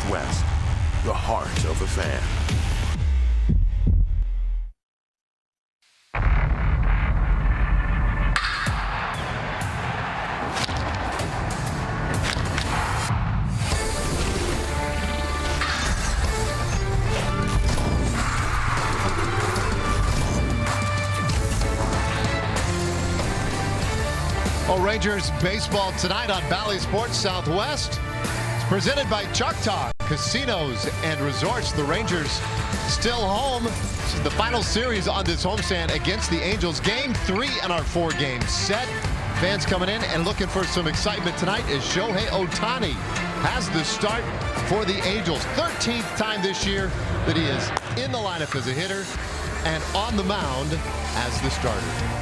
Southwest, the heart of a fan. Rangers baseball tonight on Valley Sports Southwest. It's presented by Choctaw Casinos and Resorts. The Rangers still home. This is the final series on this homestand against the Angels. Game 3 in our 4-game set. Fans coming in and looking for some excitement tonight as Shohei Ohtani has the start for the Angels. 13th time this year that he is in the lineup as a hitter and on the mound as the starter.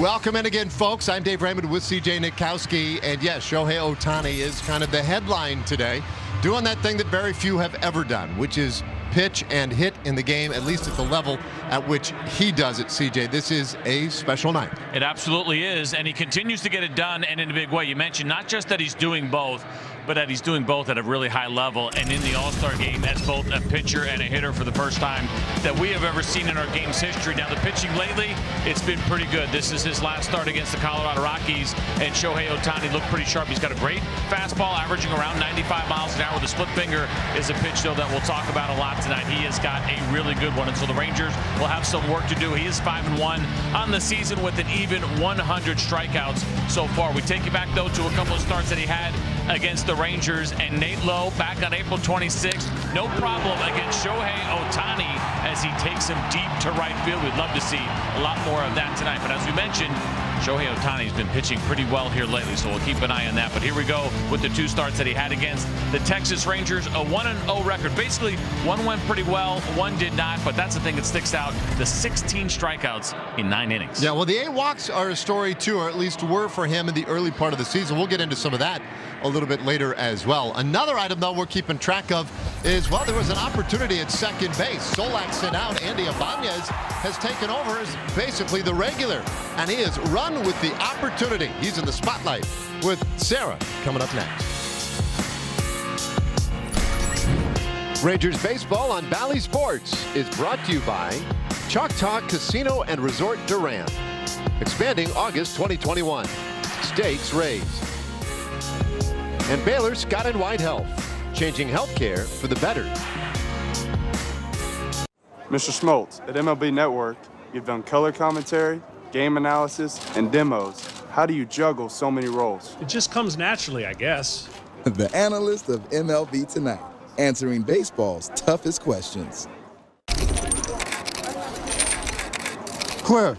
Welcome in again, folks. I'm Dave Raymond with CJ Nitkowski. And yes, Shohei Ohtani is kind of the headline today, doing that thing that very few have ever done, which is pitch and hit in the game, at least at the level at which he does it, CJ. This is a special night. It absolutely is, and he continues to get it done, and in a big way. You mentioned not just that he's doing both, but that he's doing both at a really high level, and in the All-Star game as both a pitcher and a hitter for the first time that we have ever seen in our game's history. Now, the pitching lately, it's been pretty good. This is his last start against the Colorado Rockies, and Shohei Ohtani looked pretty sharp. He's got a great fastball averaging around 95 miles an hour with a split finger. Is a pitch, though, that we'll talk about a lot tonight. He has got a really good one, and so the Rangers will have some work to do. He is 5-1 on the season with an even 100 strikeouts so far. We take you back, though, to a couple of starts that he had against the Rangers, and Nate Lowe back on April 26th. No problem against Shohei Ohtani as he takes him deep to right field. We'd love to see a lot more of that tonight. But as we mentioned, Shohei Ohtani's been pitching pretty well here lately, so we'll keep an eye on that. But here we go with the 2 starts that he had against the Texas Rangers. A 1-0 record. Basically, one went pretty well, one did not, but that's the thing that sticks out. The 16 strikeouts in 9 innings. Yeah, well, the 8 walks are a story, too, or at least were for him in the early part of the season. We'll get into some of that a little bit later as well. Another item, though, we're keeping track of is, well, there was an opportunity at second base. Solak sent out. Andy Ibanez has taken over as basically the regular, and he has run with the opportunity. He's in the spotlight with Sarah coming up next. Rangers baseball on Valley Sports is brought to you by Choctaw Casino and Resort Durant. Expanding August 2021. Stakes raised. And Baylor Scott & White Health, changing healthcare for the better. Mr. Schmaltz, at MLB Network, you've done color commentary, game analysis, and demos. How do you juggle so many roles? It just comes naturally, I guess. The analyst of MLB Tonight, answering baseball's toughest questions. Claire,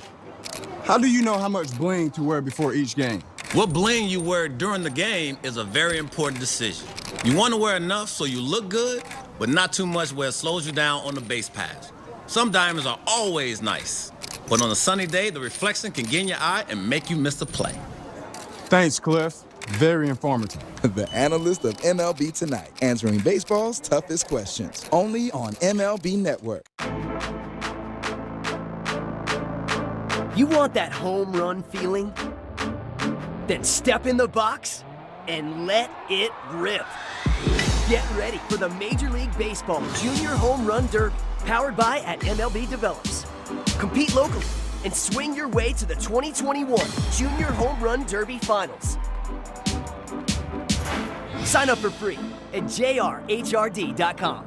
how do you know how much bling to wear before each game? What bling you wear during the game is a very important decision. You want to wear enough so you look good, but not too much where it slows you down on the base pass. Some diamonds are always nice, but on a sunny day, the reflection can get in your eye and make you miss a play. Thanks, Cliff. Very informative. The analyst of MLB Tonight, answering baseball's toughest questions. Only on MLB Network. You want that home run feeling? Then step in the box and let it rip. Get ready for the Major League Baseball Junior Home Run Derby, powered by at MLB Develops. Compete locally and swing your way to the 2021 Junior Home Run Derby Finals. Sign up for free at jrhrd.com.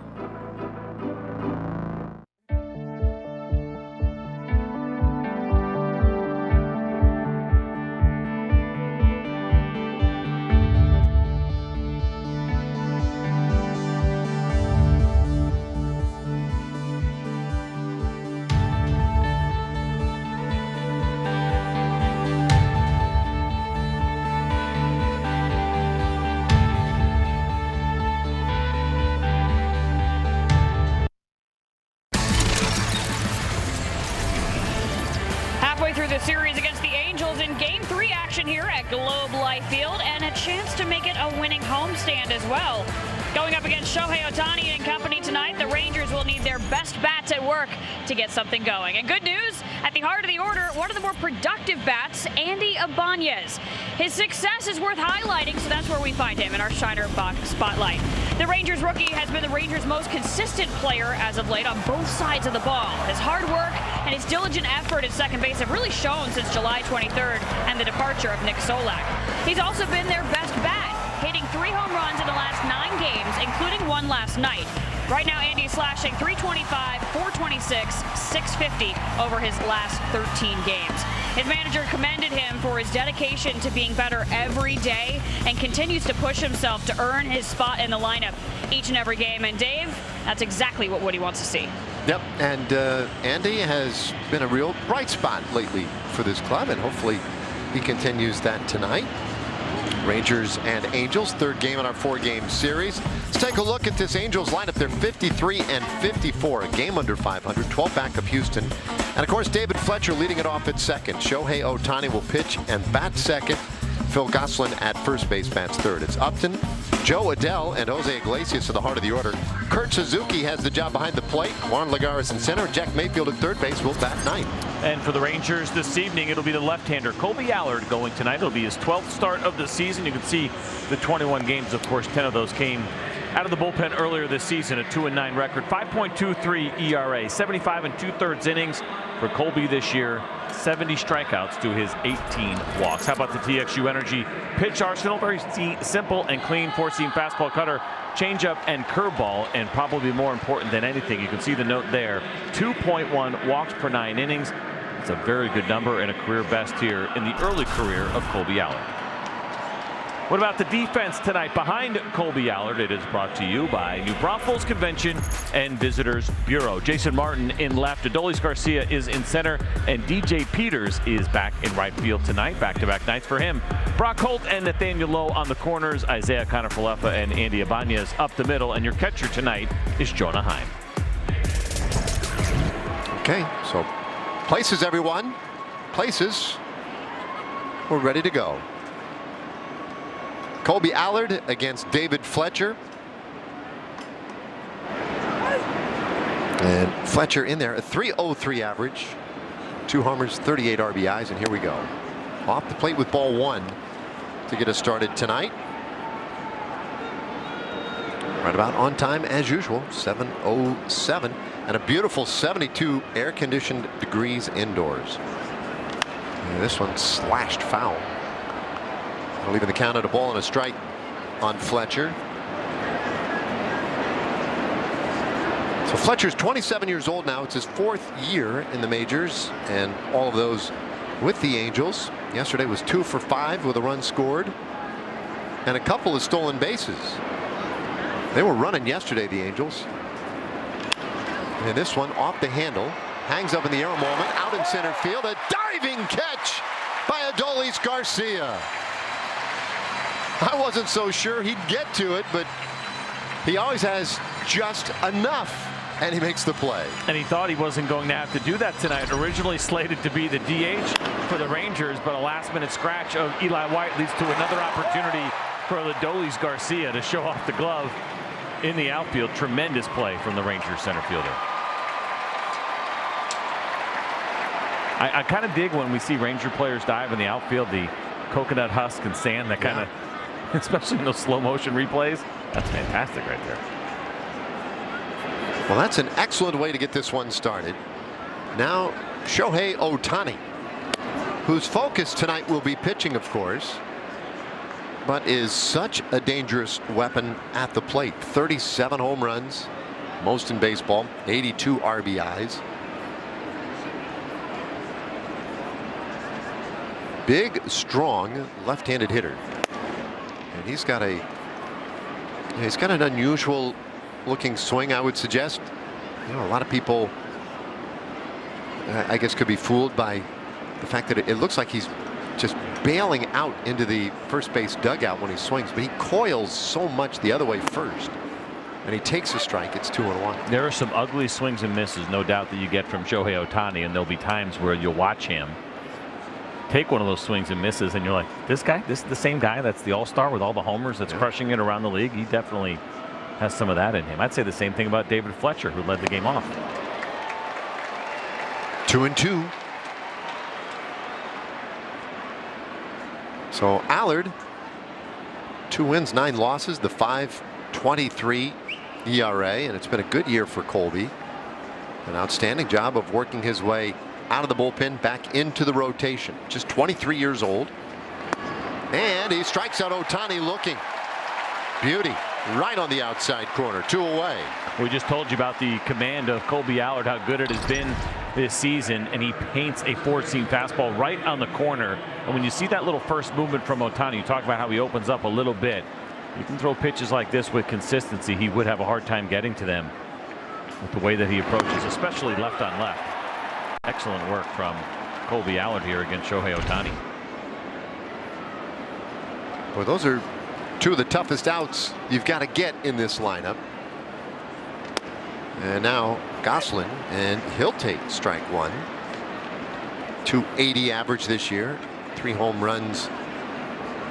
Through the series against the Angels in Game 3 action here at Globe Life Field, and a chance to make it a winning homestand as well. Going up against Shohei Ohtani and company tonight, the Rangers will need need their best bats at work to get something going. And good news, at the heart of the order, one of the more productive bats, Andy Ibanez. His success is worth highlighting, so that's where we find him in our Shiner Box Spotlight. The Rangers rookie has been the Rangers' most consistent player as of late on both sides of the ball. His hard work and his diligent effort at second base have really shown since July 23rd and the departure of Nick Solak. He's also been their best bat, hitting 3 home runs in the last 9 games, including one last night. Right now, Andy's slashing .325, .426, .650 over his last 13 games. His manager commended him for his dedication to being better every day and continues to push himself to earn his spot in the lineup each and every game. And Dave, that's exactly what Woody wants to see. Yep, and Andy has been a real bright spot lately for this club, and hopefully he continues that tonight. Rangers and Angels, third game in our 4-game series. Let's take a look at this Angels lineup. They're 53-54, a game under 500, 12 back of Houston. And of course, David Fletcher leading it off at second. Shohei Ohtani will pitch and bat second. Phil Gosselin at first base bats third. It's Upton, Joe Adell, and Jose Iglesias at the heart of the order. Kurt Suzuki has the job behind the plate. Juan Lagares in center. Jack Mayfield at third base will bat ninth. And for the Rangers this evening, it'll be the left-hander Kolby Allard going tonight. It'll be his 12th start of the season. You can see the 21 games, of course, 10 of those came out of the bullpen earlier this season. A 2-9 record, 5.23 ERA, 75 2/3 innings for Kolby this year. 70 strikeouts to his 18 walks. How about the TXU Energy pitch arsenal? Very simple and clean. 4-seam fastball, cutter, changeup, and curveball. And probably more important than anything, you can see the note there, 2.1 walks per 9 innings. It's a very good number and a career best here in the early career of Kolby Allard. What about the defense tonight behind Kolby Allard? It is brought to you by New Braunfels Convention and Visitors Bureau. Jason Martin in left, Adolis Garcia is in center, and DJ Peters is back in right field tonight. Back-to-back nights for him. Brock Holt and Nathaniel Lowe on the corners, Isaiah Kiner-Falefa and Andy Ibanez up the middle, and your catcher tonight is Jonah Heim. Okay, so places, everyone. Places. We're ready to go. Kolby Allard against David Fletcher. And Fletcher in there, a .303 average, 2 homers, 38 RBIs, and here we go. Off the plate with ball 1 to get us started tonight. Right about on time as usual, 7:07, and a beautiful 72 air-conditioned degrees indoors. And this one slashed foul. Leaving the count at a ball and a strike on Fletcher. So Fletcher's 27 years old now. It's his 4th year in the majors, and all of those with the Angels. Yesterday was 2 for 5 with a run scored and a couple of stolen bases. They were running yesterday, the Angels. And this one off the handle, hangs up in the air a moment, out in center field, a diving catch by Adolis Garcia. I wasn't so sure he'd get to it, but he always has just enough, and he makes the play. And he thought he wasn't going to have to do that tonight. Originally slated to be the DH for the Rangers, but a last-minute scratch of Eli White leads to another opportunity for Adolis Garcia to show off the glove in the outfield. Tremendous play from the Rangers center fielder. I kind of dig when we see Ranger players dive in the outfield, the coconut husk and sand, that kind of, especially in those slow motion replays. That's fantastic right there. Well, that's an excellent way to get this one started. Now Shohei Ohtani, whose focus tonight will be pitching, of course, but is such a dangerous weapon at the plate. 37 home runs, most in baseball, 82 RBIs. Big, strong left-handed hitter. And he's got an unusual looking swing, I would suggest. You know, a lot of people, I guess, could be fooled by the fact that it looks like he's just bailing out into the first base dugout when he swings, but he coils so much the other way first, and he takes a strike. It's 2-1. There are some ugly swings and misses, no doubt, that you get from Shohei Ohtani, and there'll be times where you'll watch him take one of those swings and misses, and you're like, this guy, this is the same guy that's the all-star with all the homers that's crushing it around the league. He definitely has some of that in him. I'd say the same thing about David Fletcher, who led the game off. 2-2. So Allard, 2 wins, 9 losses, the 5.23 ERA, and it's been a good year for Kolby. An outstanding job of working his way out of the bullpen back into the rotation. Just 23 years old. And he strikes out Ohtani looking. Beauty. Right on the outside corner. 2 away. We just told you about the command of Kolby Allard, how good it has been this season, and he paints a 4-seam fastball right on the corner. And when you see that little first movement from Ohtani, you talk about how he opens up a little bit. You can throw pitches like this with consistency. He would have a hard time getting to them with the way that he approaches, especially left on left. Excellent work from Kolby Allard here against Shohei Ohtani. Well, those are 2 of the toughest outs you've got to get in this lineup. And now Gosselin, and he'll take strike 1. 280 average this year, 3 home runs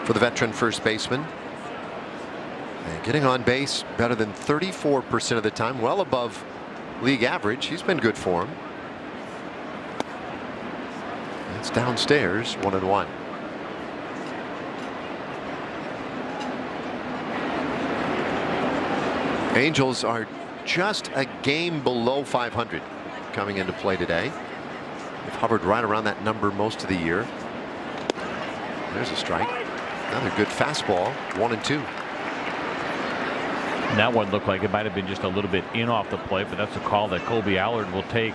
for the veteran first baseman. And getting on base better than 34% of the time, well above league average. He's been good for him. It's downstairs, 1-1. Angels are just a game below 500 coming into play today. They've hovered right around that number most of the year. There's a strike. Another good fastball. 1-2. And that one looked like it might have been just a little bit in off the plate, but that's a call that Kolby Allard will take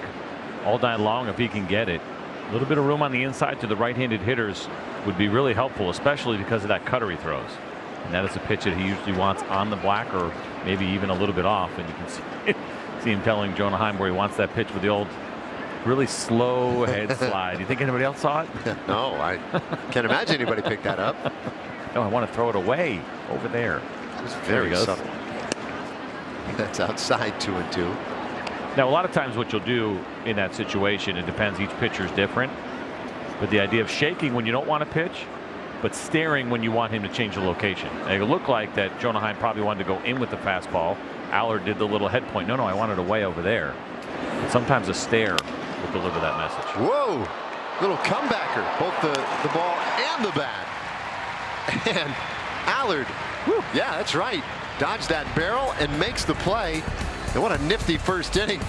all night long if he can get it. A little bit of room on the inside to the right-handed hitters would be really helpful, especially because of that cutter he throws. And that is a pitch that he usually wants on the black, or maybe even a little bit off. And you can see him telling Jonah Heim where he wants that pitch with the old really slow head slide. Do you think anybody else saw it? No, I can't imagine anybody picked that up. No, I want to throw it away over there. It was very subtle. That's outside 2-2. Now, a lot of times what you'll do in that situation, it depends, each pitcher is different. But the idea of shaking when you don't want to pitch, but staring when you want him to change the location. And it looked like that Jonah Heim probably wanted to go in with the fastball. Allard did the little head point. No, I wanted it way over there. But sometimes a stare will deliver that message. Whoa! Little comebacker. Both the ball and the bat. And Allard, whew, yeah, that's right. Dodged that barrel and makes the play. And what a nifty first inning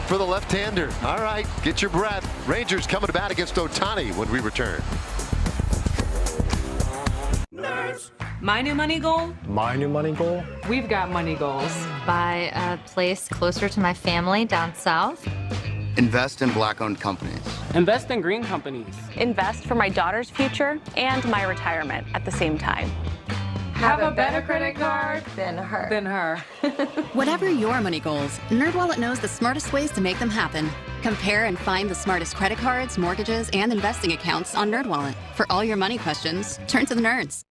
for the left-hander. All right, get your breath. Rangers coming to bat against Ohtani when we return. My new money goal? My new money goal? We've got money goals. Buy a place closer to my family down south. Invest in Black-owned companies. Invest in green companies. Invest for my daughter's future and my retirement at the same time. Have a better credit card than her. Whatever your money goals, NerdWallet knows the smartest ways to make them happen. Compare and find the smartest credit cards, mortgages, and investing accounts on NerdWallet. For all your money questions, turn to the nerds.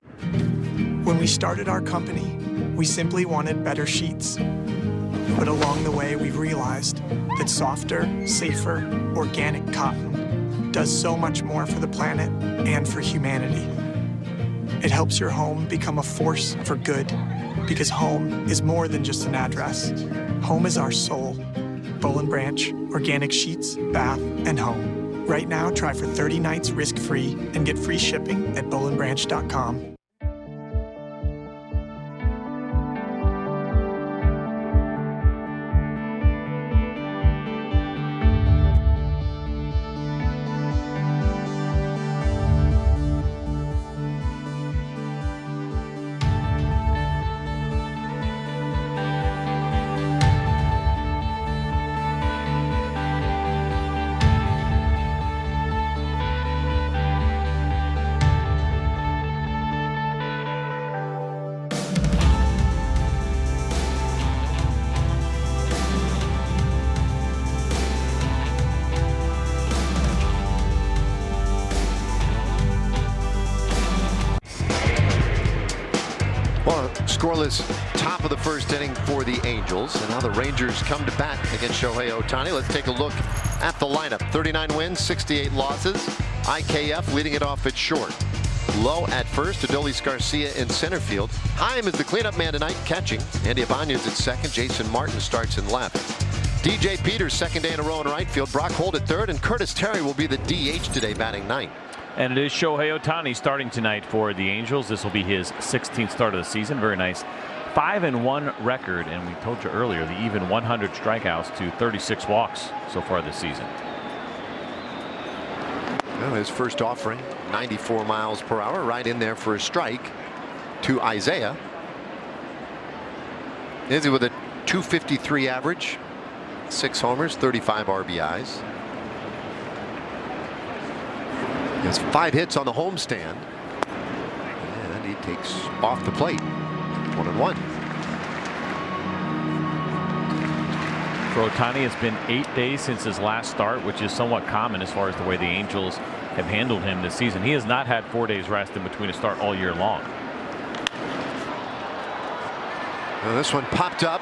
When we started our company, we simply wanted better sheets. But along the way, we've realized that softer, safer, organic cotton does so much more for the planet and for humanity. It helps your home become a force for good, because home is more than just an address. Home is our soul. Boll & Branch, organic sheets, bath, and home. Right now, try for 30 nights risk-free and get free shipping at bollandbranch.com. Scoreless top of the first inning for the Angels, and now the Rangers come to bat against Shohei Ohtani. Let's take a look at the lineup. 39 wins, 68 losses. IKF leading it off at short. Low at first, Adolis Garcia in center field. Heim is the cleanup man tonight, catching. Andy Ibanez at second. Jason Martin starts in left. DJ Peters, second day in a row in right field. Brock Holt at third, and Curtis Terry will be the DH today, batting ninth. And it is Shohei Ohtani starting tonight for the Angels. This will be his 16th start of the season. Very nice 5-1 record, and we told you earlier the even 100 strikeouts to 36 walks so far this season. Well, his first offering, 94 miles per hour, right in there for a strike to Isaiah. Izzy with a .253 average, 6 homers, 35 RBIs. He has 5 hits on the homestand, and he takes off the plate. 1-1. For Ohtani, it's been 8 days since his last start, which is somewhat common as far as the way the Angels have handled him this season. He has not had 4 days rest in between a start all year long. Well, this one popped up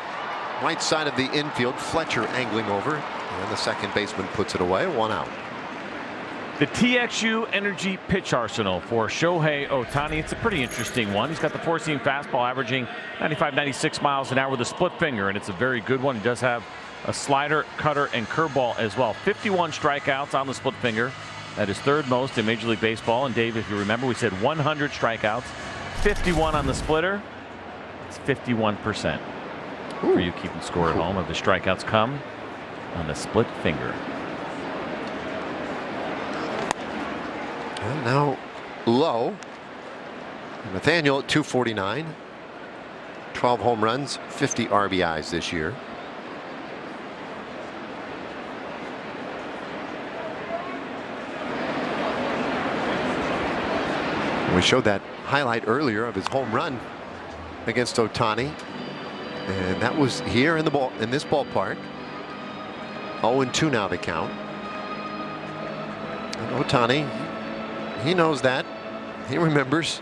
right side of the infield. Fletcher angling over, and the second baseman puts it away. 1 out. The TXU Energy pitch arsenal for Shohei Ohtani. It's a pretty interesting one. He's got the four-seam fastball averaging 95, 96 miles an hour with a split finger, and it's a very good one. He does have a slider, cutter, and curveball as well. 51 strikeouts on the split finger. That is third most in Major League Baseball. And Dave, if you remember, we said 100 strikeouts, 51 on the splitter. It's 51% for you keeping score at home of the strikeouts come on the split finger. And now low. Nathaniel at 249. 12 home runs, 50 RBIs this year. We showed that highlight earlier of his home run against Ohtani, and that was here in this ballpark. 0-2 now the count. And Ohtani, he knows that. He remembers.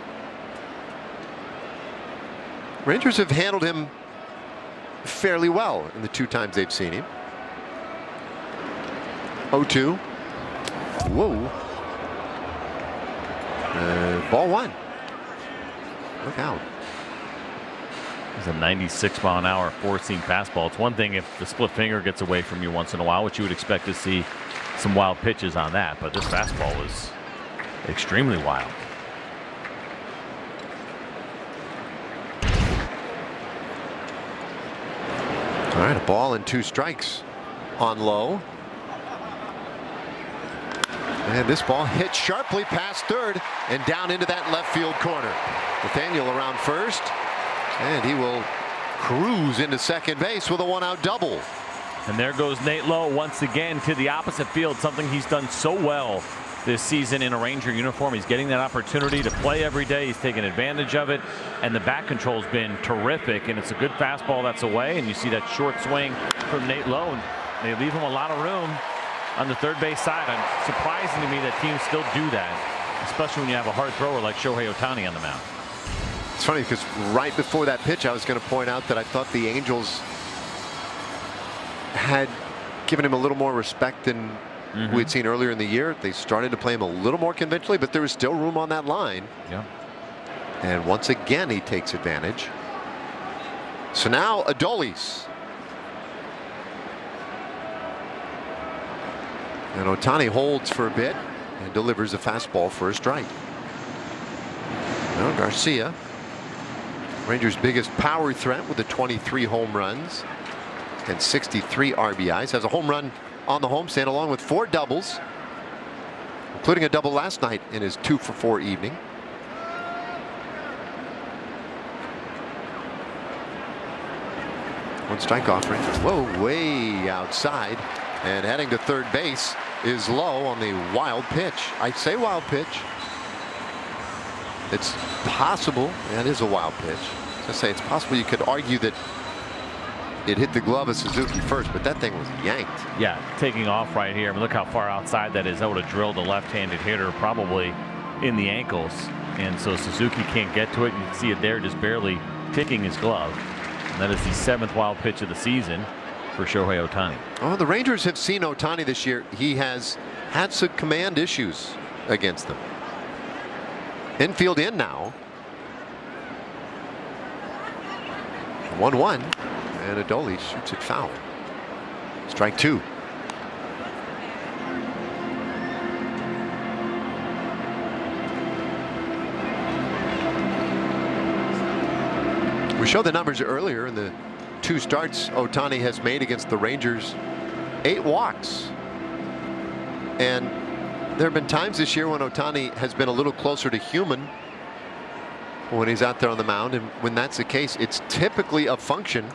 Rangers have handled him fairly well in the 2 times they've seen him. 0-2. Whoa. Ball 1. Look out. It's a 96 mile an hour four-seam fastball. It's one thing if the split finger gets away from you once in a while, which you would expect to see some wild pitches on that, but this fastball was extremely wild. All right, a ball and 2 strikes on low. And this ball hit sharply past third and down into that left field corner. Nathaniel around first, and he will cruise into second base with a 1-out double. And there goes Nate Lowe once again to the opposite field, something he's done so well this season in a Ranger uniform. He's getting that opportunity to play every day. He's taking advantage of it, and the bat control's been terrific, and it's a good fastball that's away, and you see that short swing from Nate Lowe, and they leave him a lot of room on the third base side. It's surprising to me that teams still do that, especially when you have a hard thrower like Shohei Ohtani on the mound. It's funny because right before that pitch, I was going to point out that I thought the Angels had given him a little more respect than we had seen earlier in the year. They started to play him a little more conventionally, but there was still room on that line. Yeah. And once again, he takes advantage. So now Adolis. And Ohtani holds for a bit and delivers a fastball for a strike. Now Garcia, Rangers' biggest power threat with the 23 home runs and 63 RBIs, has a home run on the homestand along with 4 doubles, including a double last night in his 2-for-4 evening. One strike offering. Whoa, way outside. And heading to third base is Lowe on the wild pitch. I say wild pitch. It's possible. That is a wild pitch. I say it's possible you could argue that it hit the glove of Suzuki first, but that thing was yanked. Yeah, taking off right here. I mean, look how far outside that is. That would have drilled a left-handed hitter probably in the ankles. And so Suzuki can't get to it. You can see it there just barely ticking his glove. And that is the 7th wild pitch of the season for Shohei Ohtani. Oh, the Rangers have seen Ohtani this year. He has had some command issues against them. Infield in now. 1-1. And Adoli shoots it foul. Strike 2. We showed the numbers earlier in the 2 starts Ohtani has made against the Rangers. 8 walks. And there have been times this year when Ohtani has been a little closer to human when he's out there on the mound, and when that's the case, it's typically a function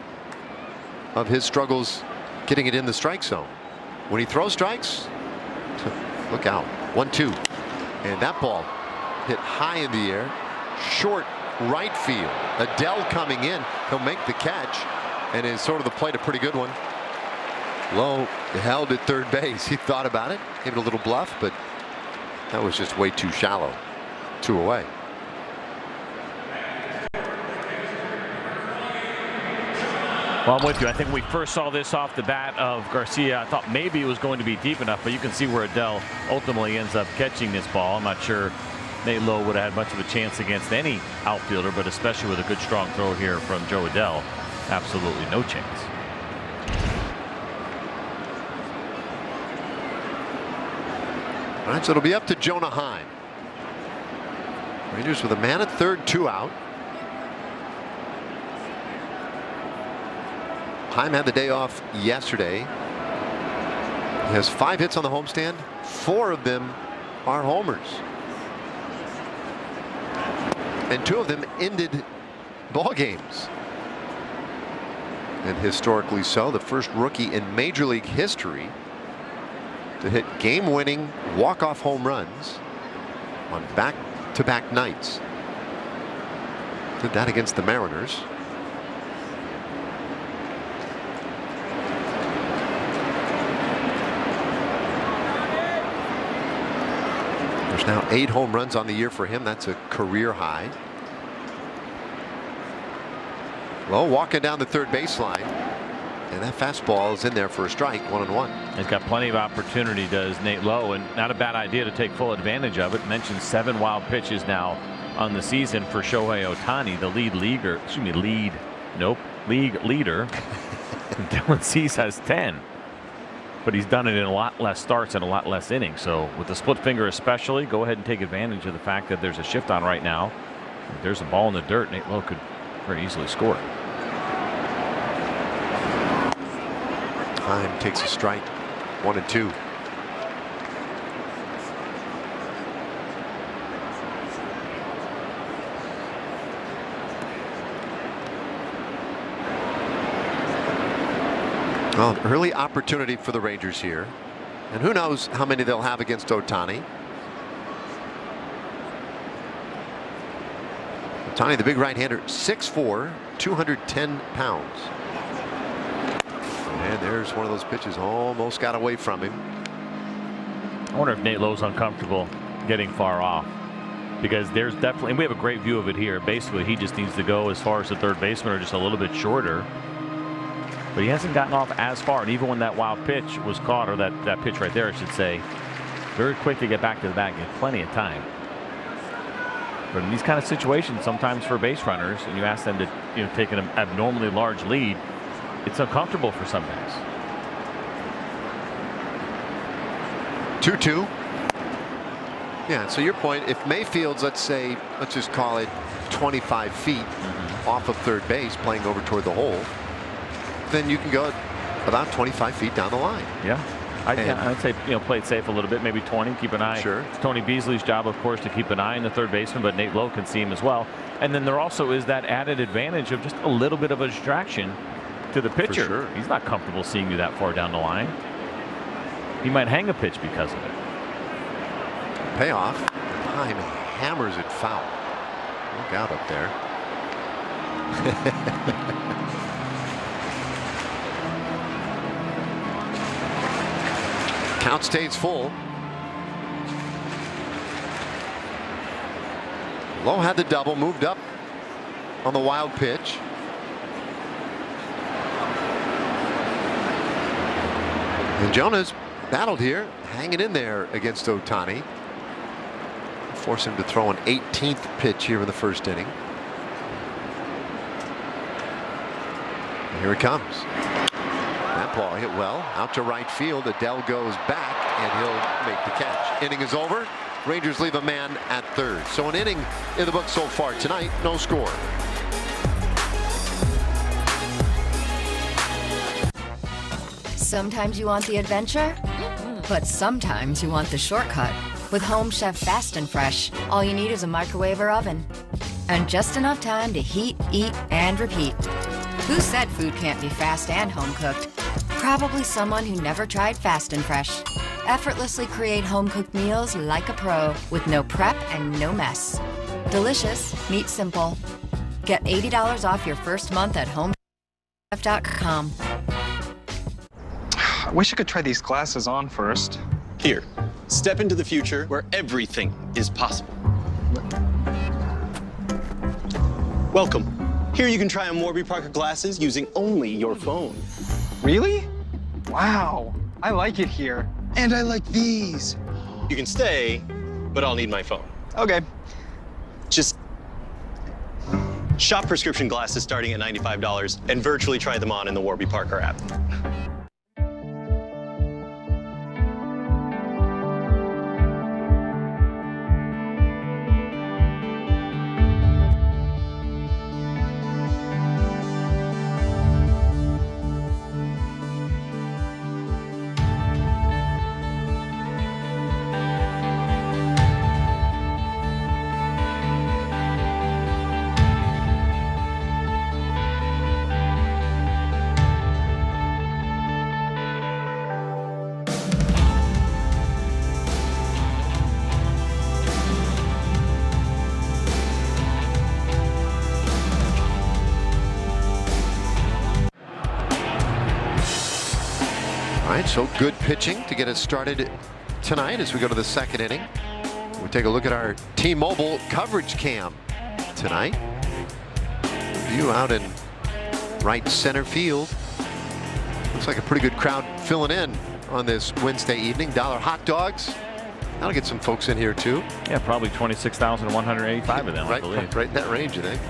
of his struggles getting it in the strike zone. When he throws strikes, look out. 1-2, and that ball hit high in the air, short right field. Adele coming in, he'll make the catch, and is sort of the plate a pretty good one. Lowe held at third base. He thought about it, gave it a little bluff, but that was just way too shallow. 2 away. Well, I'm with you. I think we first saw this off the bat of Garcia. I thought maybe it was going to be deep enough, but you can see where Adele ultimately ends up catching this ball. I'm not sure Nate Lowe would have had much of a chance against any outfielder, but especially with a good strong throw here from Joe Adele, absolutely no chance. All right, so it'll be up to Jonah Heim. Rangers with a man at third, 2 out. Heim had the day off yesterday. He has 5 hits on the homestand. 4 of them are homers. And 2 of them ended ball games. And historically so, the first rookie in Major League history to hit game-winning walk-off home runs on back-to-back nights. Did that against the Mariners. There's now 8 home runs on the year for him. That's a career high. Lowe walking down the third baseline, and that fastball is in there for a strike. 1-1. He's got plenty of opportunity, does Nate Lowe, and not a bad idea to take full advantage of it. Mentioned 7 wild pitches now on the season for Shohei Ohtani, the league leader. Dylan Cease has 10. But he's done it in a lot less starts and a lot less innings. So with the split finger especially, go ahead and take advantage of the fact that there's a shift on right now. If there's a ball in the dirt, Nate Lowe could very easily score. Heim takes a strike. 1-2. Well, an early opportunity for the Rangers here, and who knows how many they'll have against Ohtani. Ohtani, the big right-hander, 6'4", 210 pounds. And there's one of those pitches almost got away from him. I wonder if Nate Lowe's uncomfortable getting far off, because there's definitely, and we have a great view of it here. Basically, he just needs to go as far as the third baseman or just a little bit shorter. But he hasn't gotten off as far, and even when that wild pitch was caught, or that pitch right there, I should say, very quick to get back to the bat, get plenty of time. But in these kind of situations, sometimes for base runners, and you ask them to take an abnormally large lead, it's uncomfortable for some guys. 2-2. Yeah, so your point, if Mayfield's, let's just call it 25 feet off of third base, playing over toward the hole, then you can go about 25 feet down the line. Yeah. I'd say play it safe a little bit, maybe 20. Keep an eye. Sure. It's Tony Beasley's job, of course, to keep an eye on the third baseman, but Nate Lowe can see him as well. And then there also is that added advantage of just a little bit of a distraction to the pitcher. For sure. He's not comfortable seeing you that far down the line. He might hang a pitch because of it. Payoff. Heim hammers it foul. Look out up there. Count stays full. Lowe had the double, moved up on the wild pitch. And Jonah's battled here, hanging in there against Ohtani. force him to throw an 18th pitch here in the first inning. And here it comes. That ball hit well out to right field. Adell goes back and he'll make the catch. Inning is over. Rangers leave a man at third. So an inning in the book so far tonight. No score. Sometimes you want the adventure, but sometimes you want the shortcut. With Home Chef Fast and Fresh, all you need is a microwave or oven. And just enough time to heat, eat, and repeat. Who said food can't be fast and home cooked? Probably someone who never tried Fast and Fresh. Effortlessly create home-cooked meals like a pro with no prep and no mess. Delicious, meat simple. Get $80 off your first month at homechef.com. I wish I could try these glasses on first. Here, step into the future where everything is possible. Welcome. Here you can try on Warby Parker glasses using only your phone. Really? Wow, I like it here. And I like these. You can stay, but I'll need my phone. Okay. Just shop prescription glasses starting at $95 and virtually try them on in the Warby Parker app. So good pitching to get us started tonight as we go to the second inning. We take a look at our T-Mobile coverage cam tonight. View out in right center field. Looks like a pretty good crowd filling in on this Wednesday evening. $1 hot dogs. That'll get some folks in here too. Yeah, probably 26,185 of them, I believe. Right in that range, I think.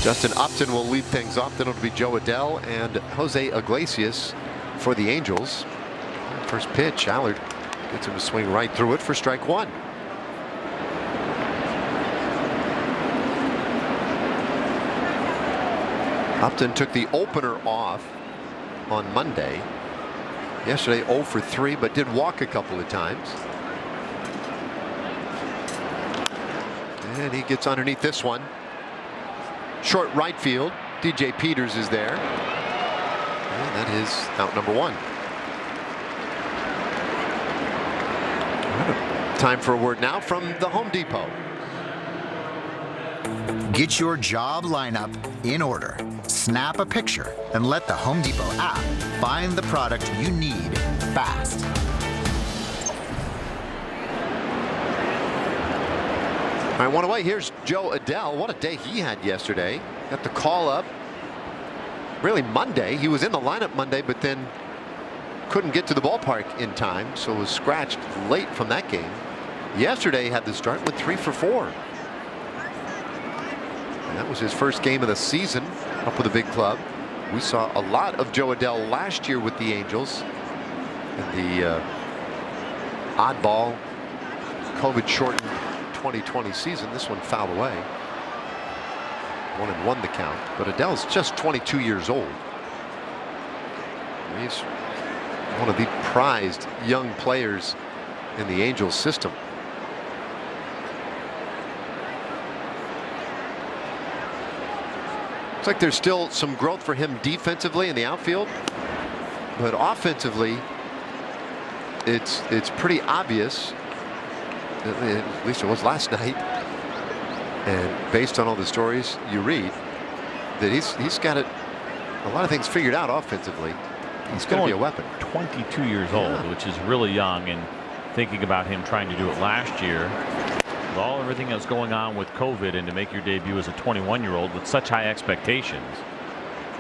Justin Upton will lead things off. Then it'll be Joe Adell and Jose Iglesias for the Angels. First pitch, Allard gets him to swing right through it for strike one. Upton took the opener off on Monday. Yesterday 0 for 3, but did walk a couple of times. And he gets underneath this one. Short right field. DJ Peters is there. And that is out number one. Time for a word now from the Home Depot. Get your job lineup in order. Snap a picture and let the Home Depot app find the product you need fast. All right, one away. Here's Joe Adell. What a day he had yesterday. Got the call up. Really Monday. He was in the lineup Monday, but then couldn't get to the ballpark in time, so was scratched late from that game. Yesterday had the start, went 3 for 4. And that was his first game of the season up with a big club. We saw a lot of Joe Adell last year with the Angels in the oddball COVID shortened 2020 season. This one fouled away. 1-1 the count, but Adell's just 22 years old. He's one of the prized young players in the Angels system. Looks like there's still some growth for him defensively in the outfield, but offensively it's pretty obvious, at least it was last night, and based on all the stories you read, that he's got it, a lot of things figured out offensively. He's going to be a weapon. 22 years old, which is really young, and thinking about him trying to do it last year with everything that's going on with COVID, and to make your debut as a 21-year-old with such high expectations,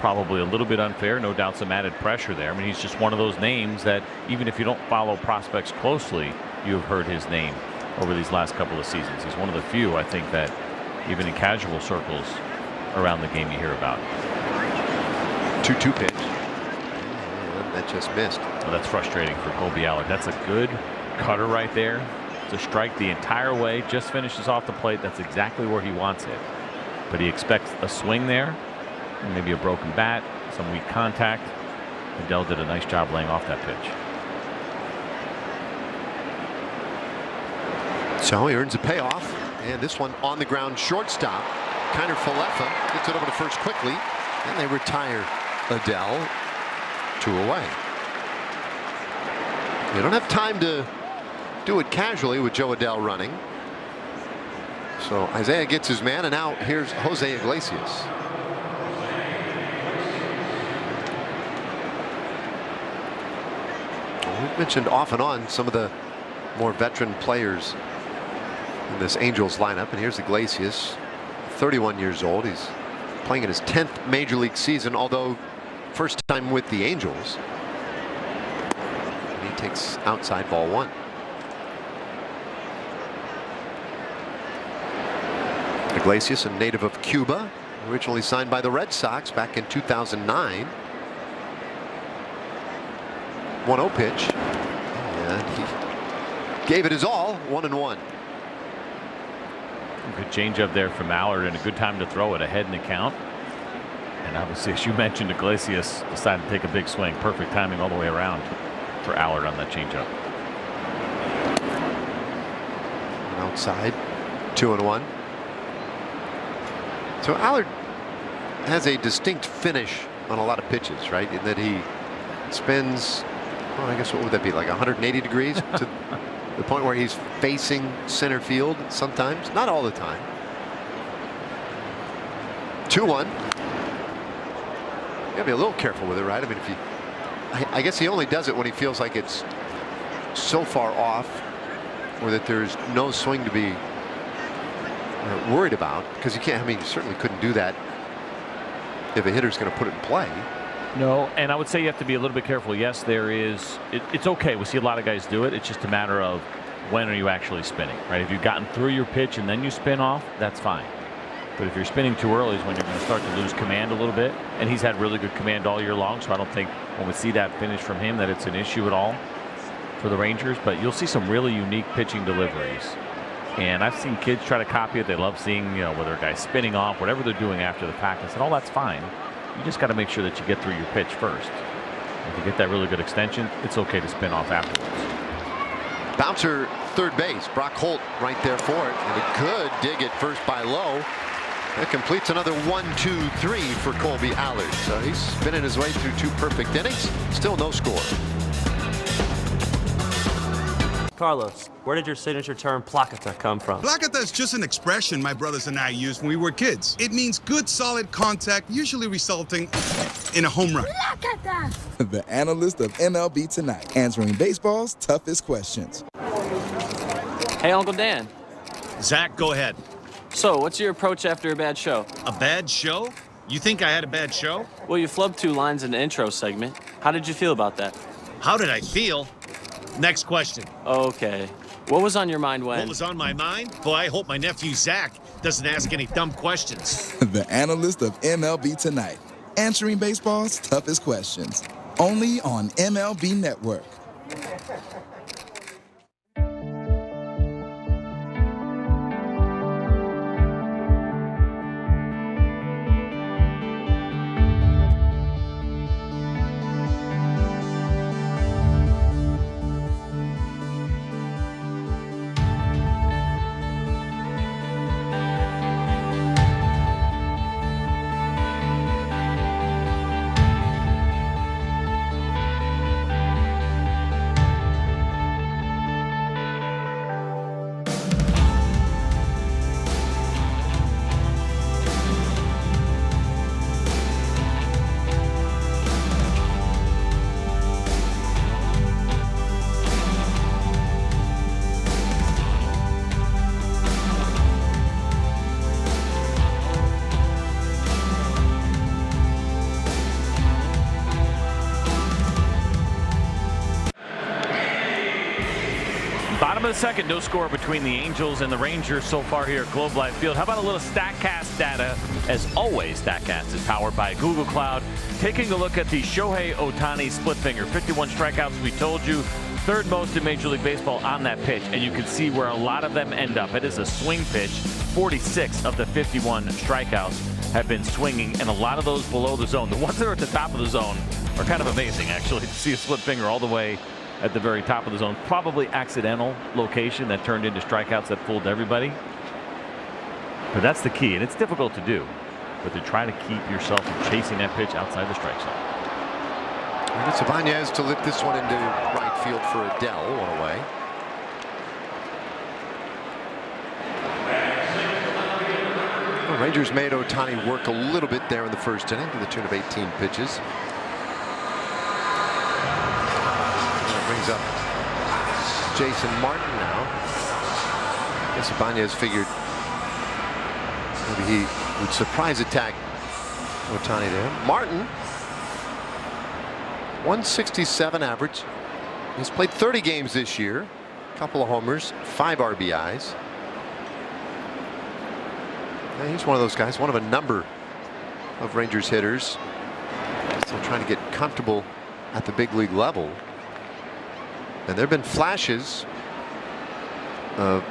probably a little bit unfair. No doubt some added pressure there. I mean, he's just one of those names that even if you don't follow prospects closely, you have heard his name over these last couple of seasons. He's one of the few, I think, that even in casual circles around the game you hear about. 2-2 pitch. And that just missed. Well, that's frustrating for Kolby Allard. That's a good cutter right there. To strike the entire way, just finishes off the plate. That's exactly where he wants it. But he expects a swing there, and maybe a broken bat, some weak contact. Adele did a nice job laying off that pitch. So he earns a payoff, and this one on the ground shortstop. Kiner Falefa gets it over to first quickly, and they retire Adele. 2 away. You don't have time to do it casually with Joe Adele running. So Isaiah gets his man, and now here's Jose Iglesias. We've mentioned off and on some of the more veteran players in this Angels lineup, and here's Iglesias, 31 years old. He's playing in his 10th major league season, although first time with the Angels. And he takes outside ball 1. Iglesias, a native of Cuba, originally signed by the Red Sox back in 2009. 1-0 pitch, and he gave it his all. 1-1. Good changeup there from Allard, and a good time to throw it ahead in the count. And obviously, as you mentioned, Iglesias decided to take a big swing. Perfect timing all the way around for Allard on that changeup. Outside, 2-1. So Allard has a distinct finish on a lot of pitches, right? In that he spins, well, I guess what would that be, like 180 degrees to the point where he's facing center field sometimes, not all the time. 2-1. You gotta be a little careful with it, right? I mean, if you, I guess he only does it when he feels like it's so far off, or that there's no swing to be worried about, because you can't. I mean, you certainly couldn't do that if a hitter's going to put it in play. No, and I would say you have to be a little bit careful. Yes, there is. It's okay. We see a lot of guys do it. It's just a matter of when are you actually spinning, right? If you've gotten through your pitch and then you spin off, that's fine. But if you're spinning too early is when you're going to start to lose command a little bit. And he's had really good command all year long, so I don't think when we see that finish from him that it's an issue at all for the Rangers. But you'll see some really unique pitching deliveries. And I've seen kids try to copy it. They love seeing, you know, whether a guy's spinning off, whatever they're doing after the fact. I said, oh, that's fine. You just got to make sure that you get through your pitch first. If you get that really good extension, it's okay to spin off afterwards. Bouncer third base. Brock Holt right there for it. And a good dig at first by Lowe. That completes another 1-2-3 for Kolby Allard. So he's spinning his way through 2 perfect innings. Still no score. Carlos, where did your signature term placata come from? Placata is just an expression my brothers and I used when we were kids. It means good, solid contact, usually resulting in a home run. Placata! The analyst of MLB Tonight, answering baseball's toughest questions. Hey, Uncle Dan. Zach, go ahead. So, what's your approach after a bad show? A bad show? You think I had a bad show? Well, you flubbed 2 lines in the intro segment. How did you feel about that? How did I feel? Next question. Okay. What was on your mind when? What was on my mind? Boy, I hope my nephew Zach doesn't ask any dumb questions. The analyst of MLB Tonight, answering baseball's toughest questions. Only on MLB Network. Bottom of the second, no score between the Angels and the Rangers so far here at Globe Life Field. How about a little StatCast data? As always, StatCast is powered by Google Cloud. Taking a look at the Shohei Ohtani split finger. 51 strikeouts, we told you. Third most in Major League Baseball on that pitch, and you can see where a lot of them end up. It is a swing pitch. 46 of the 51 strikeouts have been swinging, and a lot of those below the zone. The ones that are at the top of the zone are kind of amazing, actually, to see a split finger all the way at the very top of the zone. Probably accidental location that turned into strikeouts that fooled everybody. But that's the key, and it's difficult to do. But to try to keep yourself from chasing that pitch outside the strike zone. And it's Ibanez to lift this one into right field for Adele, one away. The Rangers made Ohtani work a little bit there in the first inning to the tune of 18 pitches. Brings up Jason Martin now. I guess Ibanez figured maybe he would surprise attack Ohtani there. Martin, 167 average. He's played 30 games this year. A couple of homers, 5 RBIs. And he's one of those guys, one of a number of Rangers hitters still trying to get comfortable at the big league level. And there have been flashes of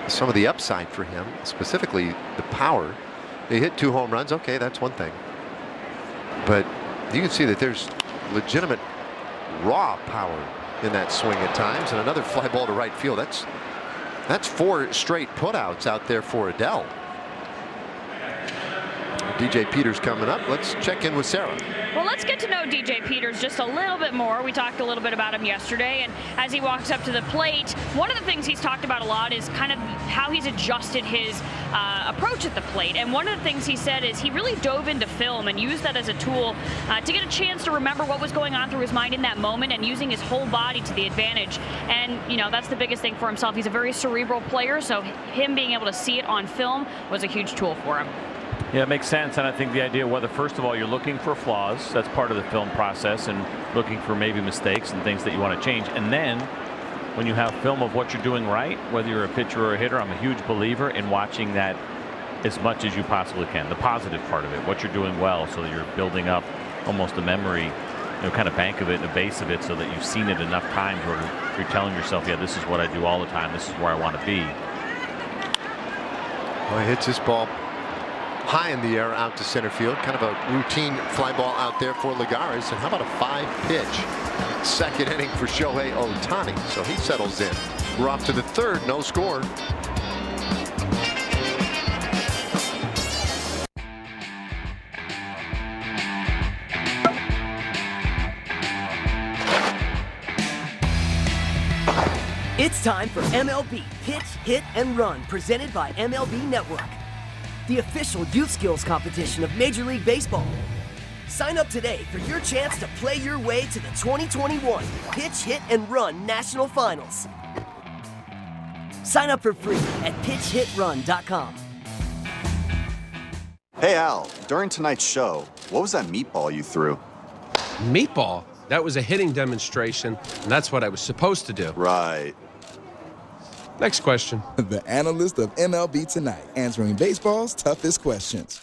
some of the upside for him, specifically the power. They hit 2 home runs. Okay, that's one thing. But you can see that there's legitimate raw power in that swing at times. And another fly ball to right field. That's 4 straight putouts out there for Adele. DJ Peters coming up. Let's check in with Sarah. Well, let's get to know DJ Peters just a little bit more. We talked a little bit about him yesterday, and as he walks up to the plate, one of the things he's talked about a lot is kind of how he's adjusted his approach at the plate. And one of the things he said is he really dove into film and used that as a tool to get a chance to remember what was going on through his mind in that moment and using his whole body to the advantage. And, you know, that's the biggest thing for himself. He's a very cerebral player, so him being able to see it on film was a huge tool for him. Yeah, it makes sense. And I think the idea whether, first of all, you're looking for flaws, that's part of the film process, and looking for maybe mistakes and things that you want to change. And then when you have film of what you're doing right, whether you're a pitcher or a hitter, I'm a huge believer in watching that as much as you possibly can. The positive part of it, what you're doing well, so that you're building up almost a memory, kind of bank of it and a base of it, so that you've seen it enough times where you're telling yourself, yeah, this is what I do all the time. This is where I want to be. Well, he hits this ball high in the air out to center field. Kind of a routine fly ball out there for Lagares. And how about a 5-pitch second inning for Shohei Ohtani? So he settles in. We're off to the third, no score. It's time for MLB Pitch, Hit, and Run, presented by MLB Network, the official youth skills competition of Major League Baseball. Sign up today for your chance to play your way to the 2021 Pitch, Hit, and Run National Finals. Sign up for free at pitchhitrun.com. Hey Al, during tonight's show, what was that meatball you threw? Meatball? That was a hitting demonstration, and that's what I was supposed to do. Right. Next question. The analyst of MLB Tonight, answering baseball's toughest questions.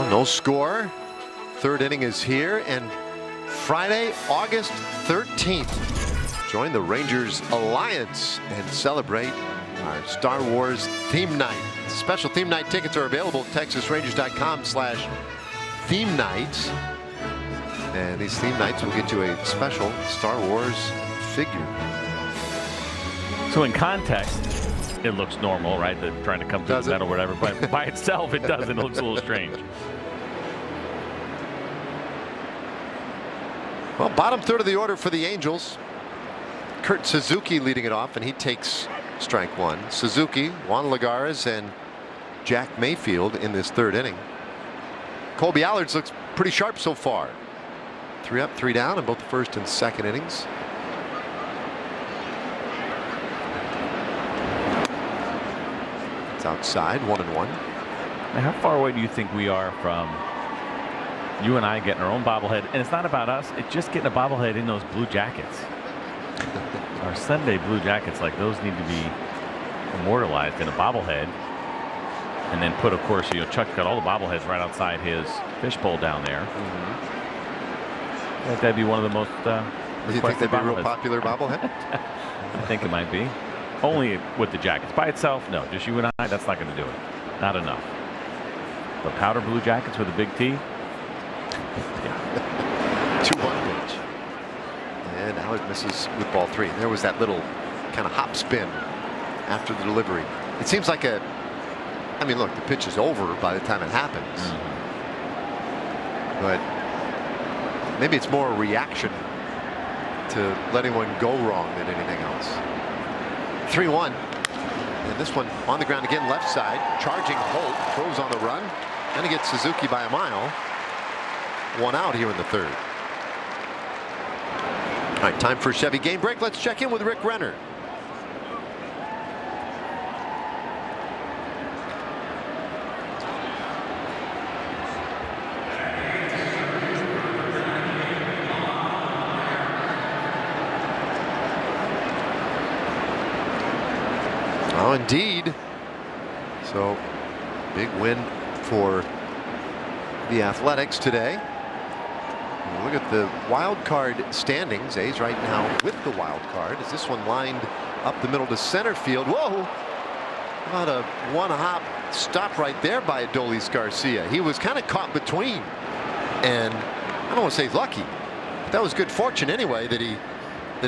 No score. Third inning is here, and Friday, August 13th, join the Rangers Alliance and celebrate our Star Wars theme night. Special theme night tickets are available at TexasRangers.com/theme nights. And these theme nights will get you a special Star Wars figure. So in context, it looks normal, right? They're trying to come through the net or whatever. But by itself, it doesn't. It looks a little strange. Well, bottom third of the order for the Angels. Kurt Suzuki leading it off, and he takes strike one. Suzuki, Juan Lagares, and Jack Mayfield in this third inning. Kolby Allard looks pretty sharp so far. 3 up, 3 down in both the first and second innings. It's outside, 1-1. Now, how far away do you think we are from you and I getting our own bobblehead? And it's not about us, it's just getting a bobblehead in those Blue Jackets. Our Sunday Blue Jackets, like those, need to be immortalized in a bobblehead. And then put, of course, you know, Chuck's got all the bobbleheads right outside his fishbowl down there. I think that'd be one of the most Do you think that'd be a real popular bobblehead? I think it might be. Only with the Jackets. By itself, no. Just you and I, that's not going to do it. Not enough. The powder Blue Jackets with a big T. 2-1 pitch. And Allard misses with ball 3. There was that little kind of hop spin after the delivery. It seems like a, I mean, look, the pitch is over by the time it happens. But maybe it's more a reaction to letting one go wrong than anything else. 3-1. And this one on the ground again, left side. Charging Holt, throws on the run. Then he gets Suzuki by a mile. 1 out here in the third. All right, time for a Chevy game break. Let's check in with Rick Renner. Oh, indeed. So, big win for the Athletics today. And look at the wild card standings. A's right now with the wild card. Is this one lined up the middle to center field? Whoa! About a one-hop stop right there by Adolis Garcia. He was kind of caught between, and I don't want to say lucky, but that was good fortune anyway that he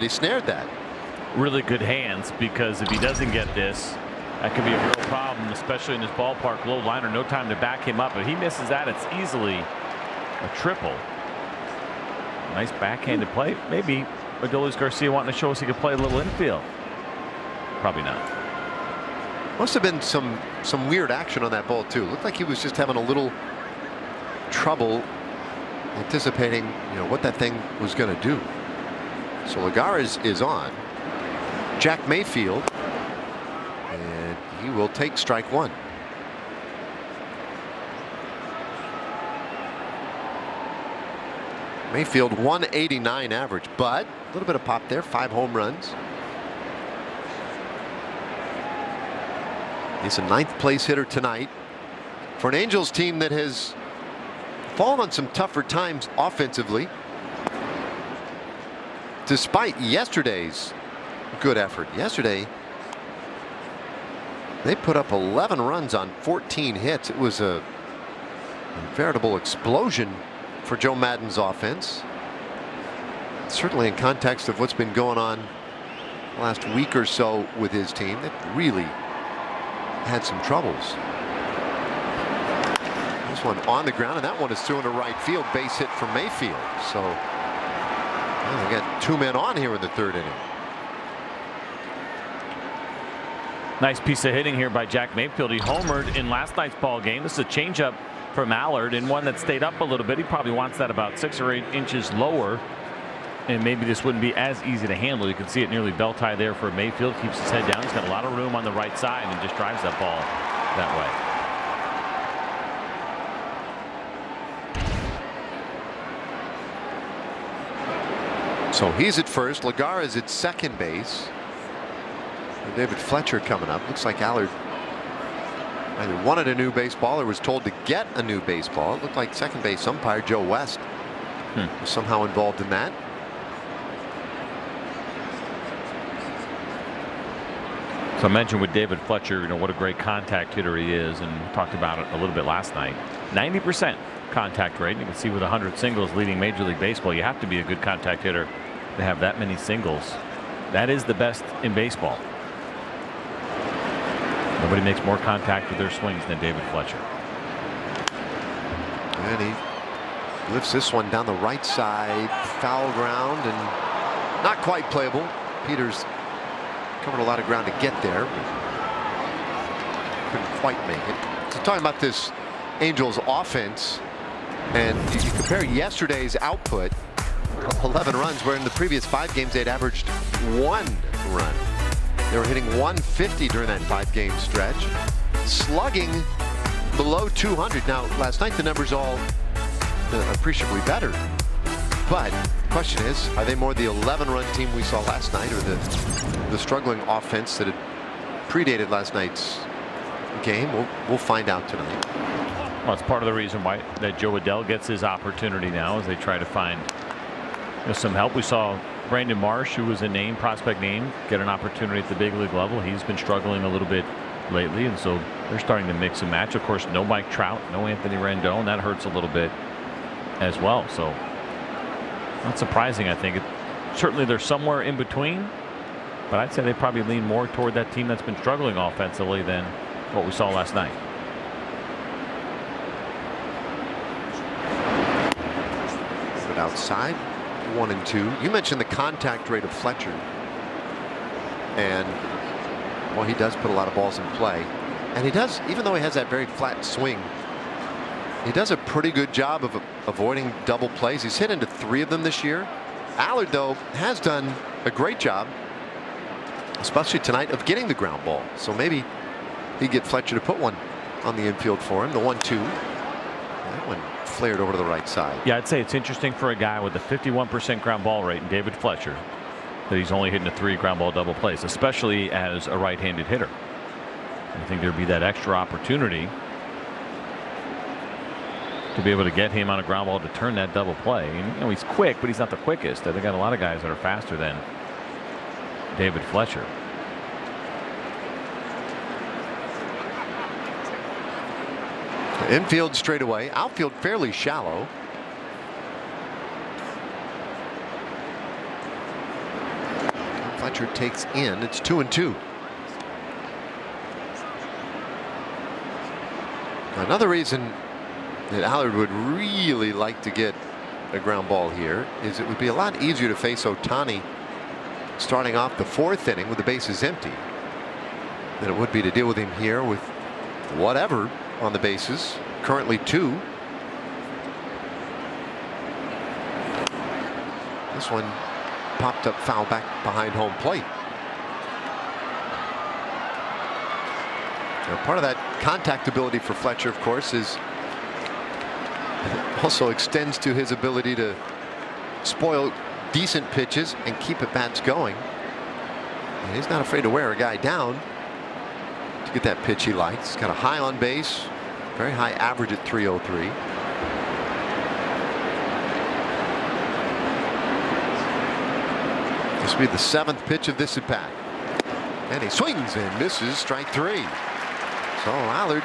snared that. Really good hands, because if he doesn't get this, that could be a real problem, especially in this ballpark. Low liner, no time to back him up. If he misses that, it's easily a triple. Nice backhanded play. Maybe Adolis Garcia wanting to show us he could play a little infield. Probably not. Must have been some weird action on that ball too. Looked like he was just having a little trouble anticipating, you know, what that thing was going to do. So Lagares is on. Jack Mayfield, and he will take strike one. Mayfield 189 average, but a little bit of pop there. 5 home runs. He's a 9th place hitter tonight for an Angels team that has fallen on some tougher times offensively, despite yesterday's good effort. Yesterday they put up 11 runs on 14 hits. It was a veritable explosion for Joe Maddon's offense. Certainly in context of what's been going on the last week or so with his team, that really had some troubles. This one on the ground, and that one is through into right field. Base hit from Mayfield. So well, they got 2 men on here in the third inning. Nice piece of hitting here by Jack Mayfield. He homered in last night's ball game. This is a changeup from Allard, and one that stayed up a little bit. He probably wants that about 6 or 8 inches lower, and maybe this wouldn't be as easy to handle. You can see it nearly belt high there for Mayfield. Keeps his head down. He's got a lot of room on the right side and just drives that ball that way. So he's at first. Lagares at second base. And David Fletcher coming up. Looks like Allard either wanted a new baseball or was told to get a new baseball. It looked like second base umpire Joe West was somehow involved in that. So I mentioned with David Fletcher, what a great contact hitter he is, and we talked about it a little bit last night. 90% contact rate. You can see with 100 singles leading Major League Baseball, you have to be a good contact hitter to have that many singles. That is the best in baseball. Nobody makes more contact with their swings than David Fletcher. And he lifts this one down the right side, foul ground, and not quite playable. Peters covered a lot of ground to get there, but couldn't quite make it. So talking about this Angels offense, and you compare yesterday's output, 11 runs, where in the previous 5 games they'd averaged 1 run. They were hitting 150 during that 5-game stretch, slugging below 200. Now, last night the numbers all appreciably better. But the question is, are they more the 11-run team we saw last night, or the struggling offense that had predated last night's game? We'll find out tonight. Well, it's part of the reason why that Joe Adell gets his opportunity now, as they try to find some help. We saw Brandon Marsh, who was a prospect name, get an opportunity at the big league level. He's been struggling a little bit lately, and so they're starting to mix and match. Of course, no Mike Trout, no Anthony Rendon. That hurts a little bit as well. So not surprising, I think. Certainly they're somewhere in between, but I'd say they probably lean more toward that team that's been struggling offensively than what we saw last night. But outside, 1 and 2. You mentioned the contact rate of Fletcher, and well, he does put a lot of balls in play, and he does, even though he has that very flat swing, he does a pretty good job of avoiding double plays. He's hit into 3 of them this year. Allard, though, has done a great job, especially tonight, of getting the ground ball. So maybe he'd get Fletcher to put one on the infield for him. The 1-2. That one flared over to the right side. Yeah, I'd say it's interesting for a guy with a 51% ground ball rate in David Fletcher that he's only hitting 3 ground ball double plays, especially as a right-handed hitter. I think there'd be that extra opportunity to be able to get him on a ground ball to turn that double play. And, he's quick, but he's not the quickest. They got a lot of guys that are faster than David Fletcher. Infield straight away, outfield fairly shallow. Fletcher takes in. It's 2-2. Another reason that Allard would really like to get a ground ball here is it would be a lot easier to face Ohtani starting off the 4th inning with the bases empty than it would be to deal with him here with whatever on the bases, currently 2. This one popped up foul back behind home plate. Now, part of that contact ability for Fletcher, of course, is also extends to his ability to spoil decent pitches and keep at bats going. And he's not afraid to wear a guy down to get that pitch he likes. He's got a high on base, very high average at 303. This will be the 7th pitch of this at bat, and he swings and misses, strike 3. So Allard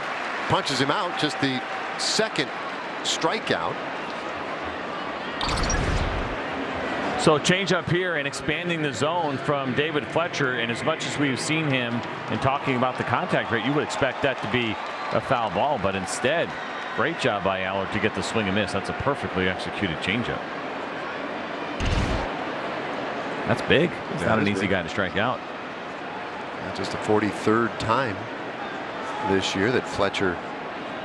punches him out, just the 2nd strikeout. So change up here and expanding the zone from David Fletcher, and as much as we've seen him and talking about the contact rate, you would expect that to be a foul ball, but instead, great job by Allard to get the swing and miss. That's a perfectly executed changeup. That's big. It's not an easy guy to strike out. Just the 43rd time this year that Fletcher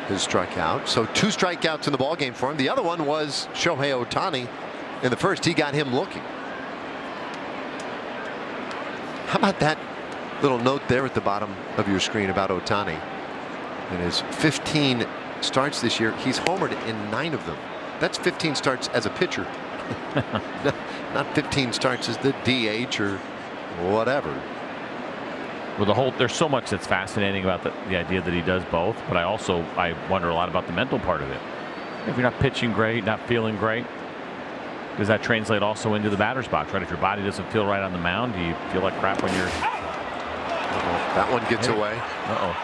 has struck out. So 2 strikeouts in the ballgame for him. The other one was Shohei Ohtani in the first. He got him looking. How about that little note there at the bottom of your screen about Ohtani? In his 15 starts this year, he's homered in 9 of them. That's 15 starts as a pitcher. Not 15 starts as the DH or whatever. Well, there's so much that's fascinating about the idea that he does both, but I wonder a lot about the mental part of it. If you're not pitching great, not feeling great, does that translate also into the batter's box, right? If your body doesn't feel right on the mound, do you feel like crap when you're That one gets away. Uh-oh.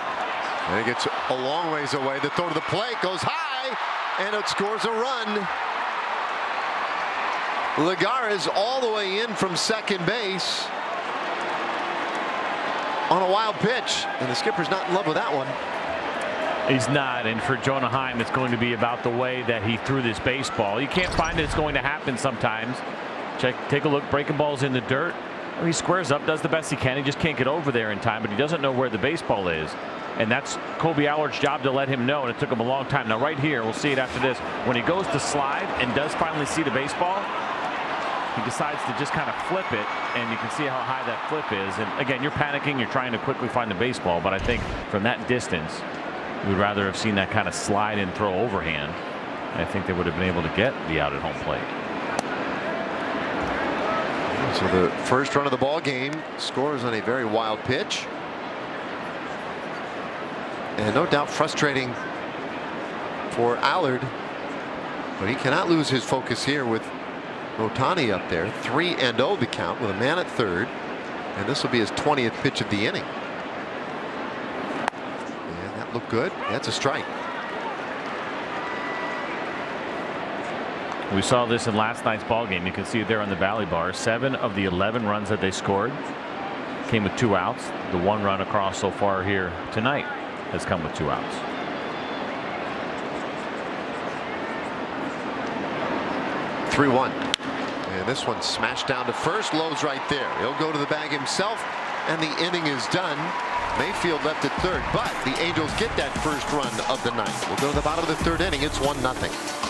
And it gets a long ways away. The throw to the plate goes high, and it scores a run. Lagares all the way in from second base on a wild pitch, and the skipper's not in love with that one. He's not, and for Jonah Heim, it's going to be about the way that he threw this baseball. You can't find it's going to happen sometimes. Take a look, breaking balls in the dirt. He squares up, does the best he can. He just can't get over there in time, but he doesn't know where the baseball is. And that's Kolby Allard's job to let him know, and it took him a long time. Now right here, we'll see it after this. When he goes to slide and does finally see the baseball, he decides to just kind of flip it, and you can see how high that flip is. And again, you're panicking, you're trying to quickly find the baseball, but I think from that distance, we would rather have seen that kind of slide and throw overhand. I think they would have been able to get the out at home plate. So the first run of the ball game scores on a very wild pitch. And no doubt frustrating for Allard, but he cannot lose his focus here with Ohtani up there. 3-0 the count with a man at third, and this will be his 20th pitch of the inning. And that looked good. That's a strike. We saw this in last night's ball game. You can see it there on the Valley Bar. 7 of the 11 runs that they scored came with 2 outs. The 1 run across so far here tonight has come with 2 outs. (3-1). And this one smashed down to first. Lowe's right there. He'll go to the bag himself, and the inning is done. Mayfield left at third, but the Angels get that first run of the night. We'll go to the bottom of the third inning. It's 1-0.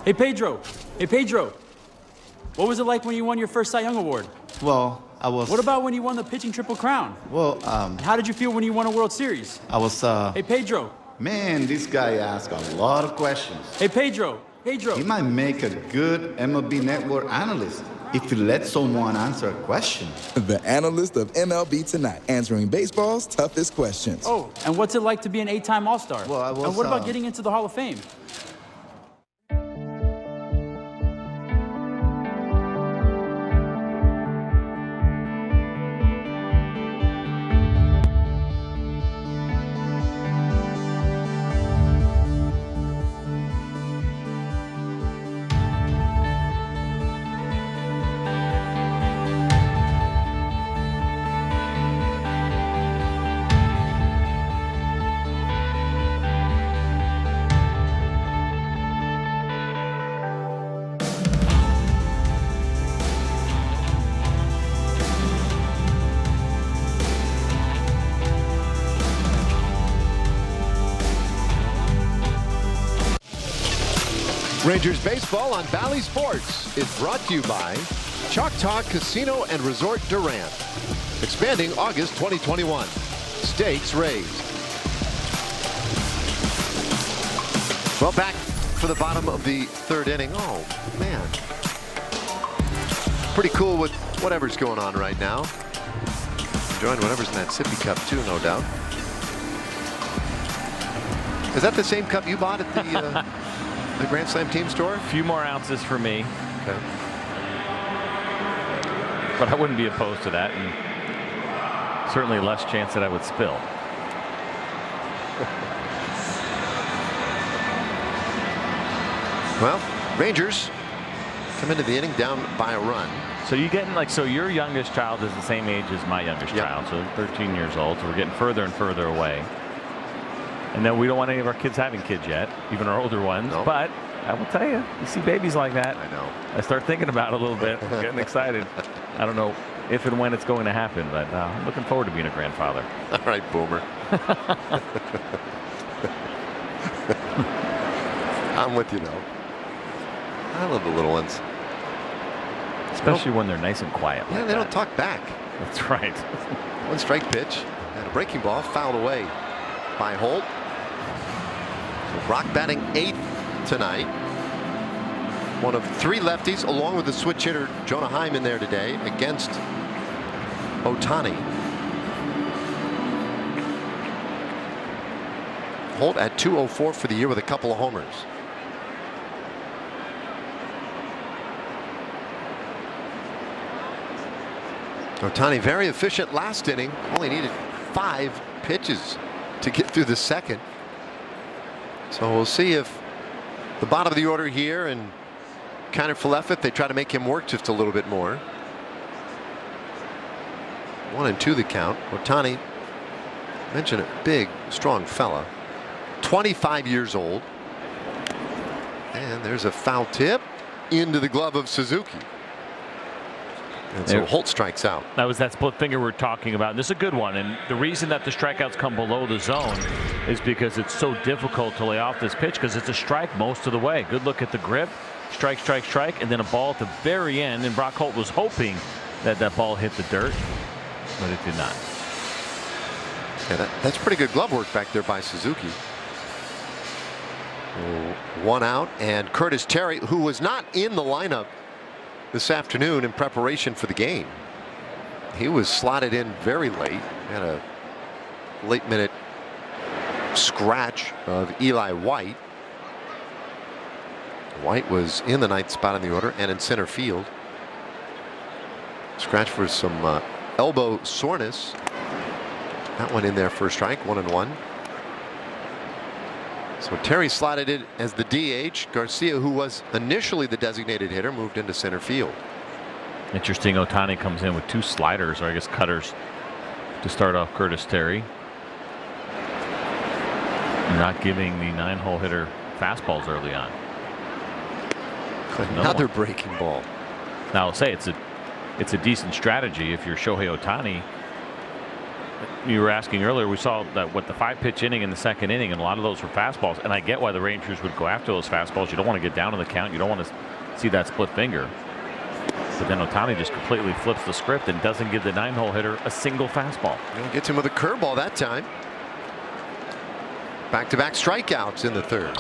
Hey, Pedro. Hey, Pedro. What was it like when you won your first Cy Young Award? Well, I was... What about when you won the pitching Triple Crown? Well, How did you feel when you won a World Series? I was, Hey, Pedro. Man, this guy asked a lot of questions. Hey, Pedro. Pedro. He might make a good MLB Network analyst if he lets someone answer a question. The analyst of MLB Tonight, answering baseball's toughest questions. Oh, and what's it like to be an 8-time All-Star? Well, I was... And what about getting into the Hall of Fame? Rangers baseball on Bally Sports is brought to you by Choctaw Casino and Resort Durant. Expanding August 2021. Stakes raised. Well, back for the bottom of the third inning. Oh, man. Pretty cool with whatever's going on right now. Enjoying whatever's in that sippy cup, too, no doubt. Is that the same cup you bought at the... the Grand Slam team store? A few more ounces for me. Okay. But I wouldn't be opposed to that, and certainly less chance that I would spill. Well, Rangers come into the inning down by a run. So you getting like, so your youngest child is the same age as my youngest child, so 13 years old, so we're getting further and further away. And then we don't want any of our kids having kids yet, even our older ones. Nope. But I will tell you, you see babies like that. I know. I start thinking about it a little bit, getting excited. I don't know if and when it's going to happen, but I'm looking forward to being a grandfather. All right, Boomer. I'm with you now. I love the little ones. Especially when they're nice and quiet. Yeah, like they that. don't talk back. That's right. 1 strike pitch and a breaking ball fouled away by Holt. So Brock batting 8th tonight. One of 3 lefties, along with the switch hitter Jonah Heim in there today against Ohtani. Holt at .204 for the year with a couple of homers. Ohtani very efficient last inning. Only needed 5 pitches to get through the second. So we'll see if the bottom of the order here and Kiner Falefa, if they try to make him work just a little bit more. 1-2 the count. Ohtani, mentioned a big, strong fella. 25 years old. And there's a foul tip into the glove of Suzuki. And so Holt strikes out. That was that split finger we're talking about. And this is a good one. And the reason that the strikeouts come below the zone is because it's so difficult to lay off this pitch because it's a strike most of the way. Good look at the grip. Strike, strike, strike, and then a ball at the very end. And Brock Holt was hoping that that ball hit the dirt, but it did not. Yeah, that's pretty good glove work back there by Suzuki. 1 out, and Curtis Terry, who was not in the lineup this afternoon in preparation for the game. He was slotted in very late. Had a late minute scratch of Eli White. White was in the 9th spot in the order and in center field. Scratch for some elbow soreness. That one in there for a strike, 1-1. So Terry slotted in as the DH. Garcia, who was initially the designated hitter, moved into center field. Interesting. Ohtani comes in with 2 sliders, or I guess cutters, to start off Curtis Terry. Not giving the 9-hole hitter fastballs early on. Another breaking ball. Now I'll say it's a decent strategy if you're Shohei Ohtani. You were asking earlier, we saw that the 5-pitch inning in the second inning, and a lot of those were fastballs, and I get why the Rangers would go after those fastballs. You don't want to get down in the count. You don't want to see that split finger. But then Ohtani just completely flips the script and doesn't give the 9-hole hitter a single fastball. Gets him with a curveball that time. Back-to-back strikeouts in the 3rd.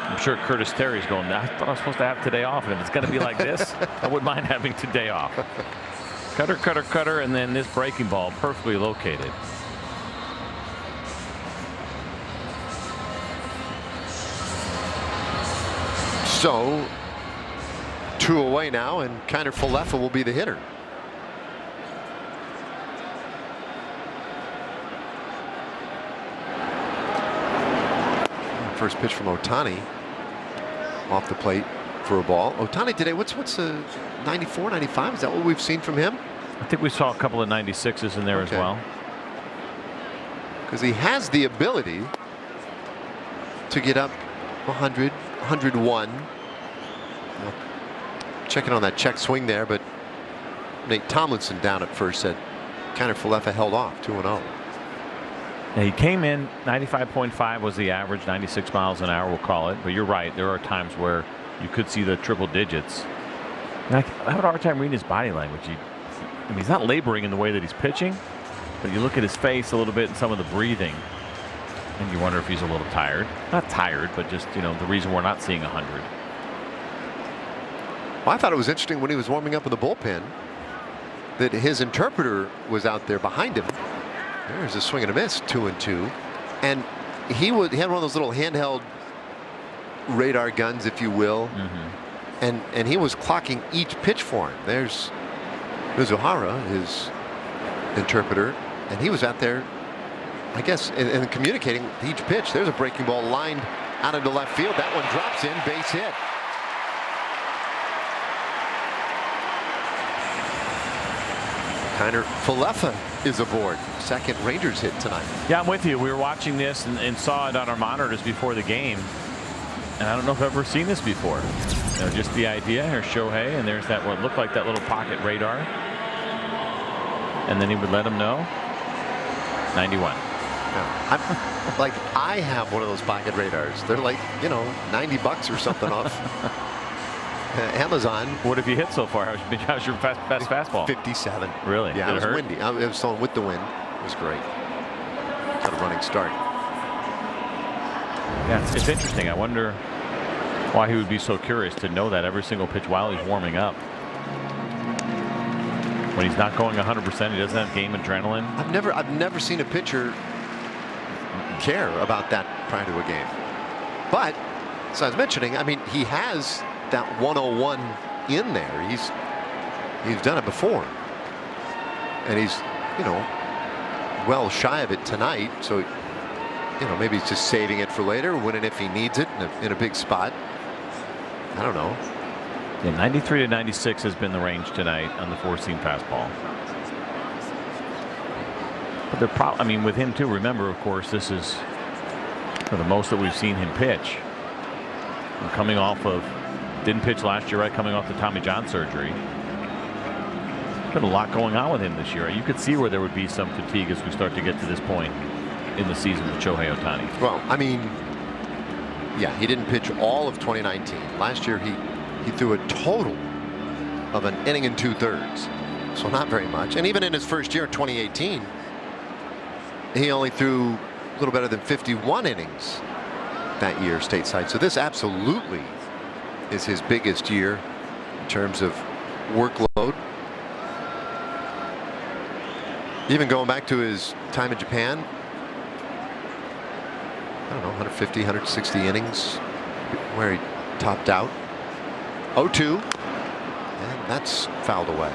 I'm sure Curtis Terry's going, I thought I was supposed to have today off, and if it's going to be like this, I wouldn't mind having today off. Cutter, cutter, cutter, and then this breaking ball perfectly located. So 2 away now, and Kiner Falefa will be the hitter. First pitch from Ohtani off the plate for a ball. Ohtani today, what's a 94, 95? Is that what we've seen from him? I think we saw a couple of 96s in there as well. Because he has the ability to get up 100, 101. Well, checking on that check swing there, but Nate Tomlinson down at first said Kiner Falefa held off 2-0. Now he came in 95.5 was the average, 96 miles an hour we'll call it, but you're right, there are times where you could see the triple digits. And I have a hard time reading his body language. I mean, he's not laboring in the way that he's pitching, but you look at his face a little bit and some of the breathing, and you wonder if he's a little tired. Not tired, but just, you know, the reason we're not seeing 100. Well, I thought it was interesting when he was warming up in the bullpen that his interpreter was out there behind him. There's a swing and a miss, 2-2, and he had one of those little handheld radar guns, if you will, and he was clocking each pitch for him. There's Mizuhara, his interpreter, and he was out there, I guess, and communicating each pitch. There's a breaking ball lined out into left field. That one drops in, base hit. Kiner Falefa is aboard. Second Rangers hit tonight. Yeah, I'm with you. We were watching this and saw it on our monitors before the game. And I don't know if I've ever seen this before. You know, just the idea. Here's Shohei, and there's that what looked like that little pocket radar. And then he would let him know. 91. Yeah. Like, I have one of those pocket radars. They're like, you know, $90 or something off Amazon. What have you hit so far? How's your best fastball? 57. Really? Yeah, it was windy. I was throwing with the wind. It was great. Got a running start. Yeah, it's interesting. I wonder why he would be so curious to know that every single pitch while he's warming up. When he's not going 100%, he doesn't have game adrenaline. I've never seen a pitcher care about that prior to a game. But as I was mentioning, I mean, he has that 101 in there. He's done it before, and he's, you know, well shy of it tonight. So, you know, maybe he's just saving it for later, winning if he needs it in a big spot. I don't know. Yeah, 93 to 96 has been the range tonight on the four-seam fastball. But I mean, with him too, remember, of course, this is the most that we've seen him pitch. And coming off of, didn't pitch last year, right? Coming off the Tommy John surgery. Been a lot going on with him this year. You could see where there would be some fatigue as we start to get to this point in the season with Shohei Ohtani. Well, I mean, yeah, he didn't pitch all of 2019. Last year, he threw a total of an inning and 2/3, so not very much. And even in his first year in 2018, he only threw a little better than 51 innings that year stateside. So this absolutely is his biggest year in terms of workload. Even going back to his time in Japan, I don't know, 150, 160 innings where he topped out. 0-2, and that's fouled away.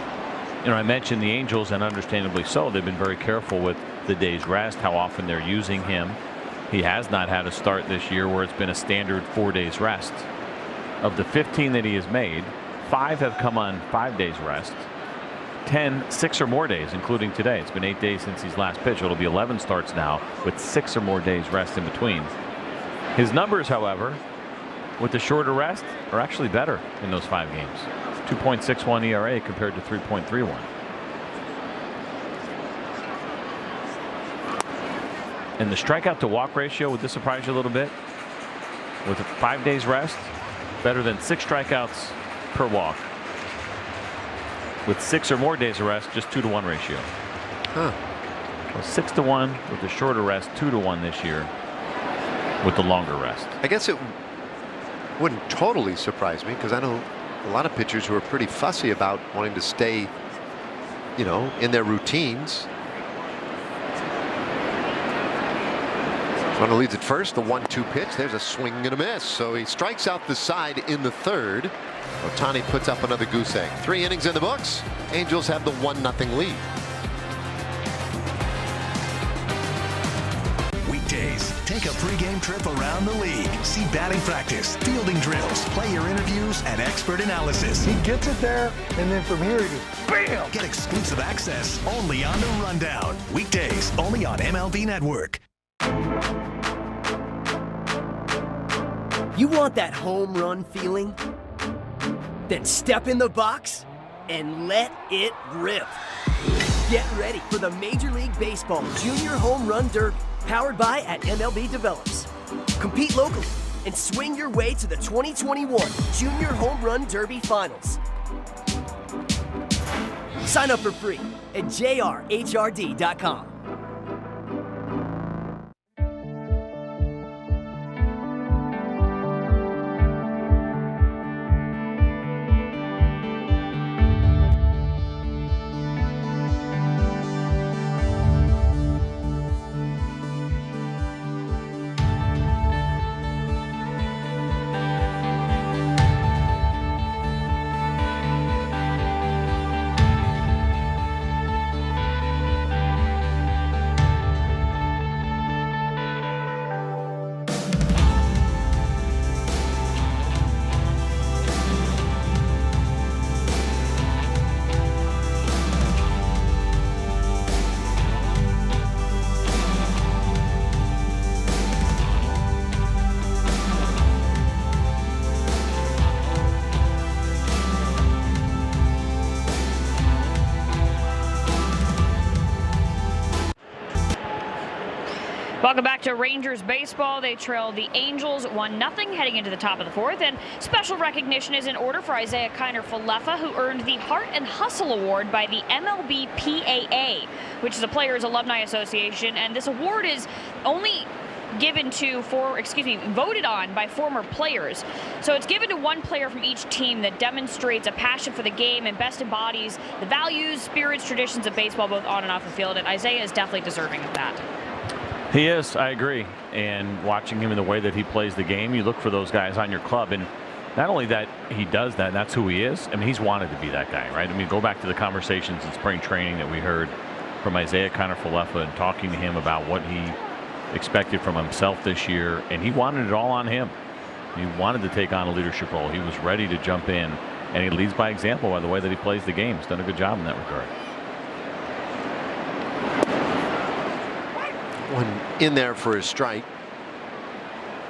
You know, I mentioned the Angels, and understandably so. They've been very careful with the day's rest, how often they're using him. He has not had a start this year where it's been a standard 4 days rest. Of the 15 that he has made, 5 have come on 5 days rest. 6 or more days, including today. It's been 8 days since he's last pitched. It'll be 11 starts now with 6 or more days rest in between. His numbers, however, with the shorter rest, are actually better in those 5 games. 2.61 ERA compared to 3.31. And the strikeout to walk ratio, would this surprise you a little bit? With 5 days rest, better than 6 strikeouts per walk. With 6 or more days of rest, just 2-to-1 ratio. Huh. So 6-to-1 with the shorter rest, 2-to-1 this year with the longer rest. I guess it wouldn't totally surprise me, because I know a lot of pitchers who are pretty fussy about wanting to stay, you know, in their routines. Runner leads at first, the 1-2 pitch. There's a swing and a miss. So he strikes out the side in the third. Ohtani puts up another goose egg. 3 innings in the books. Angels have the 1-0 lead. Weekdays, take a pregame trip around the league. See batting practice, fielding drills, player interviews, and expert analysis. He gets it there, and then from here he goes, bam! Get exclusive access only on The Rundown. Weekdays, only on MLB Network. You want that home run feeling? Then step in the box and let it rip. Get ready for the Major League Baseball Junior Home Run Derby, powered by MLB Develops. Compete locally and swing your way to the 2021 Junior Home Run Derby Finals. Sign up for free at jrhrd.com. Welcome back to Rangers baseball. They trailed the Angels 1-0 heading into the top of the fourth. And special recognition is in order for Isaiah Kiner-Falefa, who earned the Heart and Hustle Award by the MLB PAA, which is a Players Alumni Association. And this award is only given to voted on by former players. So it's given to one player from each team that demonstrates a passion for the game and best embodies the values, spirits, traditions of baseball, both on and off the field. And Isaiah is definitely deserving of that. He is, I agree. And watching him in the way that he plays the game, you look for those guys on your club. And not only that he does that, that's who he is. I mean, he's wanted to be that guy, right? I mean, go back to the conversations in spring training that we heard from Isaiah Kiner-Falefa and talking to him about what he expected from himself this year. And he wanted it all on him. He wanted to take on a leadership role. He was ready to jump in. And he leads by example by the way that he plays the game. He's done a good job in that regard. One in there for a strike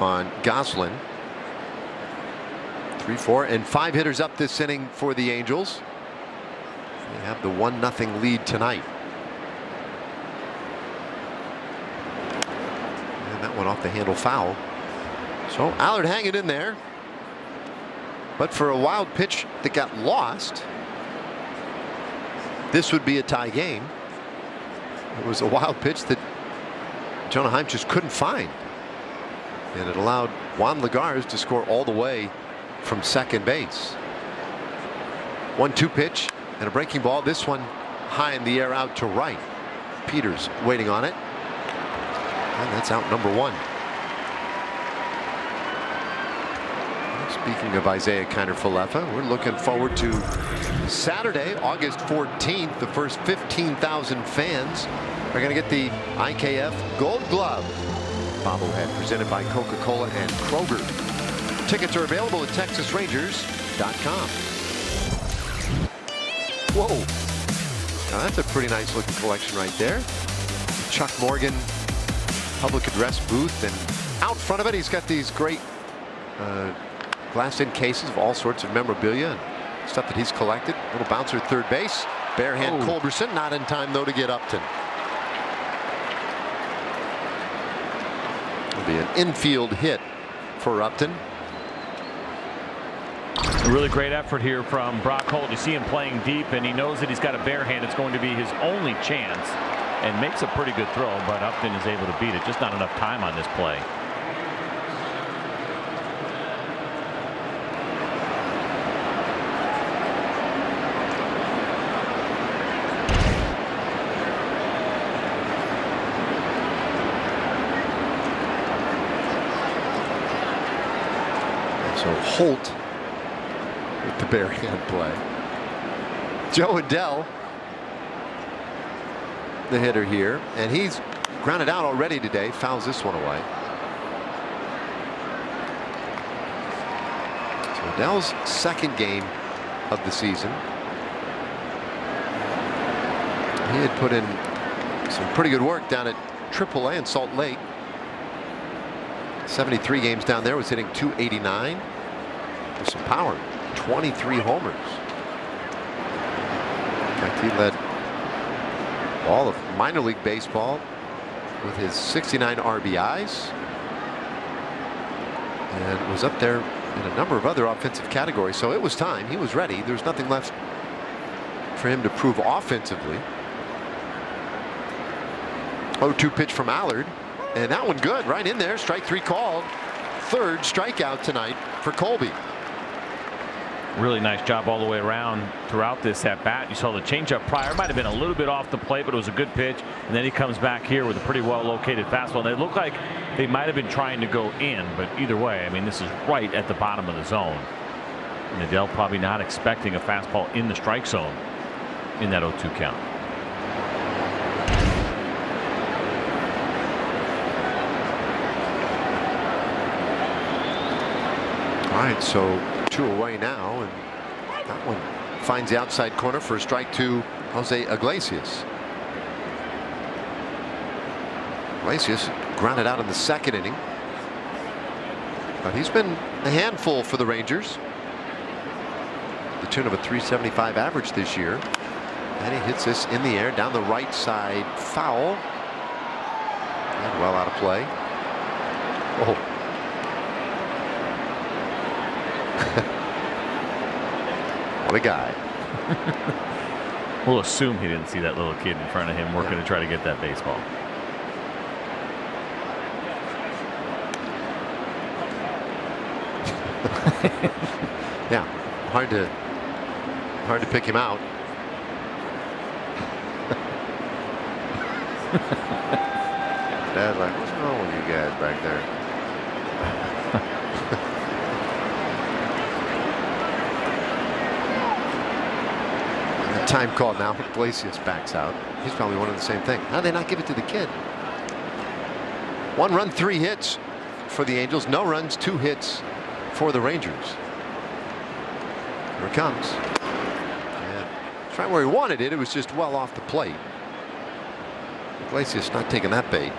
on Goslin. 3-4 and 5 hitters up this inning for the Angels. They have the 1-0 lead tonight. And that one off the handle foul. So Allard hanging in there. But for a wild pitch that got lost, this would be a tie game. It was a wild pitch that Jonah Heim just couldn't find. And it allowed Juan Lagares to score all the way from second base. 1-2 pitch and a breaking ball. This one high in the air out to right. Peters waiting on it. And that's out number 1. Speaking of Isaiah Kiner-Falefa, we're looking forward to Saturday, August 14th. The first 15,000 fans are going to get the IKF Gold Glove bobblehead presented by Coca-Cola and Kroger. Tickets are available at TexasRangers.com. Whoa. Now that's a pretty nice looking collection right there. Chuck Morgan public address booth, and out front of it he's got these great glass-in cases of all sorts of memorabilia and stuff that he's collected. Little bouncer at third base. Bare hand Culberson, not in time though to get Upton. It'll be an infield hit for Upton. A really great effort here from Brock Holt. You see him playing deep, and he knows that he's got a bare hand. It's going to be his only chance, and makes a pretty good throw, but Upton is able to beat it. Just not enough time on this play. So Holt with the bare hand play. Joe Adell, the hitter here, and he's grounded out already today. Fouls this one away. So Adell's second game of the season. He had put in some pretty good work down at AAA in Salt Lake. 73 games down there, was hitting .289 with some power. 23 homers. In fact, he led all of minor league baseball with his 69 RBIs, and was up there in a number of other offensive categories. So it was time. He was ready. There's nothing left for him to prove offensively. 0-2 pitch from Allard, and that one good, right in there. Strike 3 called. Third strikeout tonight for Kolby. Really nice job all the way around throughout this at bat. You saw the changeup prior, might have been a little bit off the plate, but it was a good pitch. And then he comes back here with a pretty well located fastball. And they look like they might have been trying to go in, but either way, I mean, this is right at the bottom of the zone. And Adell probably not expecting a fastball in the strike zone in that 0-2 count. All right, so 2 away now, and that one finds the outside corner for a strike to Jose Iglesias. Iglesias grounded out in the second inning, but he's been a handful for the Rangers. The tune of a .375 average this year, and he hits this in the air down the right side, foul. And well out of play. Oh. What a guy. We'll assume he didn't see that little kid in front of him working to try to get that baseball. Yeah, hard to pick him out. Dad's like, what's wrong with you guys back there? Time called now. Iglesias backs out. He's probably wondering the same thing. How did they not give it to the kid? 1 run, 3 hits for the Angels. No runs, 2 hits for the Rangers. Here it comes. Yeah. It's right where he wanted it. It was just well off the plate. Iglesias not taking that bait.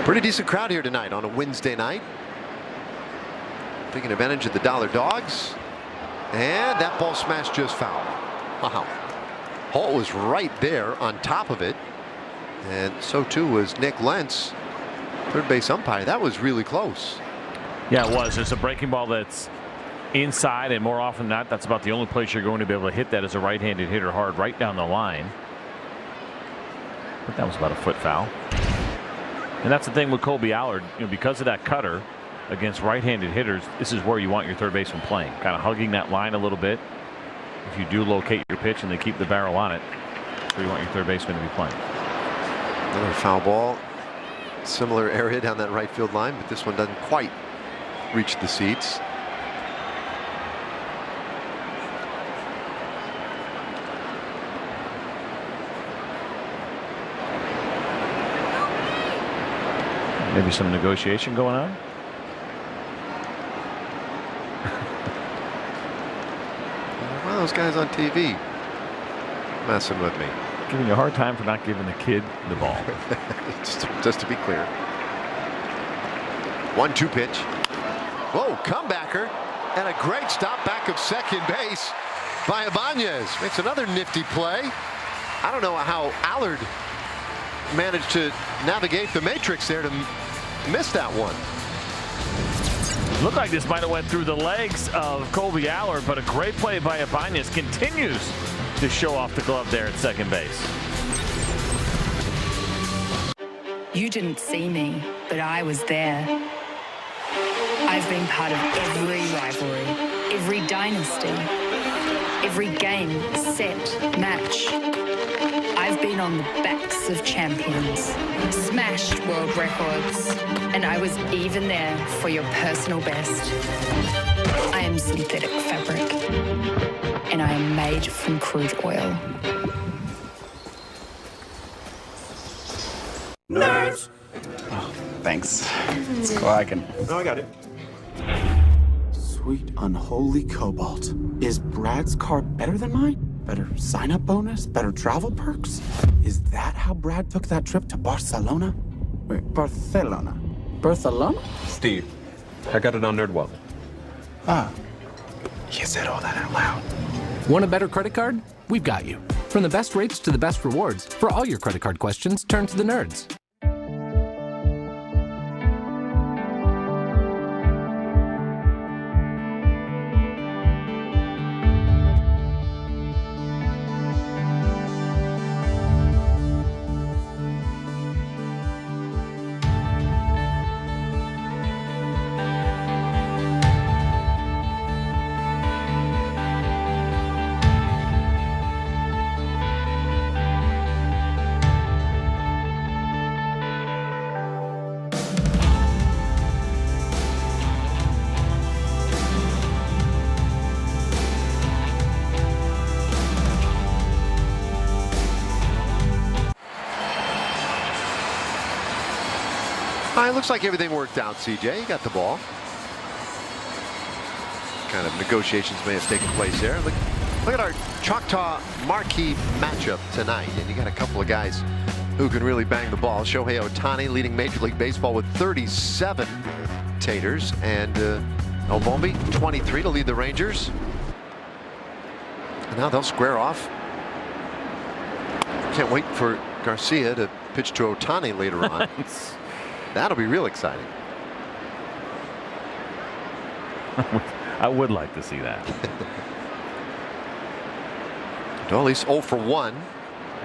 Pretty decent crowd here tonight on a Wednesday night. Taking advantage of the Dollar Dogs. And that ball smashed just foul. Wow. Holt was right there on top of it. And so too was Nick Lentz, third base umpire. That was really close. Yeah, it was. It's a breaking ball that's inside, and more often than not, that's about the only place you're going to be able to hit that as a right-handed hitter, hard right down the line. But that was about a foot foul. And that's the thing with Kolby Allard, because of that cutter against right-handed hitters, this is where you want your third baseman playing, kind of hugging that line a little bit. If you do locate your pitch and they keep the barrel on it, that's where you want your third baseman to be playing. Another foul ball, similar area down that right field line, but this one doesn't quite reach the seats. Maybe some negotiation going on. One of those guys on TV messing with me. Giving you a hard time for not giving the kid the ball. just to be clear. 1-2 pitch. Whoa, comebacker. And a great stop back of second base by Ibanez. Makes another nifty play. I don't know how Allard managed to navigate the matrix there to miss that one. Looked like this might have went through the legs of Kolby Allard, but a great play by Ibanez continues to show off the glove there at second base. You didn't see me, but I was there. I've been part of every rivalry, every dynasty, every game, set, match. I've been on the backs of champions, smashed world records, and I was even there for your personal best. I am synthetic fabric, and I am made from crude oil. Nerds! Oh, thanks. It's cool, I can... No, I got it. Sweet unholy cobalt. Is Brad's car better than mine? Better sign-up bonus? Better travel perks? Is that how Brad took that trip to Barcelona? Wait, Barcelona? Barcelona? Steve, I got it on NerdWallet. Ah. You said all that out loud. Want a better credit card? We've got you. From the best rates to the best rewards, for all your credit card questions, turn to the nerds. It looks like everything worked out, CJ. You got the ball. Kind of negotiations may have taken place there. Look at our Choctaw marquee matchup tonight. And you got a couple of guys who can really bang the ball. Shohei Ohtani leading Major League Baseball with 37 taters. And Kolby, 23 to lead the Rangers. And now they'll square off. Can't wait for Garcia to pitch to Ohtani later on. That'll be real exciting. I would like to see that. Dolly's 0 for 1.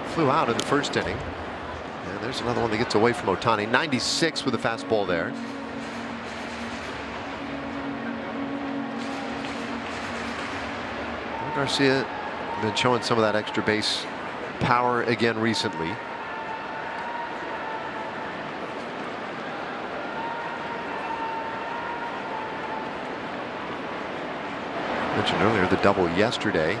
Flew out in the first inning. And there's another one that gets away from Ohtani. 96 with a fastball there. Garcia been showing some of that extra base power again recently. Mentioned earlier the double yesterday,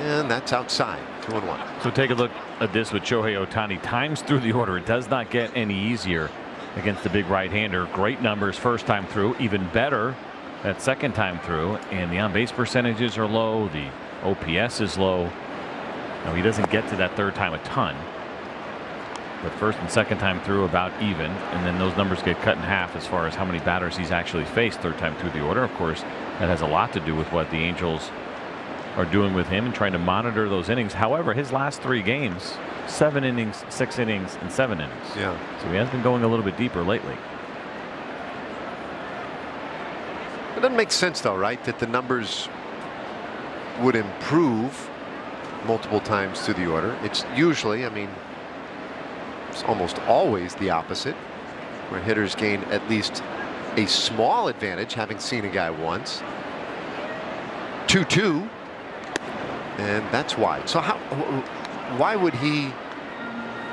and that's outside. 2-1. So take a look at this with Shohei Ohtani. Times through the order, it does not get any easier against the big right-hander. Great numbers first time through, even better that second time through, and the on-base percentages are low. The OPS is low. Now he doesn't get to that third time a ton, but first and second time through about even, and then those numbers get cut in half as far as how many batters he's actually faced third time through the order. Of course, that has a lot to do with what the Angels are doing with him and trying to monitor those innings. However, his last 3 games, 7 innings, 6 innings, and 7 innings. Yeah. So he has been going a little bit deeper lately. It doesn't make sense though, right? That the numbers would improve multiple times through the order. It's usually, I mean, it's almost always the opposite, where hitters gain at least a small advantage having seen a guy once. 2-2, and that's why. So why would he,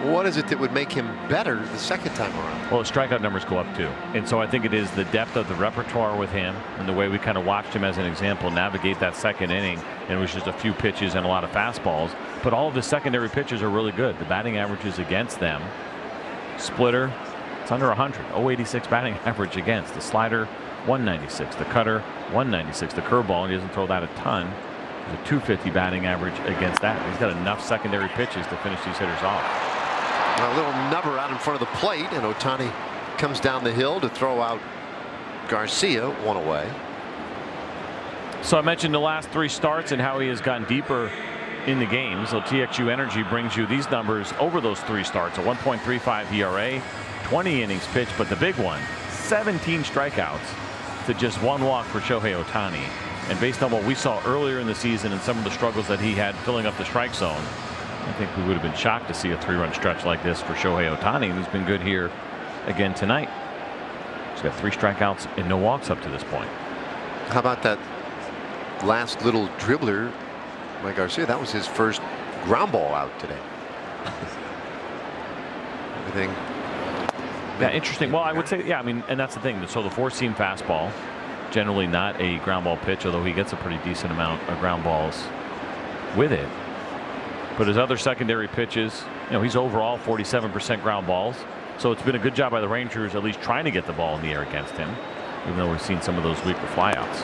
what is it that would make him better the second time around? Well, his strikeout numbers go up too, and so I think it is the depth of the repertoire with him and the way we kind of watched him as an example navigate that second inning, and it was just a few pitches and a lot of fastballs, but all of his secondary pitches are really good. The batting averages against them, splitter, it's under 100, 086 batting average against. The slider 196, the cutter 196, the curveball, he doesn't throw that a ton. There's a 250 batting average against that. He's got enough secondary pitches to finish these hitters off. A little nubber out in front of the plate, and Ohtani comes down the hill to throw out Garcia, 1 away. So I mentioned the last 3 starts and how he has gotten deeper in the game. So TXU Energy brings you these numbers over those 3 starts: a 1.35 ERA, 20 innings pitched, but the big one, 17 strikeouts to just 1 walk for Shohei Ohtani. And based on what we saw earlier in the season and some of the struggles that he had filling up the strike zone, I think we would have been shocked to see a 3-run stretch like this for Shohei Ohtani, and he's been good here again tonight. He's got 3 strikeouts and no walks up to this point. How about that last little dribbler by Garcia? That was his first ground ball out today. Everything. Yeah, interesting. Well, I would say, yeah, I mean, and that's the thing. So the 4-seam fastball, generally not a ground ball pitch, although he gets a pretty decent amount of ground balls with it. But his other secondary pitches, you know, he's overall 47% ground balls. So it's been a good job by the Rangers at least trying to get the ball in the air against him, even though we've seen some of those weaker flyouts.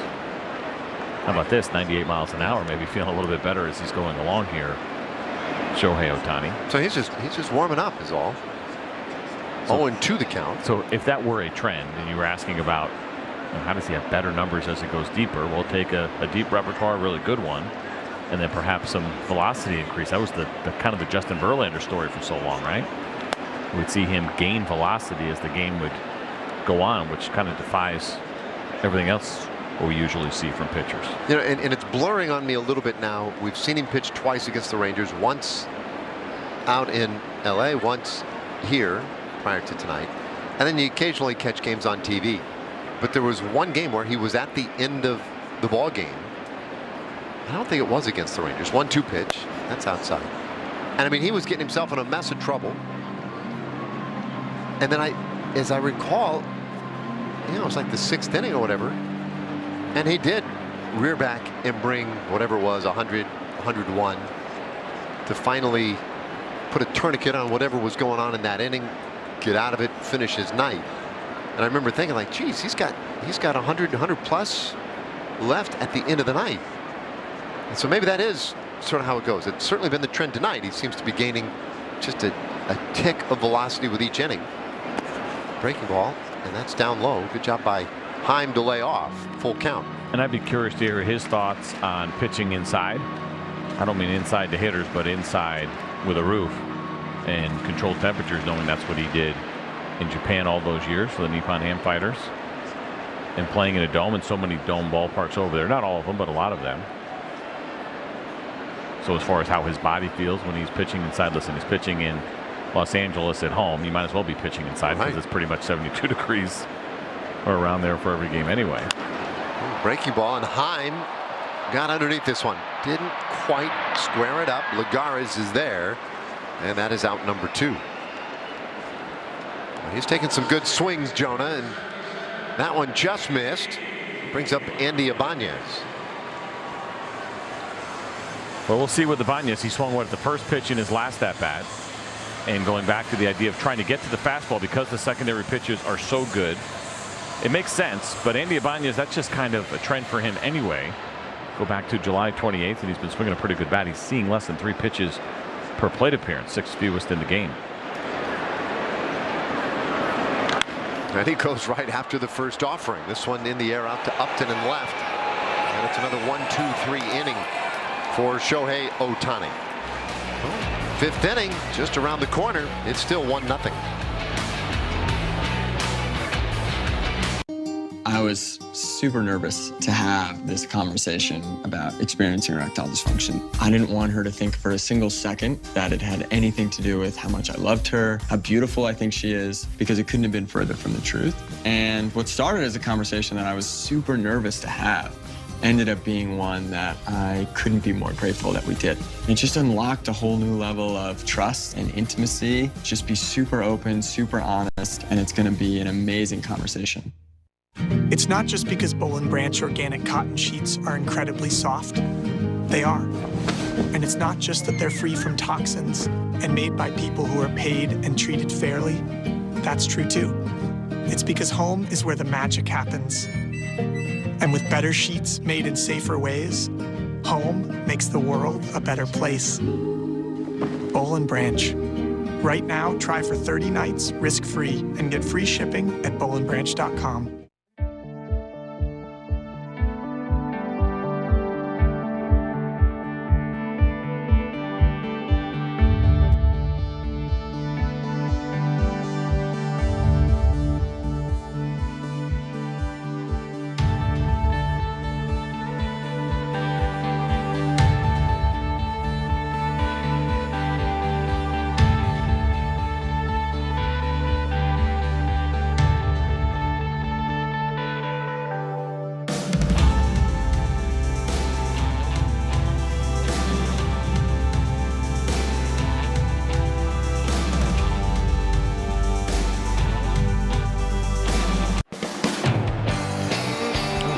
How about this? 98 miles an hour, maybe feeling a little bit better as he's going along here. Shohei Ohtani. So he's just warming up is all. So, 0-2 the count. So if that were a trend and you were asking about, you know, how does he have better numbers as it goes deeper, we'll take a deep repertoire, a really good one, and then perhaps some velocity increase. That was the kind of the Justin Verlander story for so long, right? We'd see him gain velocity as the game would go on, which kind of defies everything else we usually see from pitchers. You know, and it's blurring on me a little bit now. We've seen him pitch twice against the Rangers, once out in LA, once here prior to tonight, and then you occasionally catch games on TV. But there was one game where he was at the end of the ball game. I don't think it was against the Rangers. 1-2 pitch. That's outside. And I mean, he was getting himself in a mess of trouble. And then as I recall, you know, it was like the 6th inning or whatever. And he did rear back and bring whatever it was, 100, 101, to finally put a tourniquet on whatever was going on in that inning, get out of it, finish his night. And I remember thinking, like, geez, he's got 100 plus left at the end of the night. And so maybe that is sort of how it goes. It's certainly been the trend tonight. He seems to be gaining just a tick of velocity with each inning. Breaking ball, and that's down low. Good job by Heim to lay off. Full count. And I'd be curious to hear his thoughts on pitching inside I don't mean inside the hitters, but inside with a roof and controlled temperatures, knowing that's what he did in Japan all those years for the Nippon Ham Fighters, and playing in a dome, and so many dome ballparks over there. Not all of them, but a lot of them. So as far as how his body feels when he's pitching inside, listen, he's pitching in Los Angeles at home. You might as well be pitching inside because it's pretty much 72 degrees or around there for every game anyway. Breaking ball, and Heim got underneath this one. Didn't quite square it up. Lagares is there, and that is out number 2. He's taking some good swings, Jonah, and that one just missed. Brings up Andy Ibanez. Well, we'll see with Ibanez. He swung at the first pitch in his last at-bat. And going back to the idea of trying to get to the fastball because the secondary pitches are so good. It makes sense, but Andy Ibanez, that's just kind of a trend for him anyway. Go back to July 28th, and he's been swinging a pretty good bat. He's seeing less than 3 pitches per plate appearance, 6th fewest in the game. And he goes right after the first offering. This one in the air out to Upton and left. And it's another 1-2-3 inning for Shohei Ohtani. 5th inning, just around the corner. It's still 1-0. I was super nervous to have this conversation about experiencing erectile dysfunction. I didn't want her to think for a single second that it had anything to do with how much I loved her, how beautiful I think she is, because it couldn't have been further from the truth. And what started as a conversation that I was super nervous to have ended up being one that I couldn't be more grateful that we did. It just unlocked a whole new level of trust and intimacy. Just be super open, super honest, and it's going to be an amazing conversation. It's not just because Boll & Branch organic cotton sheets are incredibly soft. They are. And it's not just that they're free from toxins and made by people who are paid and treated fairly. That's true too. It's because home is where the magic happens. And with better sheets made in safer ways, home makes the world a better place. Boll & Branch. Right now, try for 30 nights risk-free and get free shipping at bollandbranch.com.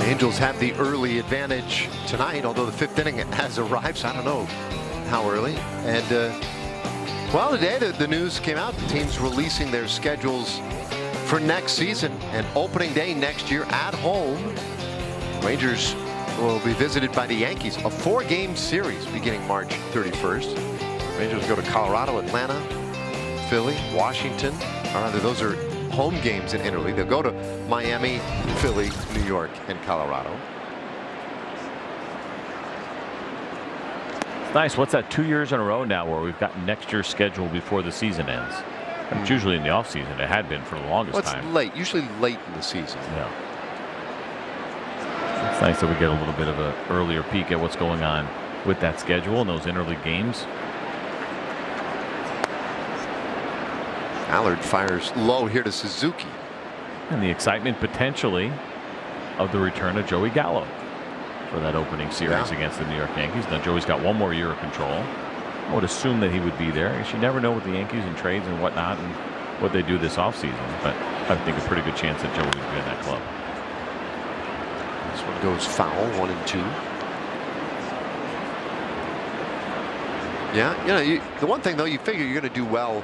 Angels have the early advantage tonight, although the 5th inning has arrived, so I don't know how early. And well, today the news came out, the team's releasing their schedules for next season, and opening day next year at home. Rangers will be visited by the Yankees, a 4-game series beginning March 31st. Rangers go to Colorado, Atlanta, Philly, Washington, or rather those are home games in interleague. They'll go to Miami, Philly, New York, and Colorado. It's nice. What's that, 2 years in a row now where we've got next year's schedule before the season ends? It's usually in the offseason. It had been for the longest time. It's late, usually late in the season. Yeah. It's nice that we get a little bit of an earlier peek at what's going on with that schedule and those interleague games. Allard fires low here to Suzuki. And the excitement potentially of the return of Joey Gallo for that opening series against the New York Yankees. Now Joey's got 1 more year of control. I would assume that he would be there. I guess you never know with the Yankees and trades and whatnot and what they do this offseason, but I think a pretty good chance that Joey would be in that club. This one goes foul, 1-2. Yeah, you know, the one thing though, you figure you're going to do well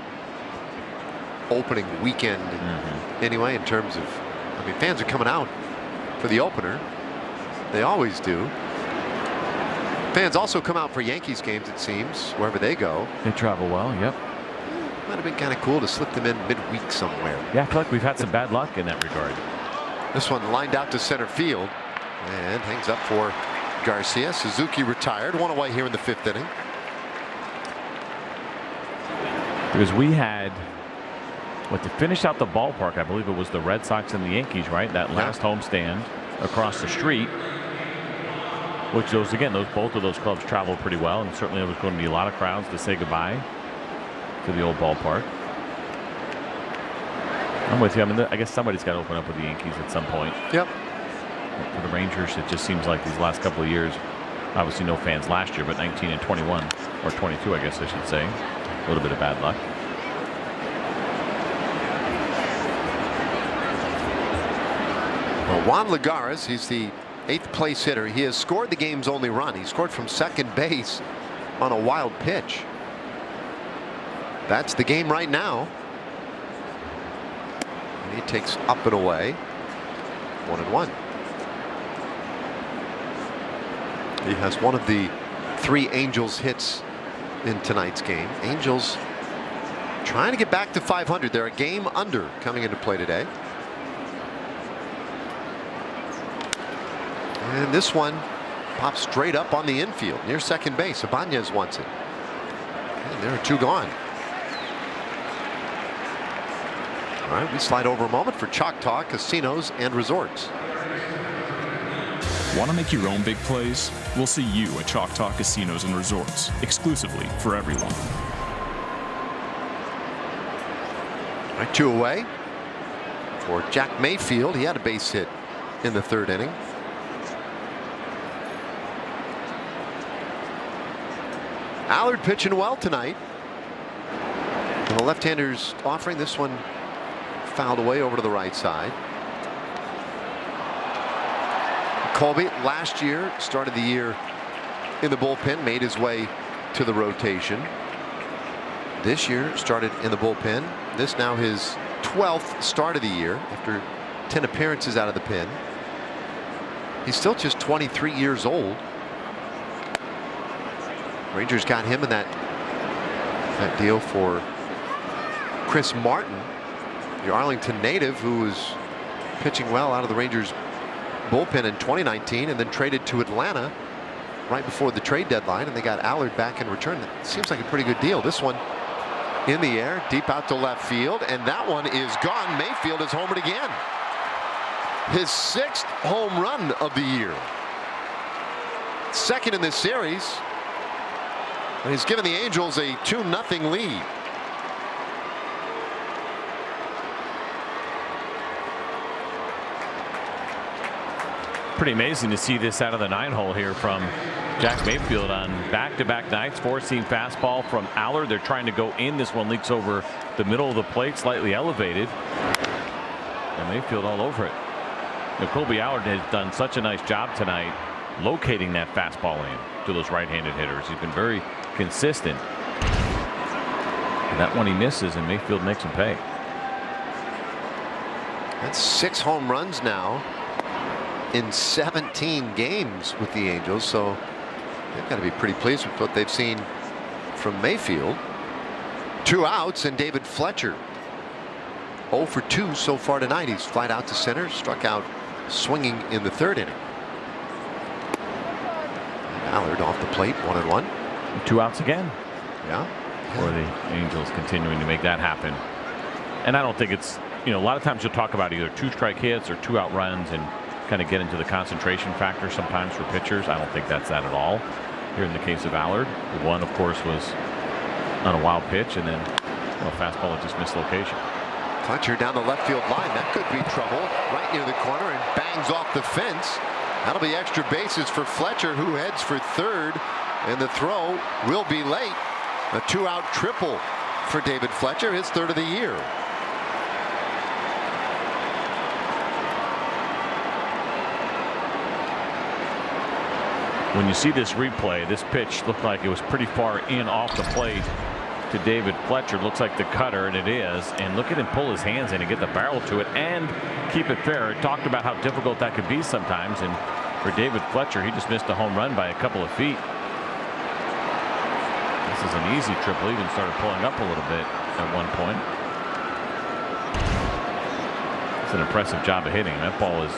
opening weekend anyway, in terms of, I mean, fans are coming out for the opener. They always do. Fans also come out for Yankees games, it seems, wherever they go. They travel well, yep. Might have been kind of cool to slip them in midweek somewhere. Yeah, I feel like we've had some bad luck in that regard. This one lined out to center field and hangs up for Garcia. Suzuki retired, one away here in the 5th inning. Because we had, to finish out the ballpark, I believe it was the Red Sox and the Yankees, right? That last homestand across the street. Which both of those clubs traveled pretty well, and certainly there was going to be a lot of crowds to say goodbye to the old ballpark. I'm with you. I mean, I guess somebody's got to open up with the Yankees at some point. Yep. For the Rangers, it just seems like these last couple of years, obviously no fans last year, but 19 and 21, or 22, I guess I should say. A little bit of bad luck. Well, Juan Lagares, he's the 8th place hitter. He has scored the game's only run. He scored from second base on a wild pitch. That's the game right now. And he takes up and away. 1-1. He has one of the 3 Angels hits in tonight's game. Angels trying to get back to 500. They're a game under coming into play today. And this one pops straight up on the infield near second base. Ibanez wants it. And there are 2 gone. All right, we slide over a moment for Choctaw Casinos and Resorts. Want to make your own big plays? We'll see you at Choctaw Casinos and Resorts, exclusively for everyone. All right, 2 away for Jack Mayfield. He had a base hit in the 3rd inning. Allard pitching well tonight. And the left-hander's offering. This one fouled away over to the right side. Kolby last year started the year in the bullpen, made his way to the rotation. This year started in the bullpen. This now his 12th start of the year after 10 appearances out of the pen. He's still just 23 years old. Rangers got him in that deal for Chris Martin, the Arlington native who was pitching well out of the Rangers bullpen in 2019 and then traded to Atlanta right before the trade deadline, and they got Allard back in return. That seems like a pretty good deal. This one in the air, deep out to left field, and that one is gone. Mayfield has homered again. His 6th home run of the year. 2nd in this series. And he's given the Angels a 2-0 lead. Pretty amazing to see this out of the 9-hole here from Jack Mayfield on back-to-back nights. 4-seam fastball from Allard. They're trying to go in. This one leaks over the middle of the plate, slightly elevated. And Mayfield all over it. Kolby Allard has done such a nice job tonight locating that fastball in to those right-handed hitters. He's been very consistent. And that one he misses, and Mayfield makes him pay. That's 6 home runs now in 17 games with the Angels, so they've got to be pretty pleased with what they've seen from Mayfield. 2 outs, and David Fletcher 0 for 2 so far tonight. He's flied out to center, struck out swinging in the 3rd inning. Allard off the plate, 1-1. 2 outs again. Yeah. For the Angels continuing to make that happen. And I don't think it's, a lot of times you'll talk about either 2-strike hits or 2-out runs and kind of get into the concentration factor sometimes for pitchers. I don't think that's that at all here in the case of Allard. The one, of course, was on a wild pitch, and then a fastball that just missed location. Fletcher down the left field line. That could be trouble. Right near the corner and bangs off the fence. That'll be extra bases for Fletcher, who heads for 3rd, and the throw will be late. A 2-out triple for David Fletcher, his 3rd of the year. When you see this replay, this pitch looked like it was pretty far in off the plate to David Fletcher. Looks like the cutter, and it is. And look at him pull his hands in and get the barrel to it and keep it fair. It talked about how difficult that could be sometimes. And for David Fletcher, he just missed a home run by a couple of feet. This is an easy triple. Even started pulling up a little bit at one point. It's an impressive job of hitting. That ball is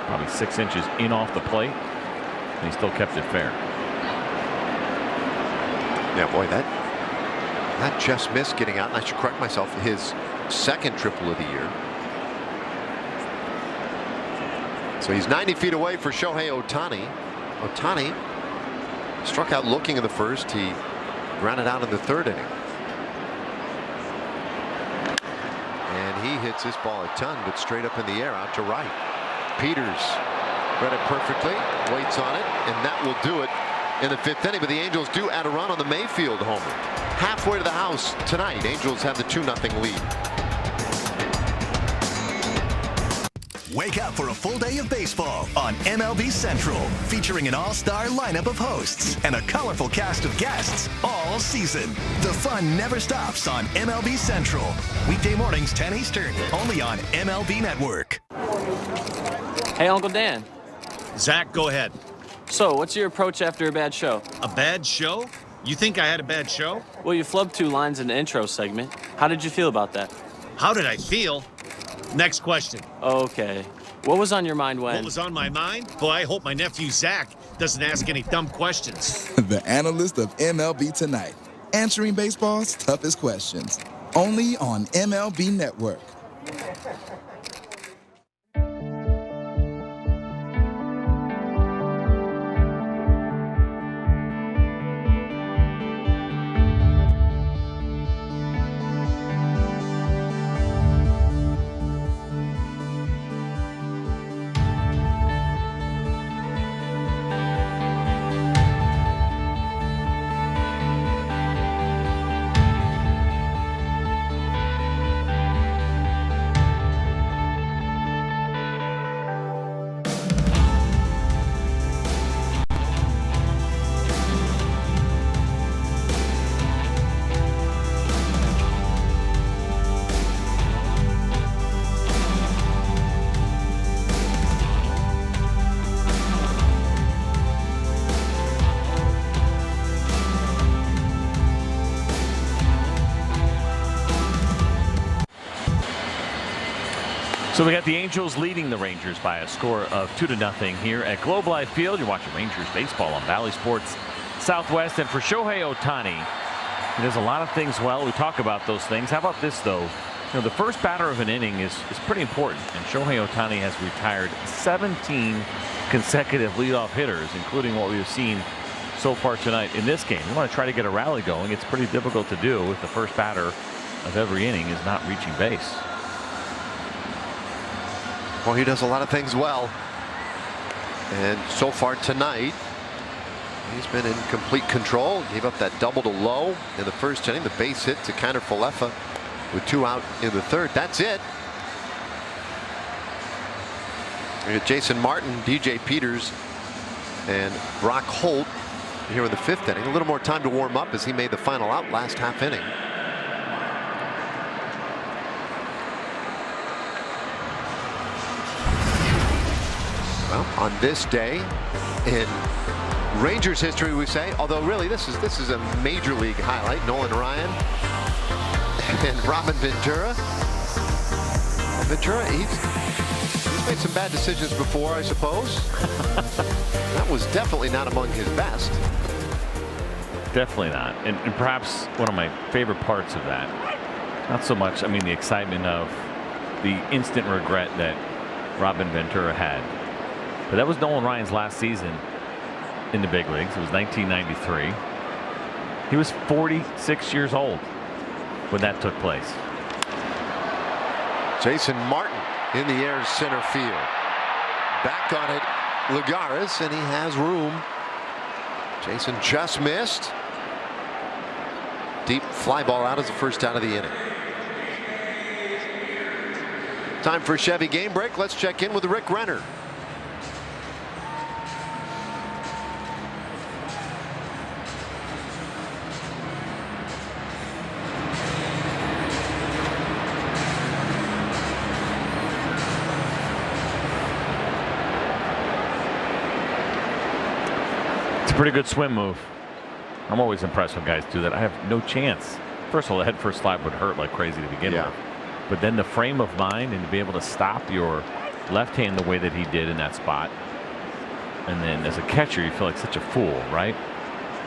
probably 6 inches in off the plate. And he still kept it fair. Yeah, boy, that just missed getting out. And I should correct myself. His second triple of the year. So he's 90 feet away for Shohei Ohtani. Ohtani struck out looking in the first. He grounded out in the third inning. And he hits this ball a ton, but straight up in the air out to right. Peters read it perfectly, waits on it, and that will do it in the fifth inning. But the Angels do add a run on the Mayfield homer. Halfway to the house tonight. Angels have the 2-0 lead. Wake up for a full day of baseball on MLB Central, featuring an all-star lineup of hosts and a colorful cast of guests all season. The fun never stops on MLB Central. Weekday mornings 10 Eastern, only on MLB Network. Hey, Uncle Dan. Zach, go ahead. So, what's your approach after a bad show? A bad show? You think I had a bad show? Well, you flubbed 2 lines in the intro segment. How did you feel about that? How did I feel? Next question. Okay. What was on your mind when... What was on my mind? Boy, I hope my nephew Zach doesn't ask any dumb questions. The analyst of MLB Tonight, answering baseball's toughest questions. Only on MLB Network. So we got the Angels leading the Rangers by a score of 2-0 here at Globe Life Field. You're watching Rangers baseball on Valley Sports Southwest. And for Shohei Ohtani, he does a lot of things well. We talk about those things. How about this, though? You know, the first batter of an inning is pretty important. And Shohei Ohtani has retired 17 consecutive leadoff hitters, including what we've seen so far tonight in this game. You want to try to get a rally going. It's pretty difficult to do if the first batter of every inning is not reaching base. Well, he does a lot of things well. And so far tonight, he's been in complete control. Gave up that double to Lowe in the first inning. The base hit to Kiner Falefa with 2 out in the third. That's it. We got Jason Martin, DJ Peters, and Brock Holt here in the 5th inning. A little more time to warm up as he made the final out last half inning. Well, on this day in Rangers history, we say, although really this is a major league highlight. Nolan Ryan and Robin Ventura. Ventura, he's made some bad decisions before, I suppose. That was definitely not among his best. Definitely not. And perhaps one of my favorite parts of that, not so much, I mean, the excitement of the instant regret that Robin Ventura had. But that was Nolan Ryan's last season in the big leagues. It was 1993. He was 46 years old when that took place. Jason Martin in the air center field. Back on it, Lagares, and he has room. Jason just missed. Deep fly ball out as the first out of the inning. Time for a Chevy game break. Let's check in with Rick Renner. Pretty good swim move. I'm always impressed when guys do that. I have no chance. First of all, the head first slide would hurt like crazy to begin with. But then the frame of mind and to be able to stop your left hand the way that he did in that spot. And then as a catcher, you feel like such a fool, right?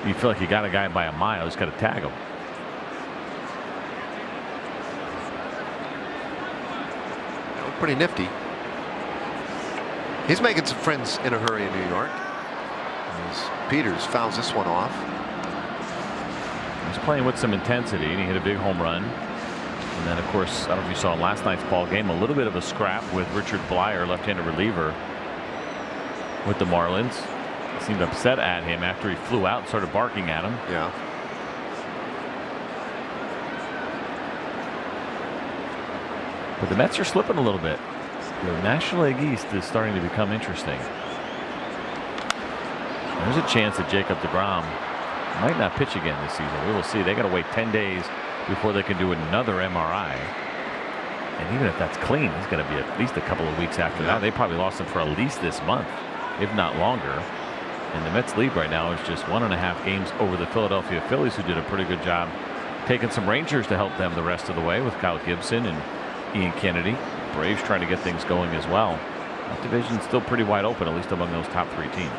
You feel like you got a guy by a mile, you just got to tag him. Pretty nifty. He's making some friends in a hurry in New York. As Peters fouls this one off. He's playing with some intensity, and he hit a big home run. And then, of course, I don't know if you saw in last night's ball game, a little bit of a scrap with Richard Blyer, left-handed reliever, with the Marlins. He seemed upset at him after he flew out and started barking at him. Yeah. But the Mets are slipping a little bit. The National League East is starting to become interesting. There's a chance that Jacob deGrom might not pitch again this season. We will see. They got to wait 10 days before they can do another MRI. And even if that's clean, it's going to be at least a couple of weeks after that. They probably lost him for at least this month, if not longer. And the Mets lead right now is just 1.5 games over the Philadelphia Phillies, who did a pretty good job taking some Rangers to help them the rest of the way with Kyle Gibson and Ian Kennedy. Braves trying to get things going as well. That division's still pretty wide open, at least among those top 3 teams.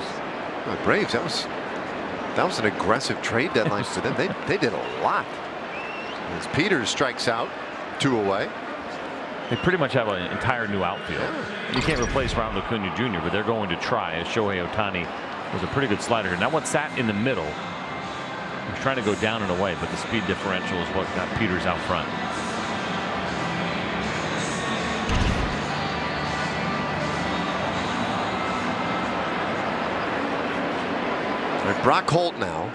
Well, Braves, that was an aggressive trade deadline for them. They did a lot. As Peters strikes out, 2 away. They pretty much have an entire new outfield. You can't replace Ronald Acuna Jr., but they're going to try, as Shohei Ohtani was a pretty good slider. And that one sat in the middle. He was trying to go down and away, but the speed differential is what got Peters out front. Brock Holt now.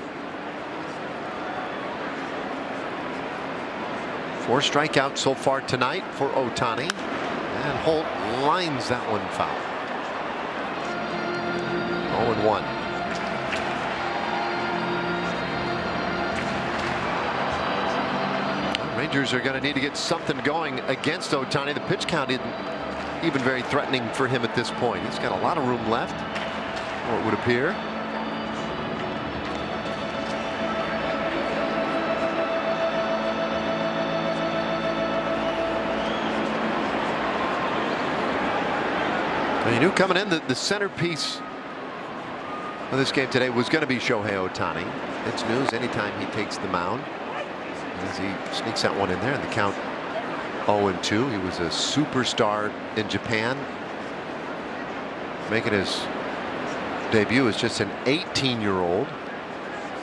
4 strikeouts so far tonight for Ohtani. And Holt lines that one foul. 0-1. Rangers are going to need to get something going against Ohtani. The pitch count isn't even very threatening for him at this point. He's got a lot of room left, or it would appear. You knew coming in that the centerpiece of this game today was going to be Shohei Ohtani. It's news anytime he takes the mound, as he sneaks that one in there, and the count 0-2. He was a superstar in Japan, making his debut as just an 18-year-old,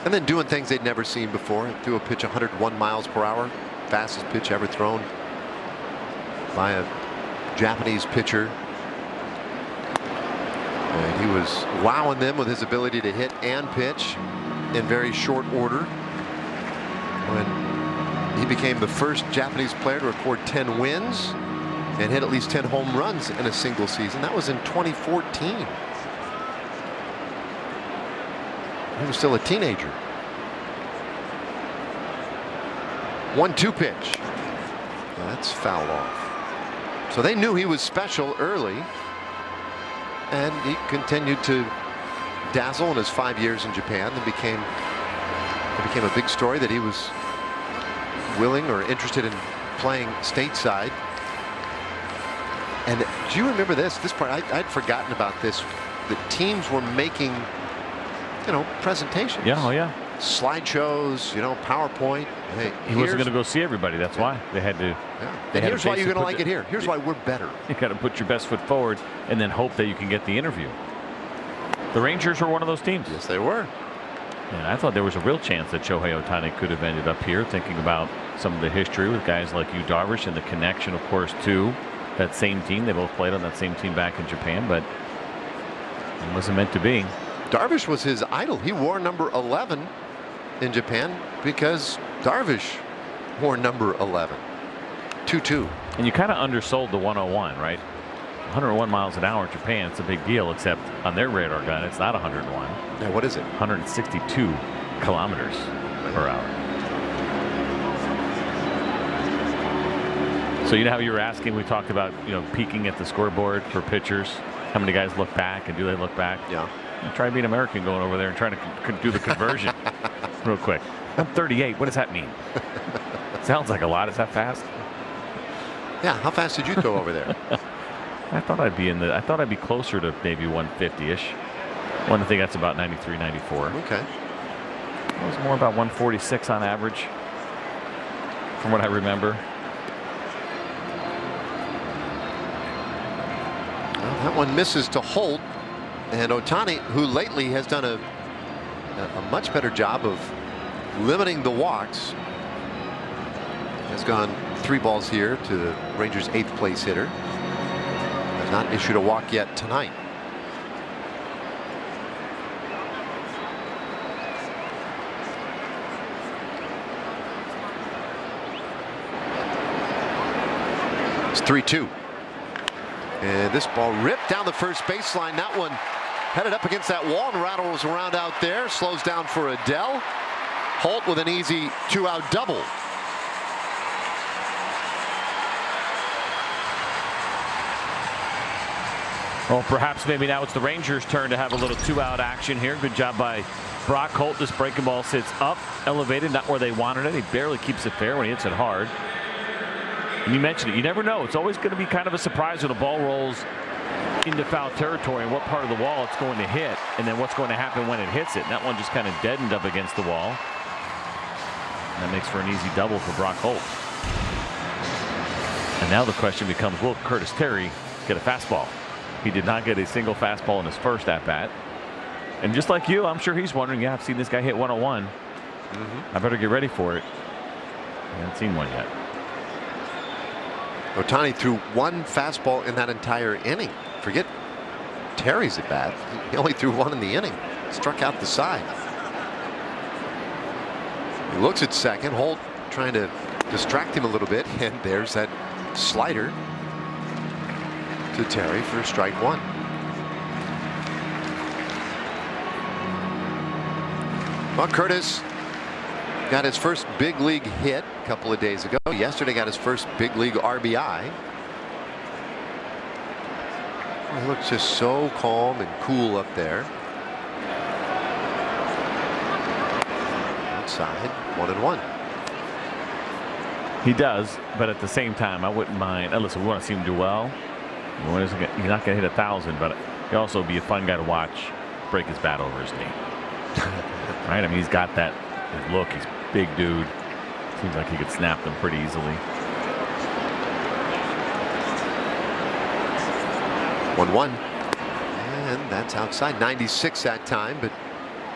and then doing things they'd never seen before. Threw a pitch 101 miles per hour, fastest pitch ever thrown by a Japanese pitcher. And he was wowing them with his ability to hit and pitch in very short order. When he became the first Japanese player to record 10 wins and hit at least 10 home runs in a single season. That was in 2014. He was still a teenager. 1-2 pitch. That's foul off. So they knew he was special early. And he continued to dazzle in his 5 years in Japan. It became a big story that he was willing or interested in playing stateside. And do you remember this part? I'd forgotten about this. The teams were making, presentations. Yeah, oh yeah. Slideshows, PowerPoint. Hey, he wasn't going to go see everybody. That's why they had to. Yeah. And here's why you're going to like it here. Here's why we're better. You got to put your best foot forward and then hope that you can get the interview. The Rangers were one of those teams. Yes, they were. And I thought there was a real chance that Shohei Ohtani could have ended up here, thinking about some of the history with guys like Yu Darvish and the connection, of course, to that same team. They both played on that same team back in Japan, but it wasn't meant to be. Darvish was his idol. He wore number 11 in Japan because Darvish wore number 11. 2-2. And you kind of undersold the 101, right? 101 miles an hour in Japan, it's a big deal, except on their radar gun, it's not 101. Now, what is it? 162 kilometers per hour. So you know how you were asking, we talked about, peeking at the scoreboard for pitchers. How many guys look back, and do they look back? Yeah. Try to be an American going over there and trying to do the conversion real quick. I'm 38. What does that mean? Sounds like a lot. Is that fast? Yeah. How fast did you throw over there? I thought I'd be closer to maybe 150-ish. Well, I think that's about 93, 94. Okay. It was more about 146 on average, from what I remember. Well, that one misses to Holt, and Ohtani, who lately has done a much better job of limiting the walks, has gone 3 balls here to the Rangers' 8th place hitter. Has not issued a walk yet tonight. It's 3-2. And this ball ripped down the first baseline. That one headed up against that wall and rattles around out there. Slows down for Adele. Holt with an easy 2-out double. Well, perhaps maybe now it's the Rangers' turn to have a little 2-out action here. Good job by Brock Holt. This breaking ball sits up, elevated, not where they wanted it. He barely keeps it fair when he hits it hard. And you mentioned it. You never know. It's always going to be kind of a surprise when a ball rolls into foul territory and what part of the wall it's going to hit, and then what's going to happen when it hits it. And that one just kind of deadened up against the wall. And that makes for an easy double for Brock Holt. And now the question becomes, will Curtis Terry get a fastball? He did not get a single fastball in his first at-bat. And just like you, I'm sure he's wondering, yeah, I've seen this guy hit 101. I better get ready for it. I haven't seen one yet. Ohtani threw 1 fastball in that entire inning. Forget Terry's at bat. He only threw 1 in the inning. Struck out the side. He looks at second. Holt trying to distract him a little bit. And there's that slider to Terry for strike 1. Well, Curtis got his first big league hit a couple of days ago. Yesterday got his first big league RBI. He looks just so calm and cool up there. Outside, 1-1. He does, but at the same time, I wouldn't mind. Listen, we want to see him do well. He's not going to hit 1,000, but he'll also be a fun guy to watch break his bat over his knee. Right? I mean, he's got that look. He's a big dude. Seems like he could snap them pretty easily. 1-1. And that's outside. 96 that time, but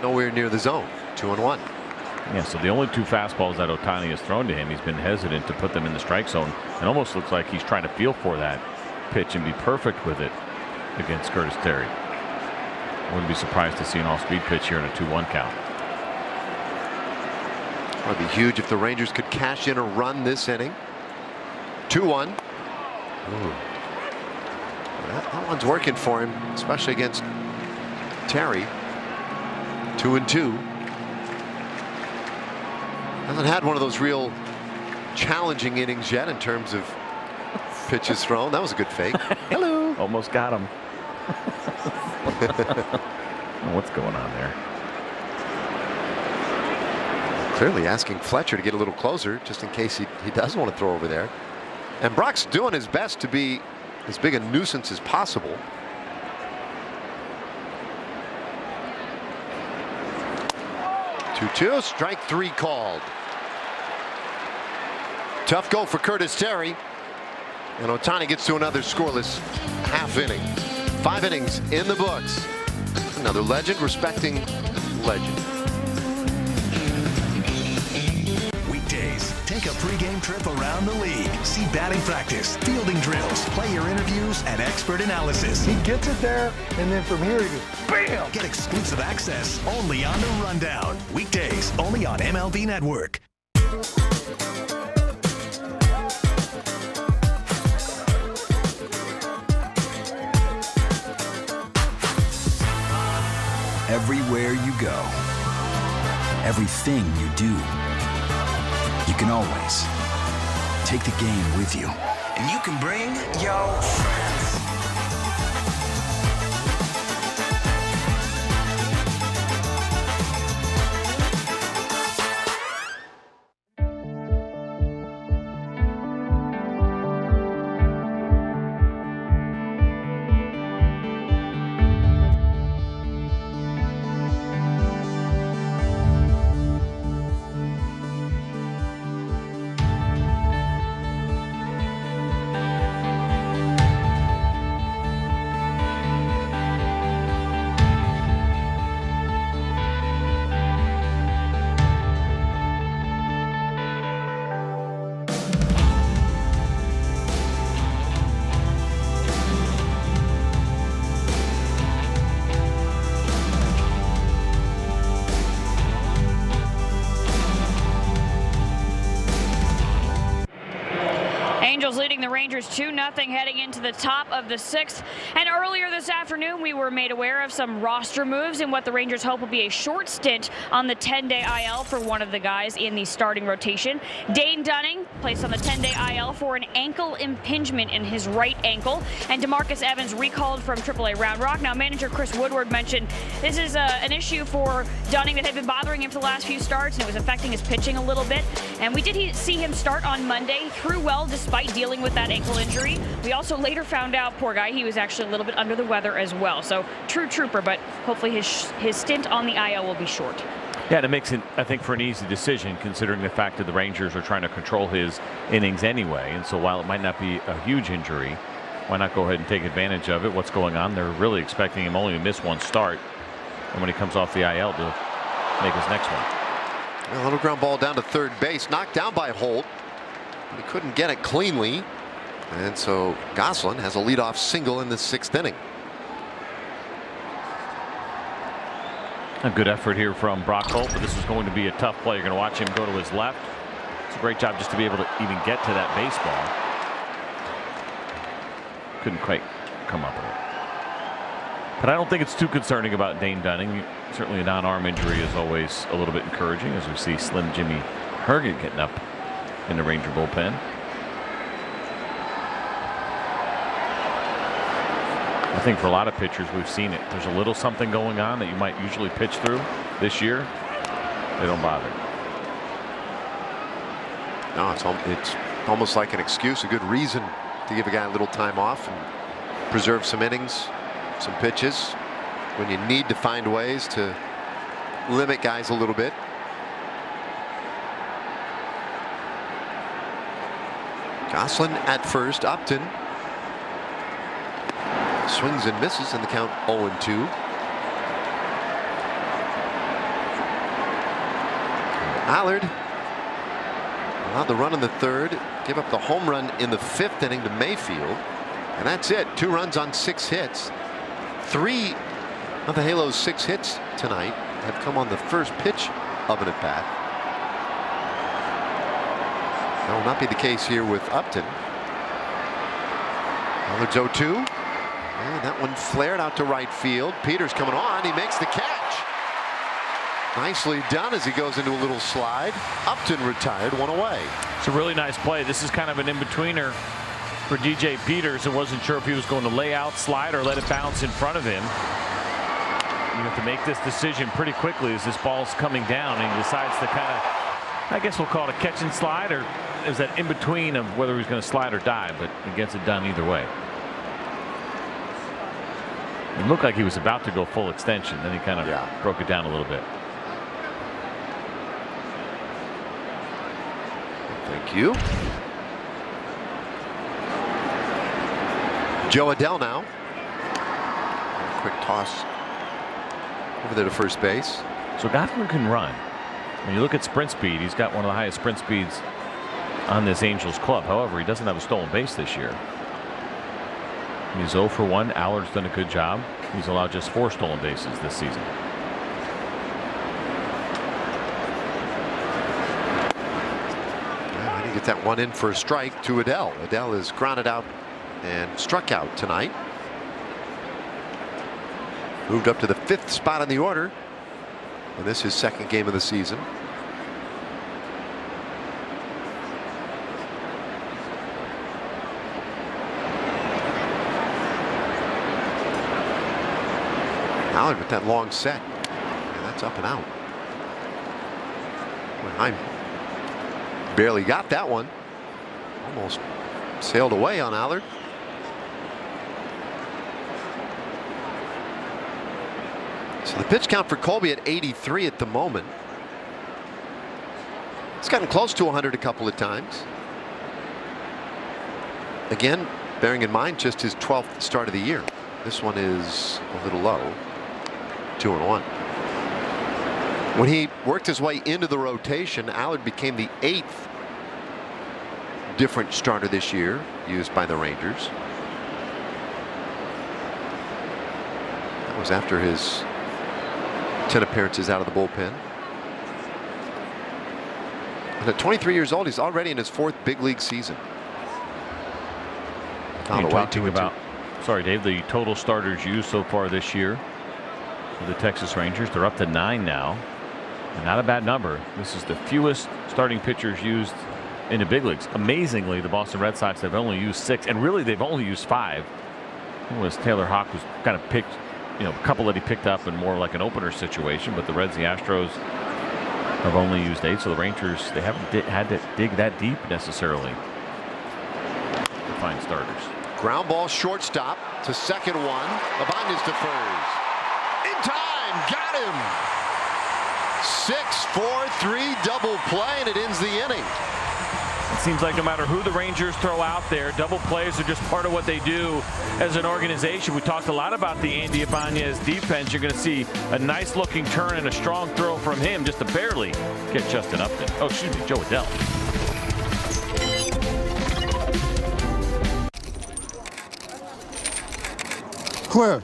nowhere near the zone. 2-1. Yeah, so the only 2 fastballs that Ohtani has thrown to him, he's been hesitant to put them in the strike zone. It almost looks like he's trying to feel for that pitch and be perfect with it against Curtis Terry. I wouldn't be surprised to see an off-speed pitch here in a 2-1 count. It would be huge if the Rangers could cash in a run this inning. 2-1. That one's working for him, especially against Terry. 2-2. Hasn't had one of those real challenging innings yet in terms of pitches thrown. That was a good fake. Hello. Almost got him. What's going on there? Clearly asking Fletcher to get a little closer just in case he does want to throw over there. And Brock's doing his best to be as big a nuisance as possible. Two, strike 3 called. Tough go for Curtis Terry. And Ohtani gets to another scoreless half inning. 5 innings in the books. Another legend respecting legend. Weekdays, take a pregame trip around the league. See batting practice, fielding drills, player interviews, and expert analysis. He gets it there, and then from here he goes, bam! Get exclusive access only on The Rundown. Weekdays, only on MLB Network. Everywhere you go, everything you do, you can always take the game with you. And you can bring your friends. the Rangers 2-0 heading into the top of the 6th. And earlier this afternoon, we were made aware of some roster moves in what the Rangers hope will be a short stint on the 10-day IL for one of the guys in the starting rotation. Dane Dunning placed on the 10-day IL for an ankle impingement in his right ankle. And DeMarcus Evans recalled from AAA Round Rock. Now, manager Chris Woodward mentioned this is an issue for Dunning that had been bothering him for the last few starts, and it was affecting his pitching a little bit. And we did see him start on Monday, threw well despite dealing with that ankle injury. We also later found out, poor guy, he was actually a little bit under the weather as well. So true trooper, but hopefully his stint on the IL will be short. Yeah, and it makes it, I think, for an easy decision, considering the fact that the Rangers are trying to control his innings anyway. And so while it might not be a huge injury, why not go ahead and take advantage of it? What's going on? They're really expecting him only to miss one start, and when he comes off the IL to make his next one. A little ground ball down to third base, knocked down by Holt, but he couldn't get it cleanly, and so Gosselin has a leadoff single in the 6th inning. A good effort here from Brock Holt, but this is going to be a tough play. You're going to watch him go to his left. It's a great job just to be able to even get to that baseball. Couldn't quite come up with it. But I don't think it's too concerning about Dane Dunning. Certainly a non-arm injury is always a little bit encouraging, as we see Slim Jimmy Herget getting up in the Ranger bullpen. I think for a lot of pitchers, we've seen it. There's a little something going on that you might usually pitch through. This year, they don't bother. No, it's almost like an excuse, a good reason to give a guy a little time off and preserve some innings, some pitches, when you need to find ways to limit guys a little bit. Gosselin at first. Upton swings and misses, and the count 0-2. Allard allowed the run in the 3rd, give up the home run in the 5th inning to Mayfield, and that's it. 2 runs on 6 hits. 3 of the Halos' 6 hits tonight have come on the first pitch of an at-bat. That will not be the case here with Upton. Allard's 0-2. And that one flared out to right field. Peters coming on. He makes the catch. Nicely done as he goes into a little slide. Upton retired, 1 away. It's a really nice play. This is kind of an in-betweener for DJ Peters. I wasn't sure if he was going to lay out, slide, or let it bounce in front of him. You have to make this decision pretty quickly as this ball's coming down, and he decides to kind of, I guess we'll call it a catch and slide, or is that in between of whether he's going to slide or dive, but he gets it done either way. It looked like he was about to go full extension, then he kind of broke it down a little bit. Thank you. Joe Adell now. Quick toss over there to first base. So Gosselin can run. When you look at sprint speed, he's got one of the highest sprint speeds on this Angels club. However, he doesn't have a stolen base this year. He's 0 for 1. Allard's done a good job. He's allowed just 4 stolen bases this season. I think it's that one in for a strike to Adell. Adell is grounded out and struck out tonight. Moved up to the 5th spot in the order. And this is his 2nd game of the season. Allard with that long set. And that's up and out. I barely got that one. Almost sailed away on Allard. So the pitch count for Kolby at 83 at the moment. It's gotten close to 100 a couple of times. Again, bearing in mind just his 12th start of the year. This one is a little low. 2-1. When he worked his way into the rotation, Allard became the 8th different starter this year used by the Rangers. That was after his 10 appearances out of the bullpen. And at 23 years old, he's already in his 4th big league season. Found a way talking about, sorry, Dave, the total starters used so far this year for the Texas Rangers. They're up to 9 now. And not a bad number. This is the fewest starting pitchers used in the big leagues. Amazingly, the Boston Red Sox have only used 6, and really they've only used 5. It was Taylor Hawk was kind of picked, a couple that he picked up in more like an opener situation, but the Reds, the Astros have only used 8, so the Rangers, they haven't had to dig that deep necessarily to find starters. Ground ball shortstop to second one. Ibanez defers. In time, got him. 6-4-3 double play, and it ends the inning. It seems like no matter who the Rangers throw out there, double plays are just part of what they do as an organization. We talked a lot about the Andy Ibanez defense. You're going to see a nice looking turn and a strong throw from him just to barely get Justin Upton. Oh, excuse me, Joe Adell. Cliff,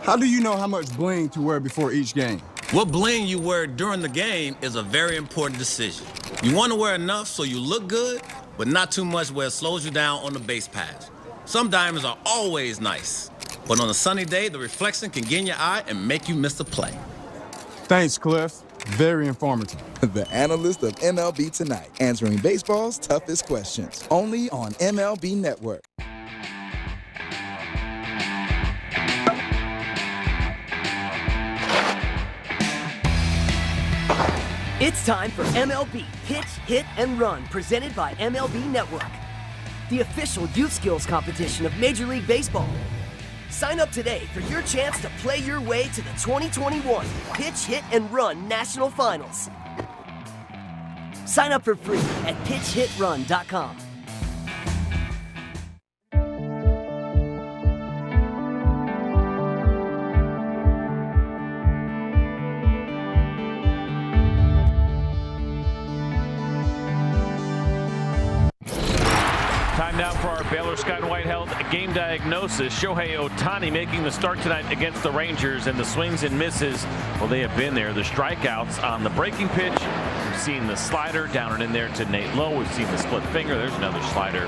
how do you know how much bling to wear before each game? What bling you wear during the game is a very important decision. You want to wear enough so you look good, but not too much where it slows you down on the base paths. Some diamonds are always nice, but on a sunny day, the reflection can get in your eye and make you miss a play. Thanks, Cliff. Very informative. The analyst of MLB Tonight, answering baseball's toughest questions. Only on MLB Network. It's time for MLB Pitch, Hit, and Run, presented by MLB Network, the official youth skills competition of Major League Baseball. Sign up today for your chance to play your way to the 2021 Pitch, Hit, and Run National Finals. Sign up for free at pitchhitrun.com. Now for our Baylor Scott and White Health game diagnosis. Shohei Ohtani making the start tonight against the Rangers, and the swings and misses, well, they have been there. The strikeouts on the breaking pitch. We've seen the slider down and in there to Nate Lowe. We've seen the split finger. There's another slider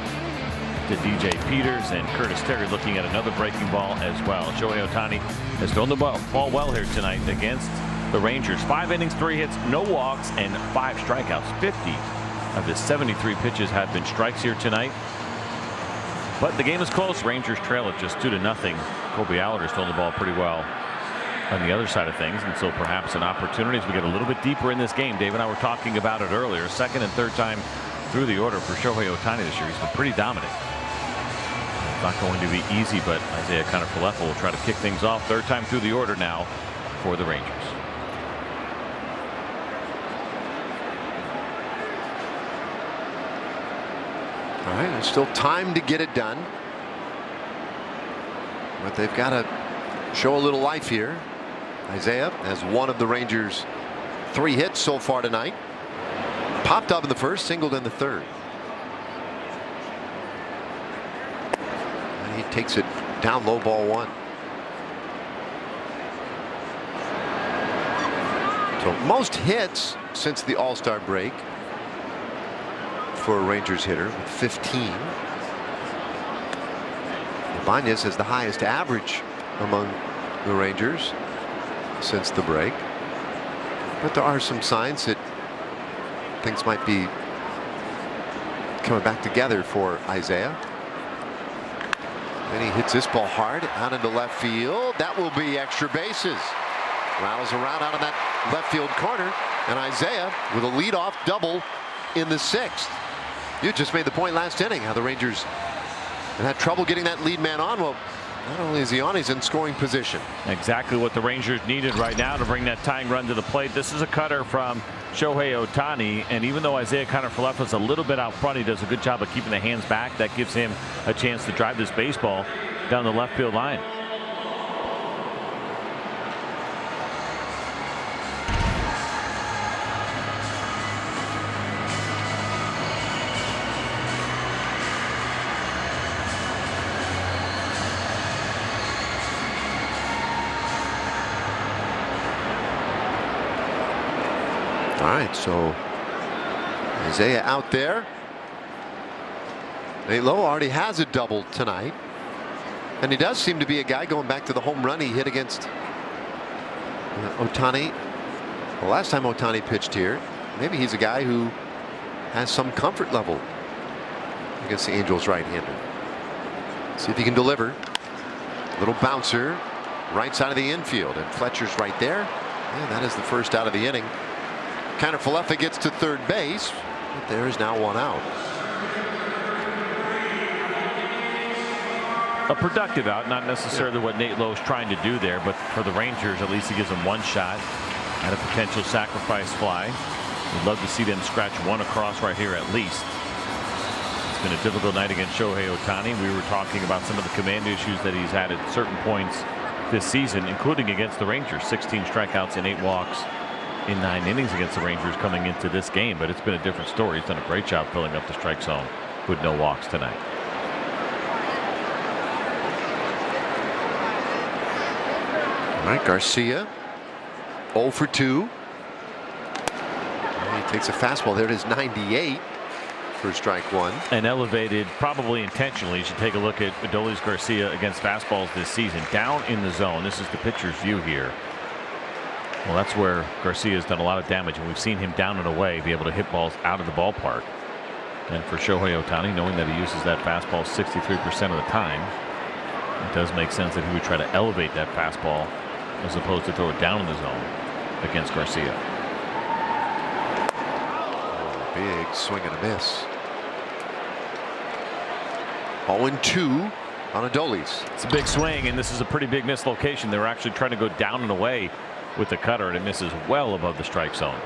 to DJ Peters, and Curtis Terry looking at another breaking ball as well. Shohei Ohtani has thrown the ball well here tonight against the Rangers. 5 innings, 3 hits, no walks, and 5 strikeouts. 50 of his 73 pitches have been strikes here tonight. But the game is close. Rangers trail it just 2-0. Kolby Allard has thrown the ball pretty well on the other side of things, and so perhaps an opportunity as we get a little bit deeper in this game. Dave and I were talking about it earlier. Second and third time through the order for Shohei Ohtani this year. He's been pretty dominant. It's not going to be easy, but Isaiah Kiner-Falefa will try to kick things off. Third time through the order now for the Rangers. All right, there's still time to get it done, but they've got to show a little life here. Isaiah has one of the Rangers' 3 hits so far tonight. Popped up in the first, singled in the third. And he takes it down low, ball 1. So most hits since the All-Star break for a Rangers hitter with 15. Ibanez has the highest average among the Rangers since the break. But there are some signs that things might be coming back together for Isaiah. And he hits this ball hard out into left field. That will be extra bases. Rattles around out in that left field corner. And Isaiah with a leadoff double in the 6th. You just made the point last inning how the Rangers had trouble getting that lead man on. Well, not only is he on, he's in scoring position. Exactly what the Rangers needed right now to bring that tying run to the plate. This is a cutter from Shohei Ohtani, and even though Isaiah Kiner-Falefa is a little bit out front, he does a good job of keeping the hands back. That gives him a chance to drive this baseball down the left field line. All right, so Isaiah out there. Nate Lowe already has a double tonight. And he does seem to be a guy, going back to the home run he hit against Ohtani. The last time Ohtani pitched here, maybe he's a guy who has some comfort level against the Angels right-hander. See if he can deliver. Little bouncer, right side of the infield, and Fletcher's right there. And that is the first out of the inning. Kiner-Falefa gets to third base, but there is now one out. A productive out, not necessarily what Nate Lowe is trying to do there, but for the Rangers, at least he gives them one shot at a potential sacrifice fly. We'd love to see them scratch one across right here at least. It's been a difficult night against Shohei Ohtani. We were talking about some of the command issues that he's had at certain points this season, including against the Rangers. 16 strikeouts and 8 walks in 9 innings against the Rangers coming into this game, but it's been a different story. He's done a great job filling up the strike zone with no walks tonight. All right, Garcia 0 for 2. He takes a fastball there. It is 98 for strike one. And elevated probably intentionally. You should take a look at Adolis Garcia against fastballs this season. Down in the zone. This is the pitcher's view here. Well, that's where Garcia has done a lot of damage, and we've seen him down and away be able to hit balls out of the ballpark. And for Shohei Ohtani, knowing that he uses that fastball 63% of the time, it does make sense that he would try to elevate that fastball as opposed to throw it down in the zone against Garcia. Oh, big swing and a miss. 0-2 on Adolis. It's a big swing, and this is a pretty big mislocation. They were actually trying to go down and away with the cutter, and it misses well above the strike zone.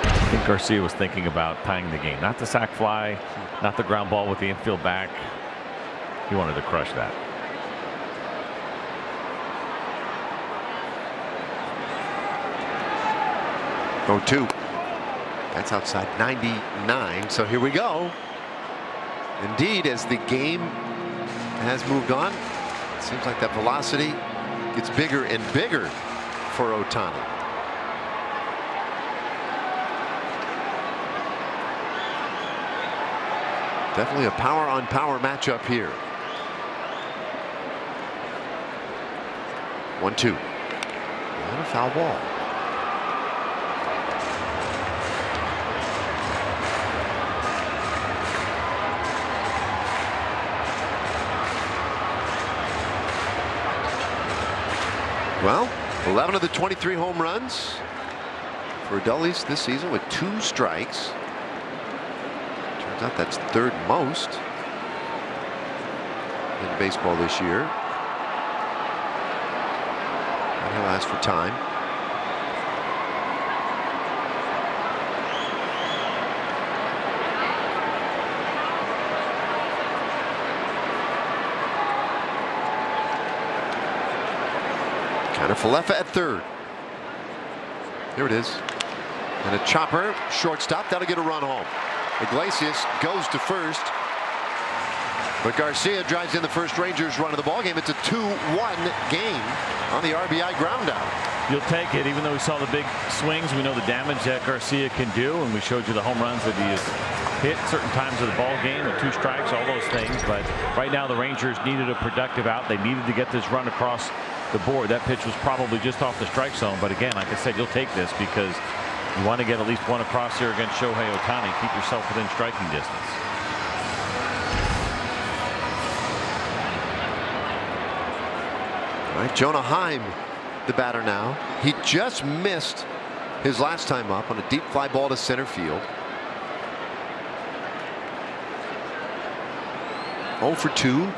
I think Garcia was thinking about tying the game. Not the sac fly, not the ground ball with the infield back. He wanted to crush that. Oh, 2. That's outside 99. So here we go. Indeed, as the game has moved on, it seems like that velocity gets bigger and bigger for Ohtani. Definitely a power on power matchup here. 1-2. And a foul ball. Well, 11 of the 23 home runs for Adolis this season with 2 strikes. Turns out that's third most in baseball this year. And he'll ask for time. Kiner-Falefa at third. Here it is. And a chopper, shortstop. That'll get a run home. Iglesias goes to first. But Garcia drives in the first Rangers run of the ballgame. It's a 2-1 game on the RBI ground out. You'll take it, even though we saw the big swings. We know the damage that Garcia can do, and we showed you the home runs that he has hit certain times of the ball game, and 2 strikes, all those things. But right now the Rangers needed a productive out. They needed to get this run across the board. That pitch was probably just off the strike zone, but again, like I said, you'll take this because you want to get at least one across here against Shohei Ohtani. Keep yourself within striking distance. All right, Jonah Heim, the batter now. He just missed his last time up on a deep fly ball to center field. 0 for 2.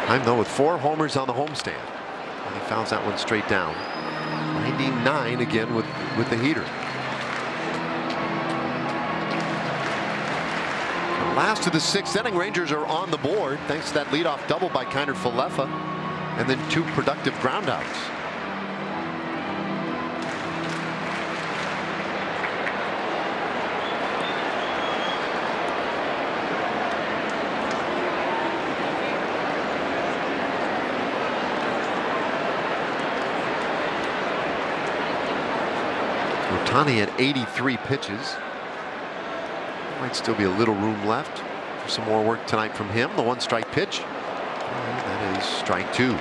Heim, though, with 4 homers on the homestand. And he fouls that one straight down. 99 again with the heater. Last of the 6th inning, Rangers are on the board thanks to that leadoff double by Kiner-Falefa, and then 2 productive groundouts. Ohtani at 83 pitches. Might still be a little room left for some more work tonight from him. The 1-strike pitch. And that is strike 2.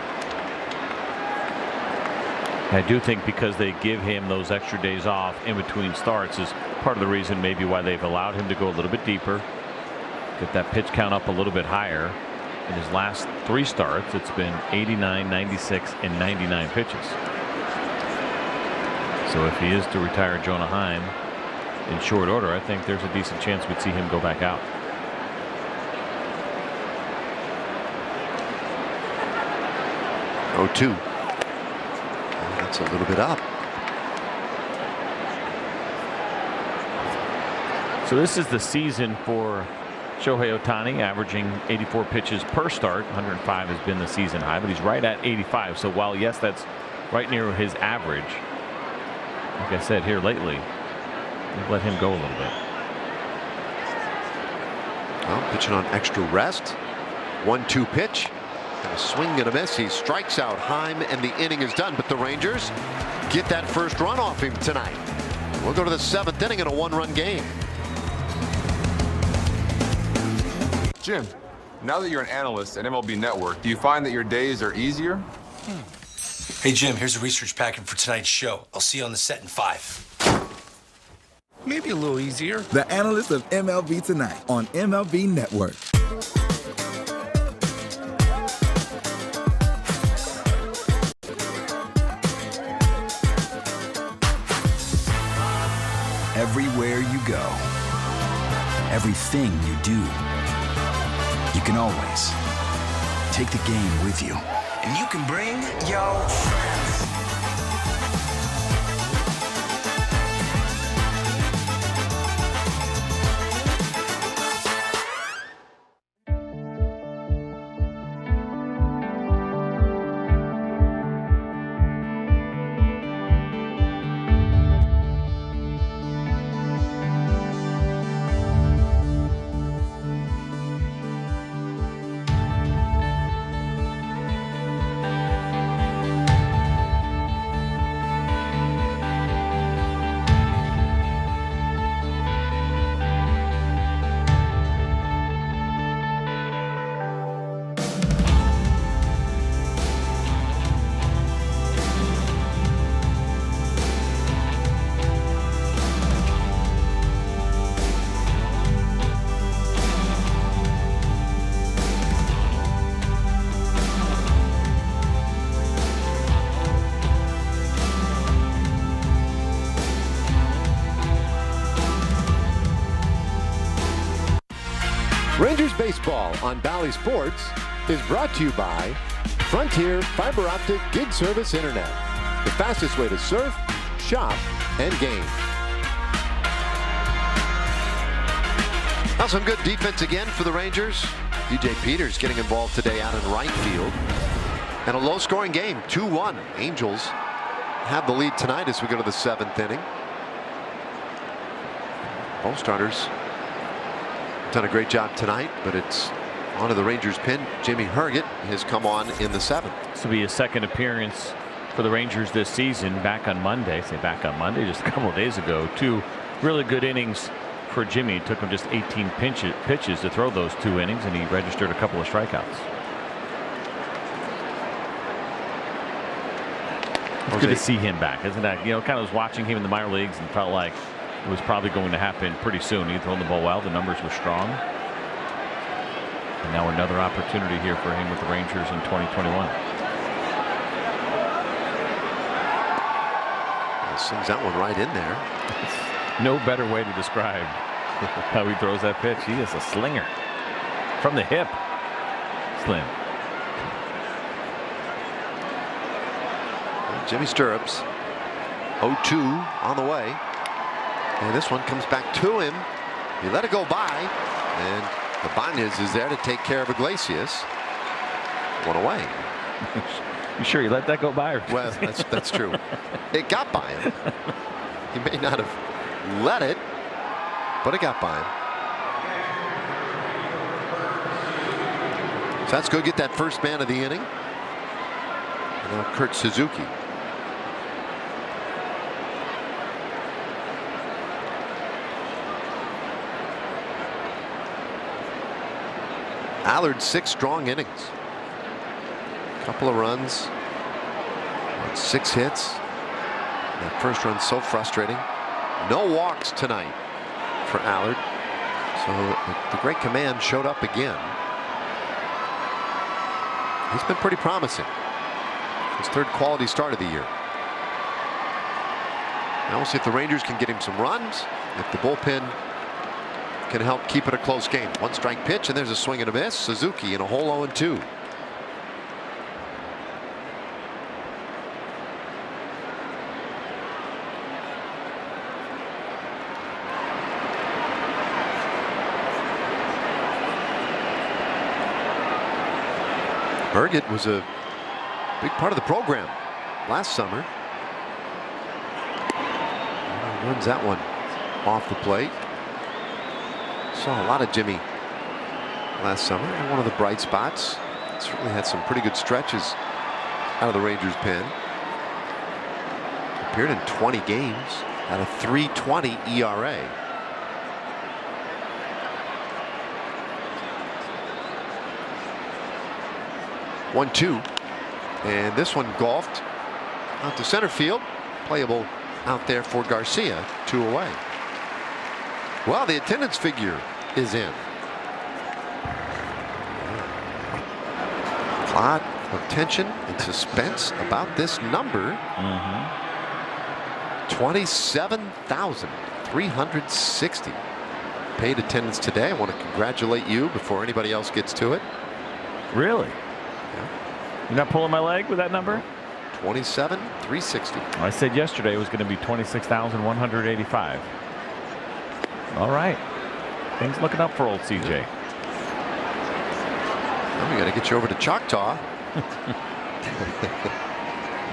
I do think because they give him those extra days off in between starts is part of the reason maybe why they've allowed him to go a little bit deeper, get that pitch count up a little bit higher. In his last 3 starts, it's been 89, 96, and 99 pitches. So if he is to retire Jonah Heim in short order, I think there's a decent chance we'd see him go back out. Oh, 2. That's a little bit up. So this is the season for Shohei Ohtani, averaging 84 pitches per start. 105 has been the season high, but he's right at 85. So while, yes, that's right near his average, like I said here lately, we've let him go a little bit. Well, pitching on extra rest. 1-2 pitch. And a swing and a miss. He strikes out Heim, and the inning is done. But the Rangers get that first run off him tonight. We'll go to the 7th inning in a 1-run game. Jim, now that you're an analyst at MLB Network, do you find that your days are easier? Hey, Jim, here's the research packet for tonight's show. I'll see you on the set in 5. Maybe a little easier. The analyst of MLB Tonight on MLB Network. Everywhere you go, everything you do, you can always take the game with you. And you can bring your friends. Rangers baseball on Bally Sports is brought to you by Frontier Fiber Optic Gig Service Internet. The fastest way to surf, shop, and game. Now some good defense again for the Rangers. DJ Peters getting involved today out in right field. And a low-scoring game, 2-1. Angels have the lead tonight as we go to the 7th inning. Both starters done a great job tonight, but it's onto the Rangers pen. Jimmy Herget has come on in the 7th. This will be his 2nd appearance for the Rangers this season. Back on Monday, just a couple of days ago. 2 really good innings for Jimmy. It took him just 18 pitches to throw those 2 innings, and he registered a couple of strikeouts. It's good to see him back, isn't that? You know, kind of was watching him in the minor leagues and felt like it was probably going to happen pretty soon. He thrown the ball well. The numbers were strong. And now another opportunity here for him with the Rangers in 2021. He sings that one right in there. No better way to describe how he throws that pitch. He is a slinger from the hip. Slim. Jimmy Stirrups. 0-2 on the way. And this one comes back to him. He let it go by. And Ibanez is there to take care of Iglesias. 1 away. You sure you let that go by? Well, that's true. It got by him. He may not have let it, but it got by him. So that's go get that first man of the inning. And now Kurt Suzuki. Allard 6 strong innings. Couple of runs. 6 hits. That first run so frustrating. No walks tonight for Allard. So the great command showed up again. He's been pretty promising. His 3rd quality start of the year. Now we'll see if the Rangers can get him some runs, if the bullpen can help keep it a close game. 1 strike pitch, and there's a swing and a miss. Suzuki in a hole 0-2. Herget was a big part of the program last summer. Runs that one off the plate. Saw a lot of Jimmy last summer, and one of the bright spots. Certainly had some pretty good stretches out of the Rangers pen. Appeared in 20 games at a 3.20 ERA. One-two, and this one golfed out to center field. Playable out there for Garcia. 2 away. Well, the attendance figure is in. A lot of tension and suspense about this number. 27,360 paid attendance today. I want to congratulate you before anybody else gets to it. Really? You're not pulling my leg with that number? 27,360. I said yesterday it was going to be 26,185. All right. Things looking up for old CJ. Well, we got to get you over to Choctaw.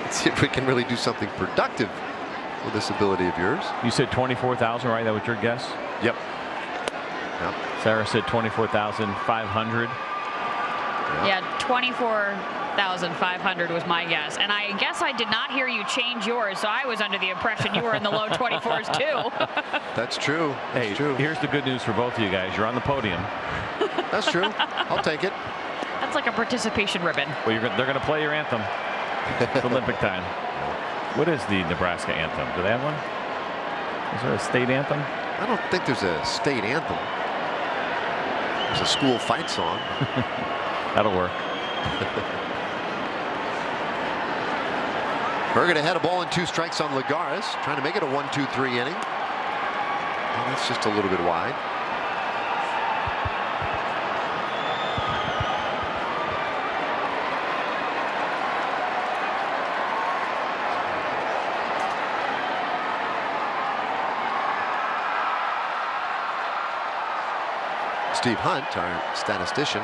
Let's see if we can really do something productive with this ability of yours. You said 24,000, right? That was your guess? Yep. Sarah said 24,500. Yeah, 24,500 was my guess, and I guess I did not hear you change yours, so I was under the impression you were in the low 24s too. That's true. That's true. Here's the good news for both of you guys. You're on the podium. That's true. I'll take it. That's like a participation ribbon. Well, they're going to play your anthem. It's Olympic time. What is the Nebraska anthem? Do they have one? Is there a state anthem? I don't think there's a state anthem. There's a school fight song. That'll work. Herget ahead, a ball and 2 strikes on Lagares, trying to make it a 1-2-3 inning. And that's just a little bit wide. Steve Hunt, our statistician,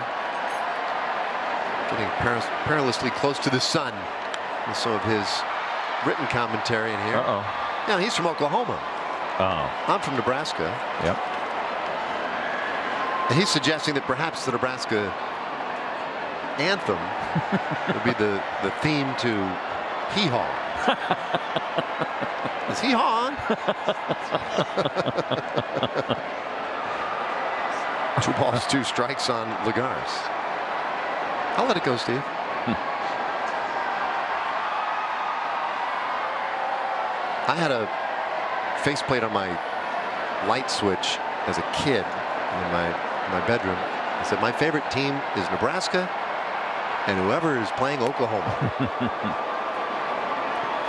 getting perilously close to the sun with some of his written commentary in here. Yeah, he's from Oklahoma. I'm from Nebraska. Yep. And he's suggesting that perhaps the Nebraska anthem would be the theme to Hee Haw. Is Hee Haw on? 2 balls, 2 strikes on Lagares. I'll let it go, Steve. I had a faceplate on my light switch as a kid in my bedroom. I said, my favorite team is Nebraska and whoever is playing Oklahoma.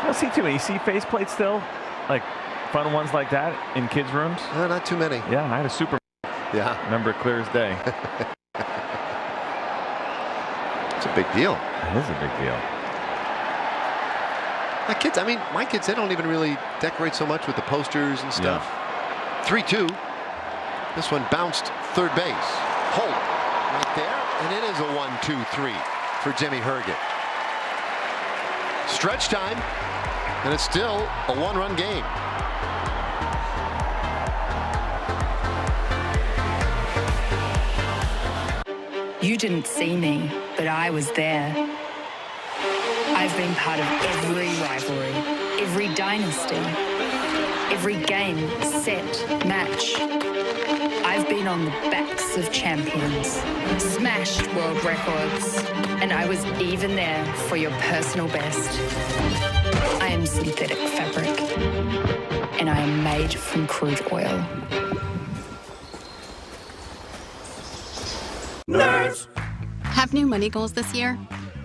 I don't see too many. You see faceplates still? Like fun ones like that in kids' rooms? Not too many. Yeah, I had a super. Yeah. Remember it clear as day. It's a big deal. It is a big deal. My kids, they don't even really decorate so much with the posters and stuff. Yeah. 3-2. This one bounced third base. Holt right there, and it is a 1-2-3 for Jimmy Herget. Stretch time, and it's still a 1-run game. You didn't see me, but I was there. I've been part of every rivalry, every dynasty, every game, set, match. I've been been on the backs of champions, smashed world records, and I was even there for your personal best. I am synthetic fabric, and I am made from crude oil. Nerds! Have new money goals this year?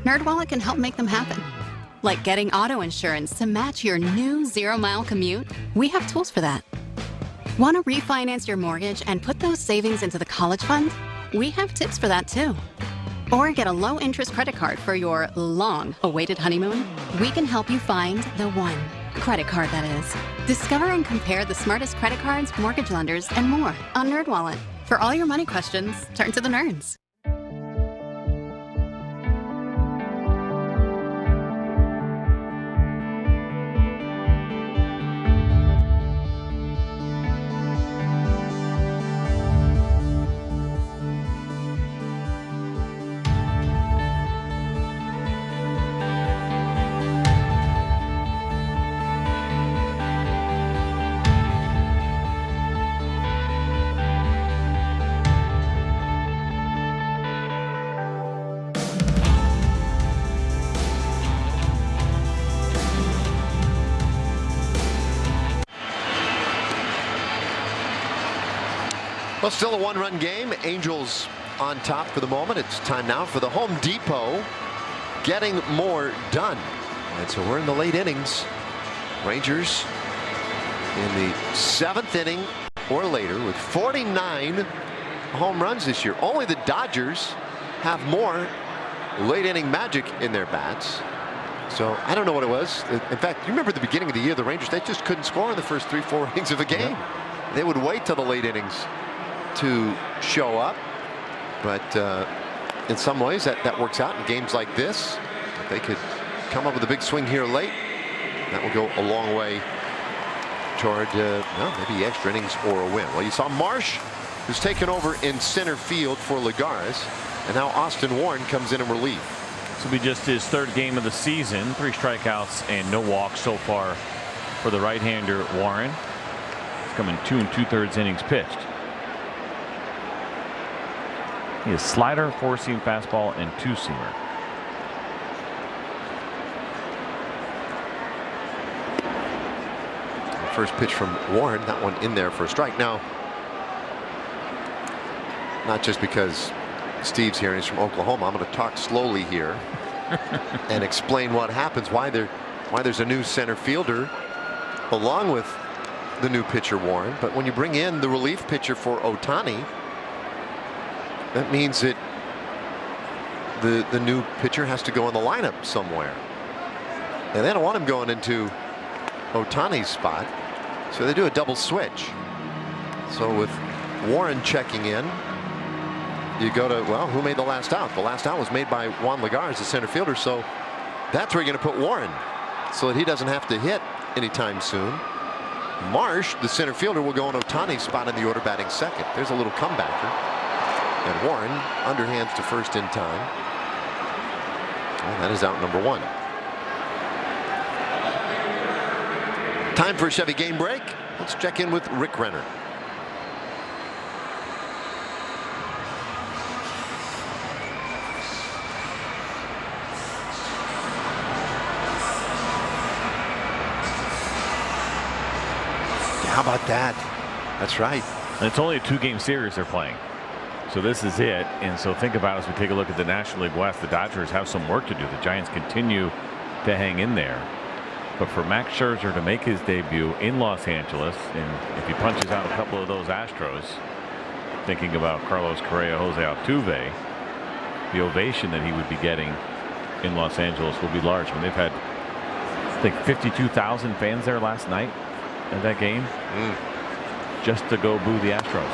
NerdWallet can help make them happen. Like getting auto insurance to match your new 0-mile commute? We have tools for that. Want to refinance your mortgage and put those savings into the college fund? We have tips for that too. Or get a low-interest credit card for your long-awaited honeymoon? We can help you find the one. Credit card, that is. Discover and compare the smartest credit cards, mortgage lenders, and more on NerdWallet. For all your money questions, turn to the nerds. Well, still a one-run game. Angels on top for the moment. It's time now for the Home Depot getting more done. And so we're in the late innings. Rangers in the 7th inning or later with 49 home runs this year. Only the Dodgers have more late inning magic in their bats. So I don't know what it was. In fact, you remember at the beginning of the year, the Rangers, they just couldn't score in the first 3-4 innings of a game. Yeah. They would wait till the late innings to show up, but in some ways that works out in games like this. If they could come up with a big swing here late, that will go a long way toward well, maybe extra innings or a win. Well, you saw Marsh, who's taken over in center field for Lagares, and now Austin Warren comes in relief. This will be just his 3rd game of the season. 3 strikeouts and no walks so far for the right-hander Warren. He's coming 2 2/3 innings pitched. He has slider, 4-seam fastball, and 2-seamer. First pitch from Warren, that one in there for a strike. Now, not just because Steve's here and he's from Oklahoma, I'm going to talk slowly here and explain what happens, why there's a new center fielder along with the new pitcher Warren. But when you bring in the relief pitcher for Ohtani, that means that the new pitcher has to go in the lineup somewhere, and they don't want him going into Ohtani's spot, so they do a double switch. So with Warren checking in, you go to, well, who made the last out? The last out was made by Juan Lagares, the center fielder, so that's where you're going to put Warren so that he doesn't have to hit anytime soon. Marsh, the center fielder, will go in Ohtani's spot in the order, batting second. There's a little comebacker. And Warren underhands to first in time. And that is out number 1. Time for a Chevy game break. Let's check in with Rick Renner. How about that? That's right. And it's only a 2-game series they're playing. So this is it. And so think about, as we take a look at the National League West, the Dodgers have some work to do. The Giants continue to hang in there. But for Max Scherzer to make his debut in Los Angeles, and if he punches out a couple of those Astros, thinking about Carlos Correa, Jose Altuve, the ovation that he would be getting in Los Angeles will be large. When they've had, I think, 52,000 fans there last night at that game, just to go boo the Astros.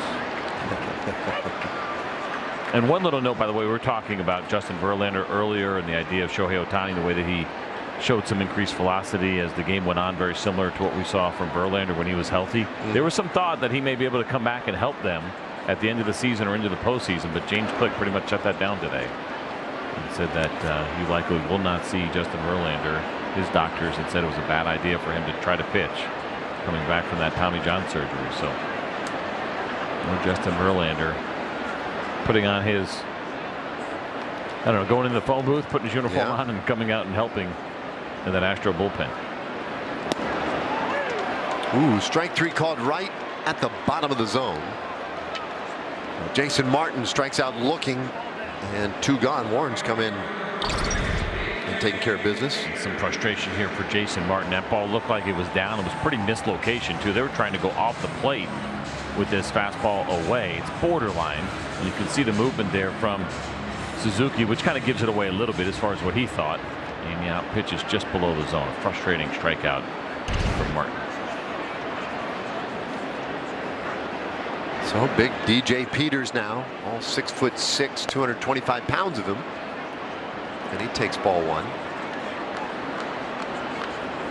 And one little note, by the way, we were talking about Justin Verlander earlier and the idea of Shohei Ohtani, the way that he showed some increased velocity as the game went on, very similar to what we saw from Verlander when he was healthy. There was some thought that he may be able to come back and help them at the end of the season or into the postseason, but James Click pretty much shut that down today and said that he likely will not see Justin Verlander. His doctors had said it was a bad idea for him to try to pitch coming back from that Tommy John surgery. So Or Justin Verlander putting on his, I don't know, going into the phone booth, putting his uniform on and coming out and helping in that Astro bullpen. Ooh, strike 3 called right at the bottom of the zone. Jason Martin strikes out looking, and 2 gone. Warren's come in and taking care of business. Some frustration here for Jason Martin. That ball looked like it was down. It was pretty mislocation too. They were trying to go off the plate with this fastball away. It's borderline. And you can see the movement there from Suzuki, which kind of gives it away a little bit as far as what he thought. And the out pitch is just below the zone. Frustrating strikeout for Martin. So big DJ Peters now, all 6'6", 225 pounds of him. And he takes ball 1.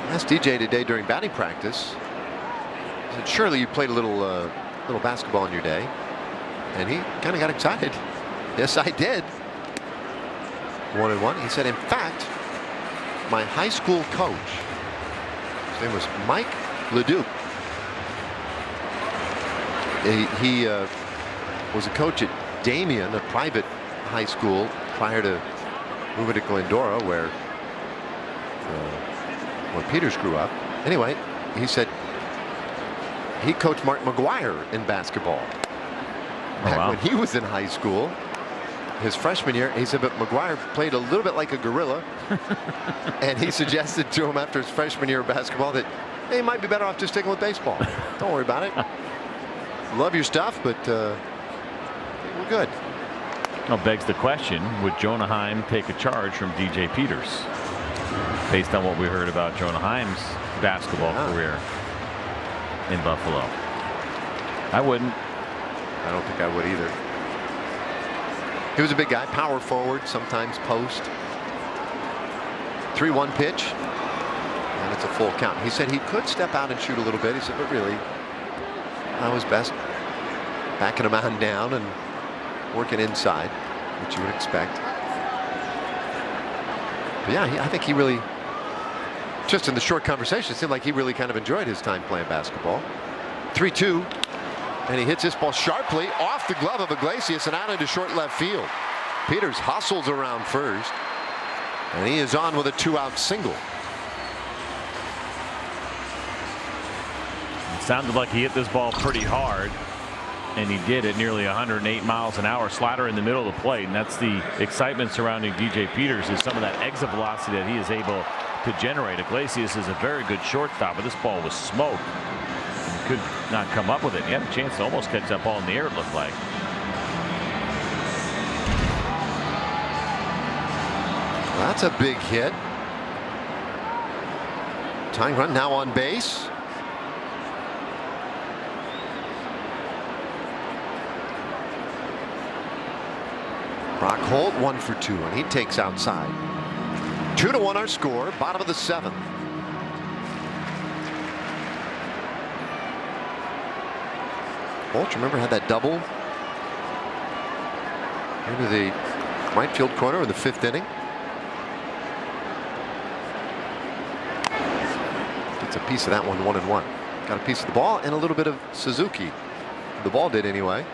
I asked DJ today during batting practice. He said, surely you played a little basketball in your day. And he kind of got excited. Yes, I did. 1-1. He said, in fact, my high school coach, his name was Mike Leduc. He was a coach at Damien, a private high school, prior to moving to Glendora, where Peters grew up. Anyway, he said he coached Mark McGuire in basketball back when he was in high school. His freshman year, he said, but McGuire played a little bit like a gorilla. And he suggested to him after his freshman year of basketball that, hey, he might be better off just sticking with baseball. Don't worry about it. Love your stuff, but we're good. Now begs the question, would Jonah Heim take a charge from DJ Peters based on what we heard about Jonah Heim's basketball career in Buffalo? I wouldn't. I don't think I would either. He was a big guy, power forward, sometimes post. 3-1 pitch, and it's a full count. He said he could step out and shoot a little bit. He said, but really, I was best backing him out and down and working inside, which you would expect. But yeah, I think he really, just in the short conversation, it seemed like he really kind of enjoyed his time playing basketball. 3-2, and he hits this ball sharply off the glove of Iglesias and out into short left field. Peters hustles around first, and he is on with a 2-out single. Sounded like he hit this ball pretty hard, and he did at nearly 108 miles an hour. Slider in the middle of the plate, and that's the excitement surrounding DJ Peters, is some of that exit velocity that he is able to generate. Iglesias is a very good shortstop, but this ball was smoked. He could not come up with it. He had a chance to almost catch that ball in the air, it looked like. Well, that's a big hit. Tying run now on base. Brock Holt 1 for 2, and he takes outside. 2-1 our score, bottom of the 7th. Holt, remember, had that double into the right field corner in the 5th inning. Gets a piece of that one, 1-1. Got a piece of the ball and a little bit of Suzuki. The ball did anyway.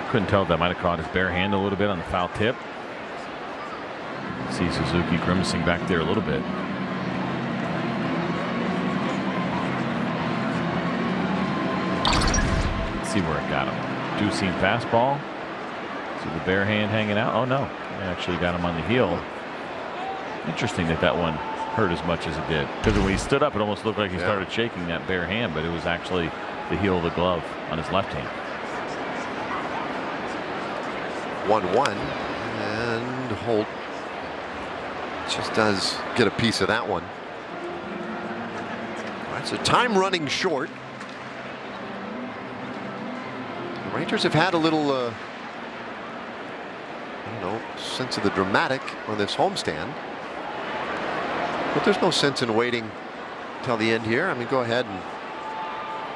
Couldn't tell if that might have caught his bare hand a little bit on the foul tip. See Suzuki grimacing back there a little bit. Let's see where it got him. Deucine fastball. See the bare hand hanging out. Oh no, it actually got him on the heel. Interesting that that one hurt as much as it did, because when he stood up it almost looked like he started shaking that bare hand, but it was actually the heel of the glove on his left hand. 1-1, and Holt just does get a piece of that one. All right, so time running short. The Rangers have had a little I don't know, sense of the dramatic on this homestand, but there's no sense in waiting till the end here. I mean, go ahead and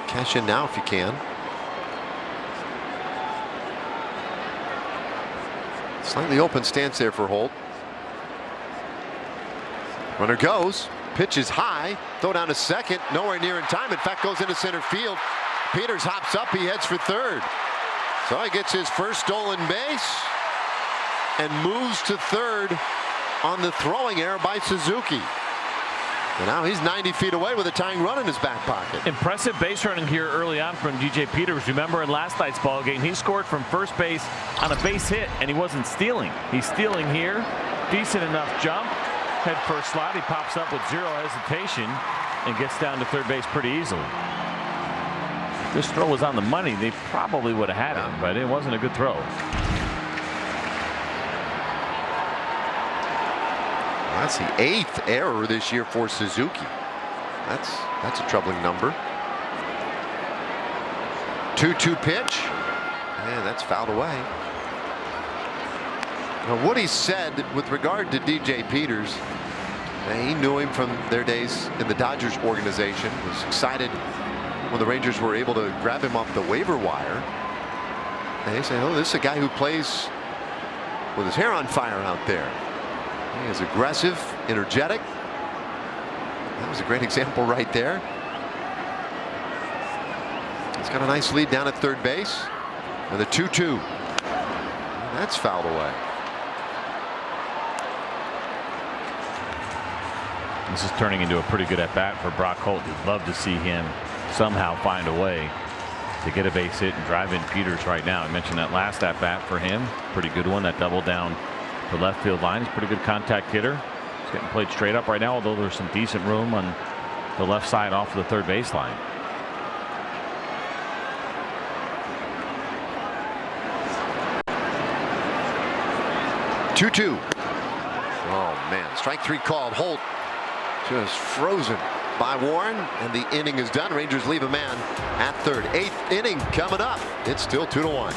cash in now if you can. Slightly open stance there for Holt. Runner goes. Pitch is high. Throw down to second. Nowhere near in time. In fact, goes into center field. Peters hops up. He heads for third. So he gets his first stolen base and moves to third on the throwing error by Suzuki. And now he's 90 feet away with a tying run in his back pocket. Impressive base running here early on from DJ Peters. Remember in last night's ball game, he scored from first base on a base hit, and he wasn't stealing. He's stealing here. Decent enough jump. Head first slide. He pops up with zero hesitation and gets down to third base pretty easily. If this throw was on the money, they probably would have had him, but it wasn't a good throw. That's the 8th error this year for Suzuki. That's a troubling number. 2-2 pitch, and that's fouled away. Now, what he said with regard to DJ Peters, he knew him from their days in the Dodgers organization. Was excited when the Rangers were able to grab him off the waiver wire. And they say, "Oh, this is a guy who plays with his hair on fire out there." He is aggressive, energetic. That was a great example right there. He's got a nice lead down at third base. And the 2-2. That's fouled away. This is turning into a pretty good at-bat for Brock Holt. You'd love to see him somehow find a way to get a base hit and drive in Peters right now. I mentioned that last at-bat for him. Pretty good one. That double down the left field line. He's a pretty good contact hitter. He's getting played straight up right now, although there's some decent room on the left side off of the third base line. Two. Oh man, strike three called. Holt just frozen by Warren, and the inning is done. Rangers leave a man at third. 8th inning coming up. It's still 2-1.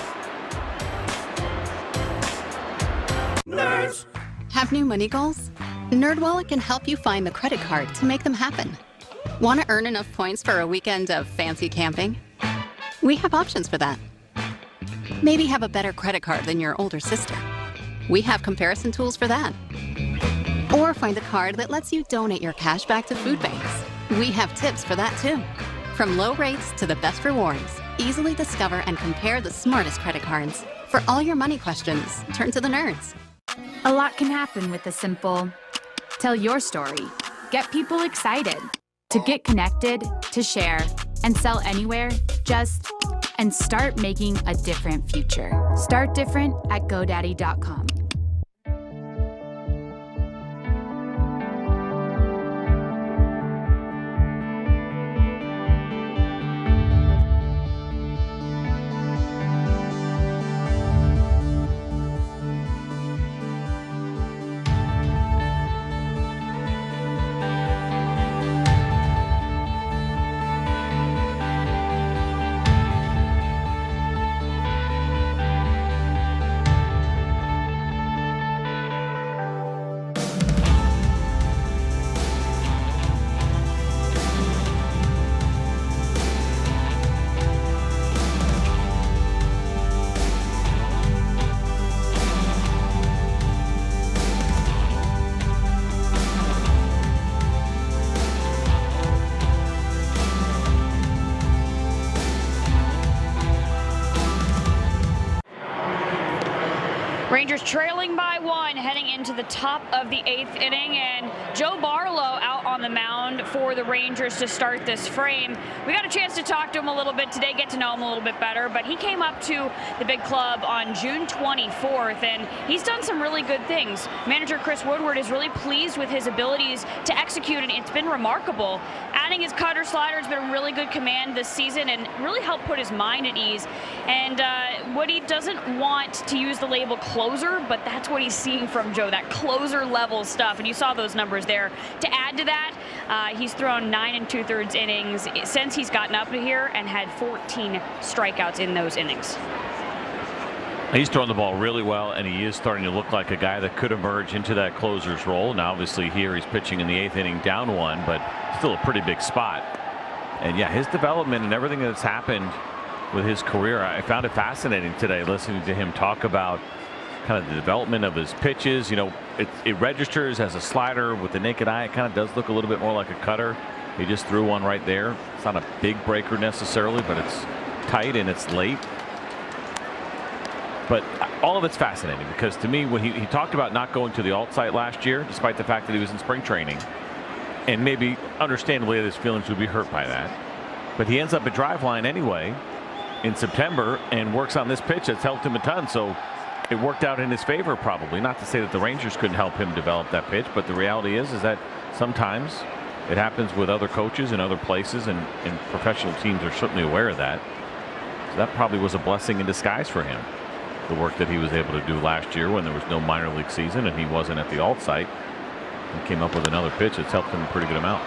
Nerds. Have new money goals? NerdWallet can help you find the credit card to make them happen. Want to earn enough points for a weekend of fancy camping? We have options for that. Maybe have a better credit card than your older sister. We have comparison tools for that. Or find a card that lets you donate your cash back to food banks. We have tips for that too. From low rates to the best rewards, easily discover and compare the smartest credit cards. For all your money questions, turn to the nerds. A lot can happen with a simple tell your story. Get people excited. To get connected, to share, and sell anywhere, and start making a different future. Start different at GoDaddy.com. Rangers trailing by 1 heading into the top of the 8th inning, and Joe Barlow out on the mound for the Rangers to start this frame. We got a chance to talk to him a little bit today, get to know him a little bit better, but he came up to the big club on June 24th, and he's done some really good things. Manager Chris Woodward is really pleased with his abilities to execute, and it's been remarkable. Adding his cutter slider has been a really good command this season and really helped put his mind at ease. And what he doesn't want to use the label closer, but that's what he's seeing from Joe, that closer level stuff. And you saw those numbers there. To add to that, he's thrown 9 2/3 innings since he's gotten up here and had 14 strikeouts in those innings. He's throwing the ball really well, and he is starting to look like a guy that could emerge into that closer's role. Now, obviously, here he's pitching in the 8th inning down 1, but still a pretty big spot. And yeah, his development and everything that's happened with his career, I found it fascinating today listening to him talk about kind of the development of his pitches. You know, it registers as a slider with the naked eye. It kind of does look a little bit more like a cutter. He just threw one right there. It's not a big breaker necessarily, but it's tight and it's late. But all of it's fascinating because to me, when he talked about not going to the alt site last year, despite the fact that he was in spring training, and maybe understandably his feelings would be hurt by that, but he ends up at Driveline anyway in September and works on this pitch that's helped him a ton. So it worked out in his favor probably. Not to say that the Rangers couldn't help him develop that pitch, but the reality is that sometimes it happens with other coaches in other places, and professional teams are certainly aware of that. So that probably was a blessing in disguise for him, the work that he was able to do last year when there was no minor league season and he wasn't at the alt site. He came up with another pitch that's helped him a pretty good amount.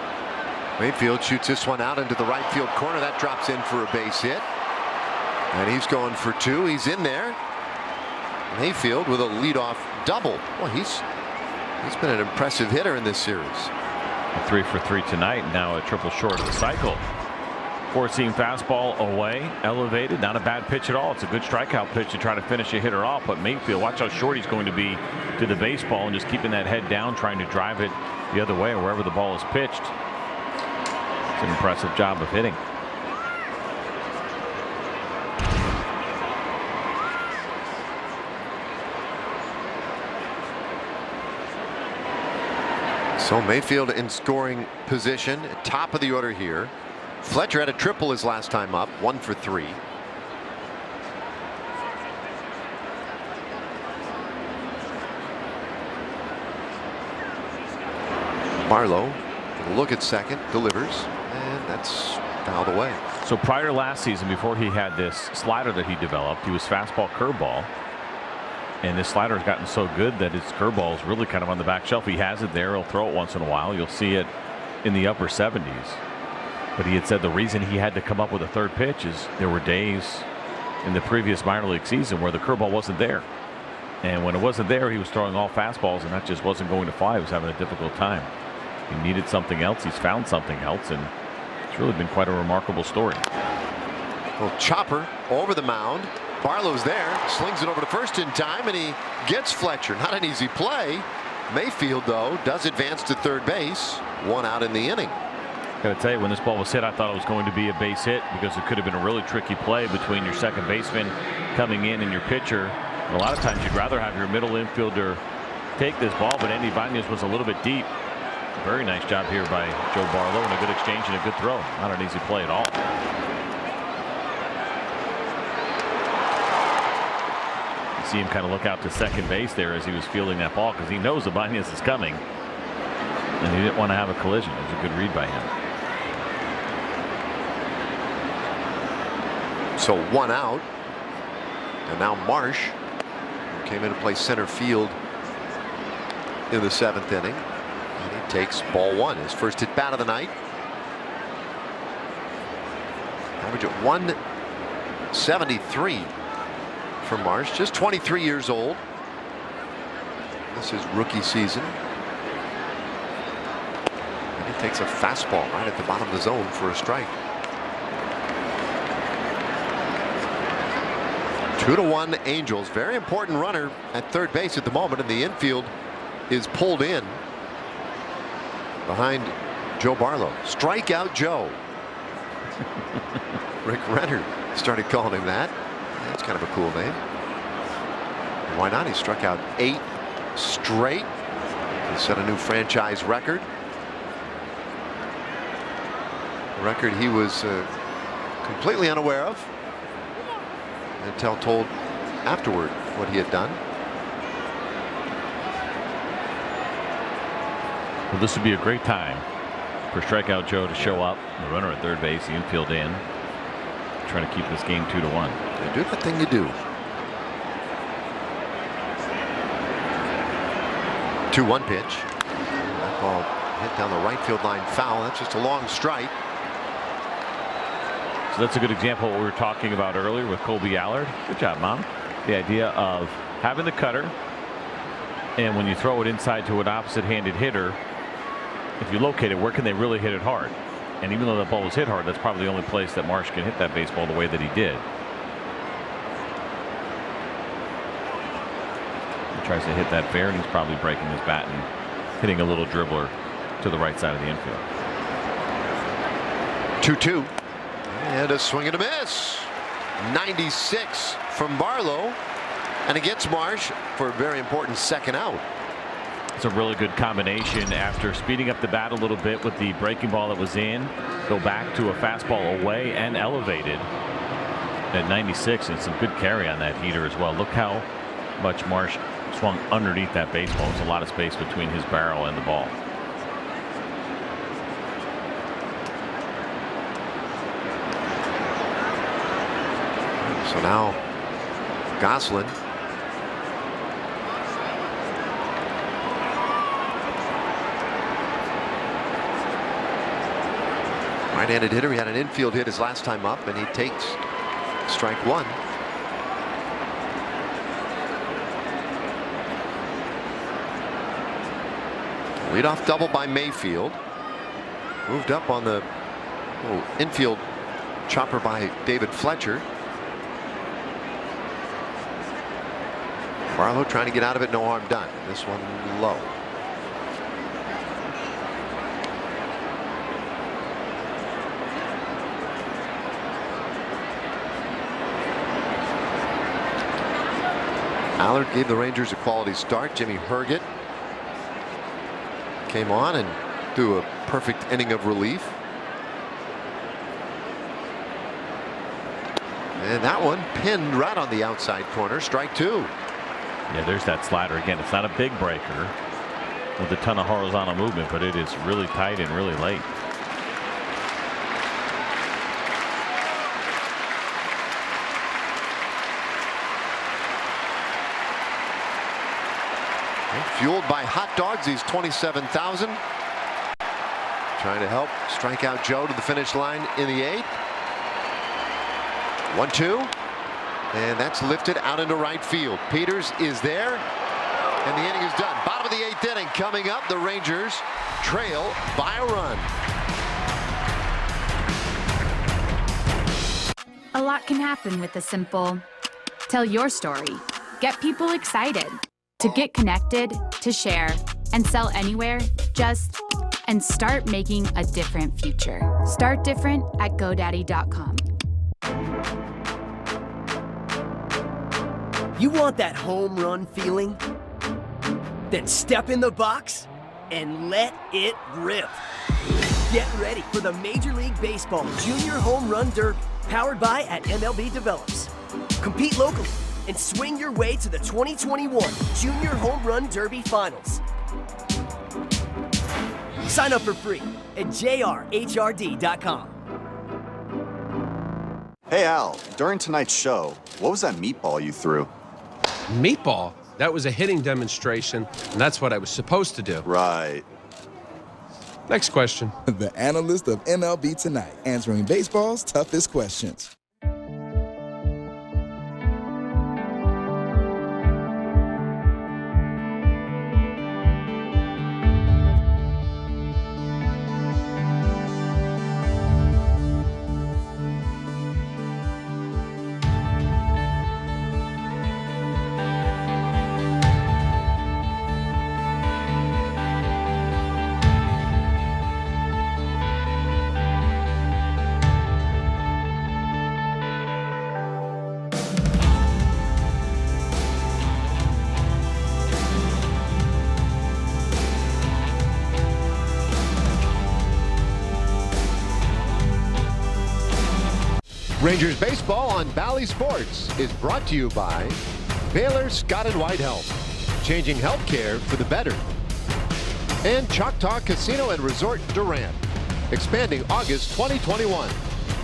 Mayfield shoots this one out into the right field corner. That drops in for a base hit. And he's going for two. He's in there. Mayfield with a leadoff double. Well, he's been an impressive hitter in this series. 3 for 3 tonight. Now a triple short of the cycle. Four-seam fastball away, elevated. Not a bad pitch at all. It's a good strikeout pitch to try to finish a hitter off. But Mayfield, watch how short he's going to be to the baseball and just keeping that head down, trying to drive it the other way or wherever the ball is pitched. It's an impressive job of hitting. So Mayfield in scoring position, top of the order here. Fletcher had a triple his last time up, 1 for 3. Barlow, a look at second, delivers, and that's fouled away. So prior to last season, before he had this slider that he developed, he was fastball curveball. And this slider has gotten so good that his curveball is really kind of on the back shelf. He has it there. He'll throw it once in a while. You'll see it in the upper 70s. But he had said the reason he had to come up with a third pitch is there were days in the previous minor league season where the curveball wasn't there. And when it wasn't there, he was throwing all fastballs, and that just wasn't going to fly. He was having a difficult time. He needed something else. He's found something else, and it's really been quite a remarkable story. Well, chopper over the mound. Barlow's there, slings it over to first in time, and he gets Fletcher. Not an easy play. Mayfield, though, does advance to third base. 1 out in the inning. Got to tell you, when this ball was hit, I thought it was going to be a base hit because it could have been a really tricky play between your second baseman coming in and your pitcher. And a lot of times you'd rather have your middle infielder take this ball, but Andy Ibanez was a little bit deep. Very nice job here by Joe Barlow, and a good exchange and a good throw. Not an easy play at all. You see him kind of look out to second base there as he was fielding that ball because he knows Ibanez is coming, and he didn't want to have a collision. It was a good read by him. So 1 out, and now Marsh, who came in to play center field in the 7th inning, and he takes ball 1, his first at bat of the night. Average at 173 for Marsh, just 23 years old. This is rookie season. And he takes a fastball right at the bottom of the zone for a strike. 2-1 Angels. Very important runner at third base at the moment, and the infield is pulled in behind Joe Barlow. Strikeout Joe. Rick Renner started calling him that. That's kind of a cool name. Why not? He struck out 8 straight. He set a new franchise record. A record he was completely unaware of until told afterward what he had done. Well, this would be a great time for Strikeout Joe to show up. The runner at third base, the infield in, trying to keep this game 2-1. They do the thing to do. 2-1 pitch. That ball hit down the right field line foul. That's just a long strike. So that's a good example of what we were talking about earlier with Kolby Allard. Good job, Mom. The idea of having the cutter, and when you throw it inside to an opposite-handed hitter, if you locate it, where can they really hit it hard? And even though that ball was hit hard, that's probably the only place that Marsh can hit that baseball the way that he did. tries to hit that fair, and he's probably breaking his bat and hitting a little dribbler to the right side of the infield. 2-2. And a swing and a miss. 96 from Barlow. And it gets Marsh for a very important second out. It's a really good combination after speeding up the bat a little bit with the breaking ball that was in. Go back to a fastball away and elevated at 96, and some good carry on that heater as well. Look how much Marsh swung underneath that baseball. There's a lot of space between his barrel and the ball. So now Goslin. Right-handed hitter. He had an infield hit his last time up, and he takes strike one. Leadoff double by Mayfield. Moved up on the infield chopper by David Fletcher. Barlow trying to get out of it, no harm done. This one low. Allard gave the Rangers a quality start. Jimmy Herget came on and threw a perfect inning of relief. And that one pinned right on the outside corner. Strike two. Yeah, there's that slider again. It's not a big breaker with a ton of horizontal movement, but it is really tight and really late. Fueled by hot dogs, he's 27,000. Trying to help strike out Joe to the finish line in the eighth. 1-2. And that's lifted out into right field. Peters is there. And the inning is done. Bottom of the eighth inning coming up. The Rangers trail by a run. A lot can happen with a simple tell your story. Get people excited. To get connected, to share, and sell anywhere, and start making a different future. Start different at GoDaddy.com. You want that home run feeling? Then step in the box and let it rip. Get ready for the Major League Baseball Junior Home Run Derby, powered by MLB Develops. Compete locally and swing your way to the 2021 Junior Home Run Derby Finals. Sign up for free at jrhrd.com. Hey Al, during tonight's show, what was that meatball you threw? Meatball? That was a hitting demonstration, and that's what I was supposed to do. Right. Next question. The analyst of MLB Tonight, answering baseball's toughest questions. Rangers baseball on Bally Sports is brought to you by Baylor Scott & White Health, changing healthcare for the better. And Choctaw Casino and Resort Durant, expanding August 2021.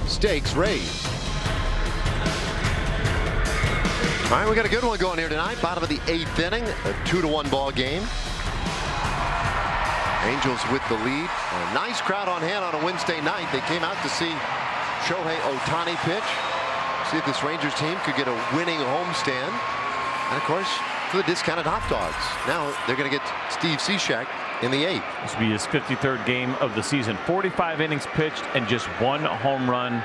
Stakes raised. All right, we got a good one going here tonight. Bottom of the eighth inning, a 2-1 ball game. Angels with the lead. A nice crowd on hand on a Wednesday night. They came out to see Shohei Ohtani pitch. See if this Rangers team could get a winning homestand. And of course, for the discounted hot dogs. Now they're going to get Steve Cishek in the eighth. This will be his 53rd game of the season. 45 innings pitched and just one home run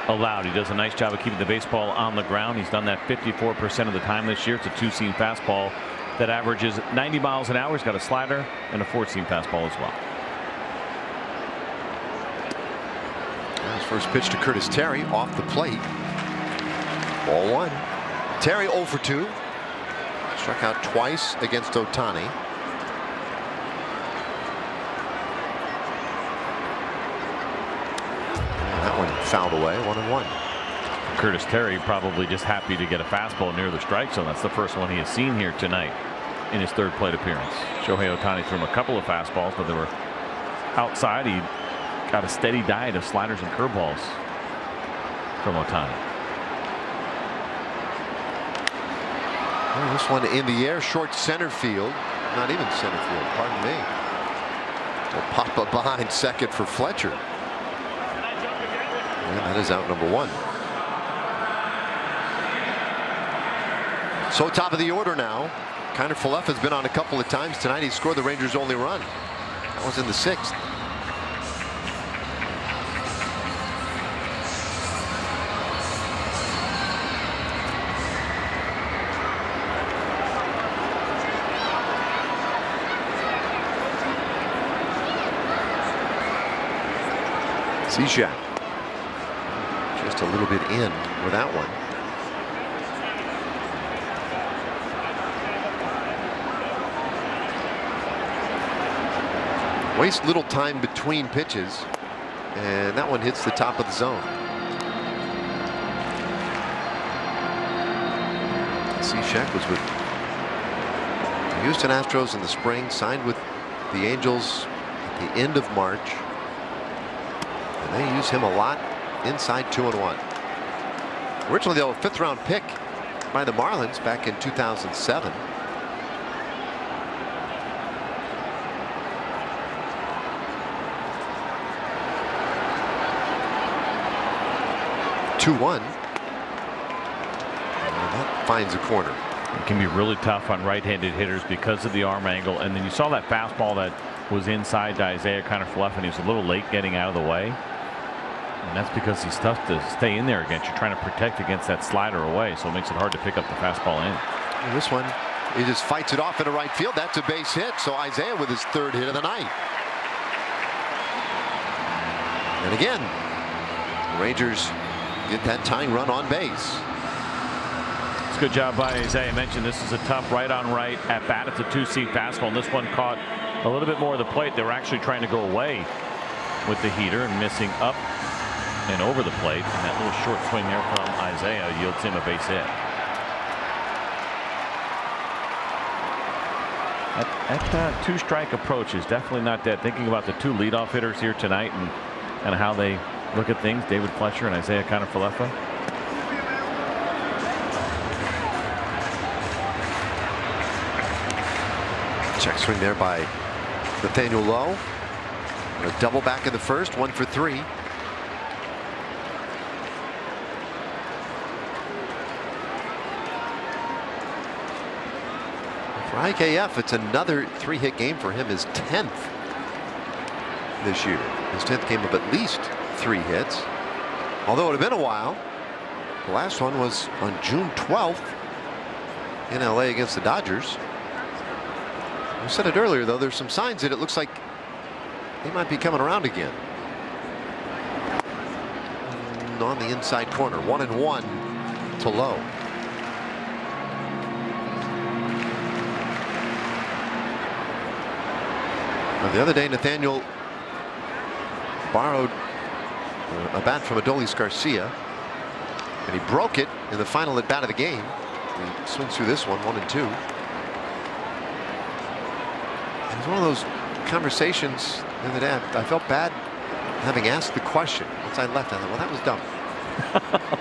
allowed. He does a nice job of keeping the baseball on the ground. He's done that 54% of the time this year. It's a two-seam fastball that averages 90 miles an hour. He's got a slider and a 4-seam fastball as well. His first pitch to Curtis Terry off the plate. Ball 1. Terry 0 for 2. Struck out twice against Ohtani. And that one fouled away, 1-1. Curtis Terry probably just happy to get a fastball near the strike zone. That's the first one he has seen here tonight in his third plate appearance. Shohei Ohtani threw him a couple of fastballs, but they were outside. He got a steady diet of sliders and curveballs from Ohtani. Well, this one in the air, short center field. Not even center field, pardon me. Will pop up behind second for Fletcher. And that is out number 1. So top of the order now. Kiner Falefa has been on a couple of times tonight. He scored the Rangers' only run. That was in the 6th. Cishek just a little bit in with that one. Waste little time between pitches, and that one hits the top of the zone. Cishek was with the Houston Astros in the spring, signed with the Angels at the end of March. And they use him a lot inside 2-1. Originally, though, a 5th-round pick by the Marlins back in 2007. That finds a corner. It can be really tough on right-handed hitters because of the arm angle. And then you saw that fastball that was inside to Isaiah Kiner Falefa, and he was a little late getting out of the way. And that's because he's tough to stay in there against. You're trying to protect against that slider away, so it makes it hard to pick up the fastball in. And this one, he just fights it off into right field. That's a base hit. So Isaiah with his 3rd hit of the night. And again, the Rangers get that tying run on base. It's a good job by Isaiah. I mentioned this is a tough right-on-right at bat. It's a 2-seam fastball, and this one caught a little bit more of the plate. They were actually trying to go away with the heater and missing up and over the plate. And that little short swing there from Isaiah yields him a base hit. That 2-strike approach is definitely not dead. Thinking about the 2 leadoff hitters here tonight and how they look at things, David Fletcher and Isaiah Kiner Falefa. Check swing there by Nathaniel Lowe. A double back in the first, 1 for 3. For IKF, it's another 3-hit game for him, his 10th this year. His 10th game of at least 3 hits. Although it had been a while. The last one was on June 12th in LA against the Dodgers. We said it earlier, though, there's some signs that it looks like he might be coming around again. And on the inside corner, 1-1 to Lowe. Now, the other day, Nathaniel borrowed a bat from Adolis Garcia, and he broke it in the final at bat of the game. He swings through this one, 1-2. And it's one of those conversations the other day. I felt bad having asked the question. Once I left, I thought, well, that was dumb.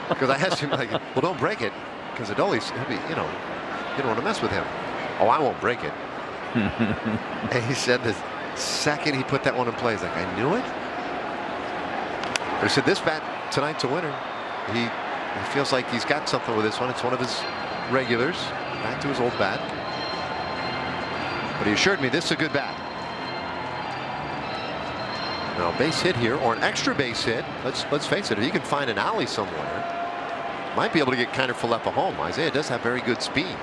Because I asked him, like, well, don't break it, because Adolis, he'll be, you don't want to mess with him. Oh, I won't break it. And he said the second he put that one in play, he's like, I knew it. But he said this bat tonight's a winner. He feels like he's got something with this one. It's one of his regulars, back to his old bat. But he assured me this is a good bat. Now, base hit here, or an extra base hit. Let's face it, if he can find an alley somewhere, might be able to get Kiner Falefa home. Isaiah does have very good speed.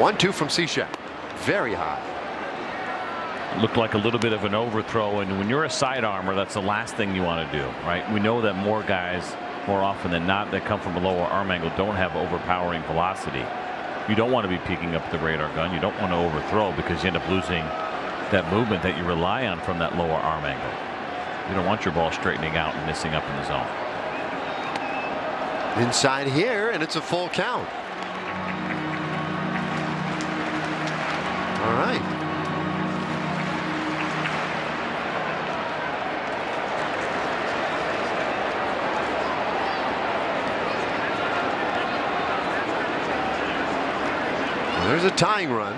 1-2 from Cishek. Very high. Looked like a little bit of an overthrow, and when you're a sidearmer, that's the last thing you want to do, right? We know that more guys, more often than not, that come from a lower arm angle don't have overpowering velocity. You don't want to be peeking up the radar gun. You don't want to overthrow because you end up losing that movement that you rely on from that lower arm angle. You don't want your ball straightening out and missing up in the zone. Inside here, and it's a full count. All right. Well, there's a tying run.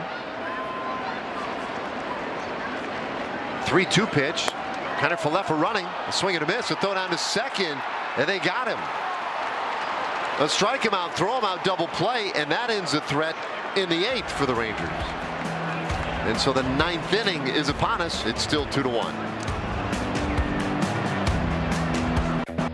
3-2 pitch. Kind of Falefa running. A swing and a miss. A throw down to second, and they got him. A strike him out, throw him out, double play, and that ends the threat in the 8th for the Rangers. And so the 9th inning is upon us. It's still 2-1.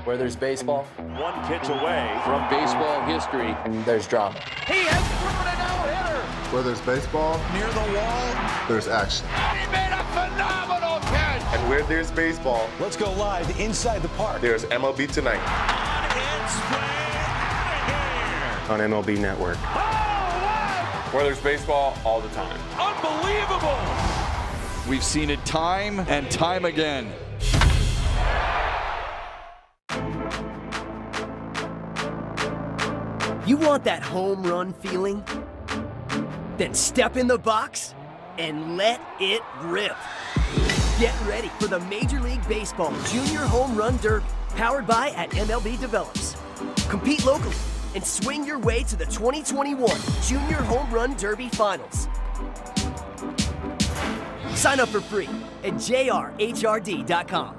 Where there's baseball, one pitch away from baseball history, there's drama. He has thrown a no-hitter. Where there's baseball, Near the wall, there's action. he made a phenomenal catch. And where there's baseball, Let's go live inside the park. there's MLB Tonight. On MLB Network. Where there's baseball, all the time. Unbelievable. We've seen it time and time again. You want that home run feeling? Then step in the box and let it rip. Get ready for the Major League Baseball Junior Home Run Derby, powered by MLB Develops. Compete locally and swing your way to the 2021 Junior Home Run Derby Finals. Sign up for free at jrhrd.com.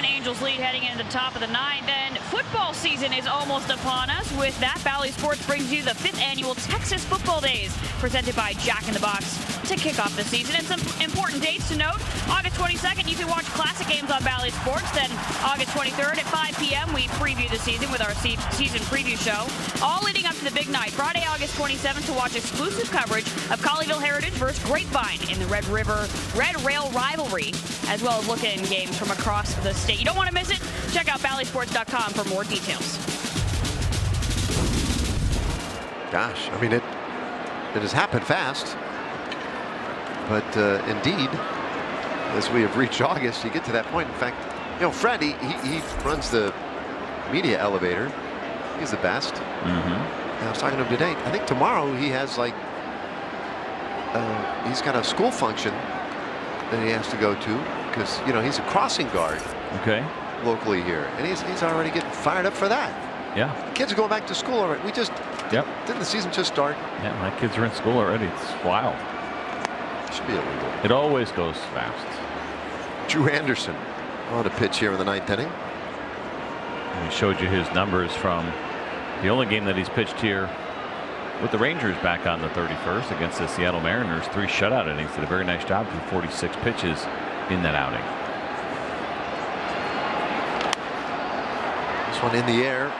Angels lead heading into the top of the 9th, and football season is almost upon us. With that, Valley Sports brings you the 5th annual Texas Football Days, presented by Jack in the Box, to kick off the season. And some important dates to note: August 22nd, you can watch classic games on Valley Sports. Then August 23rd at 5 p.m., we preview the season with our season preview show. All leading up to the big night, Friday, August 27th, to watch exclusive coverage of Colleyville Heritage versus Grapevine in the Red Rail rivalry, as well as look-in games from across the state. You don't want to miss it. Check out valleysports.com for more details. Gosh, I mean, it has happened fast. But indeed, as we have reached August, you get to that point. In fact, you know, Fred, he runs the media elevator. He's the best. Mm-hmm. I was talking to him today. I think tomorrow he has he's got a school function that he has to go to, because, you know, he's a crossing guard. Okay. Locally here, and he's already getting fired up for that. Yeah. The kids are going back to school already. Didn't the season just start? Yeah, my kids are in school already. It's wild. Should be illegal. It always goes fast. Drew Anderson on a pitch here in the 9th inning. And we showed you his numbers from the only game that he's pitched here with the Rangers back on the 31st against the Seattle Mariners. 3 shutout innings. Did a very nice job through 46 pitches in that outing. This one in the air,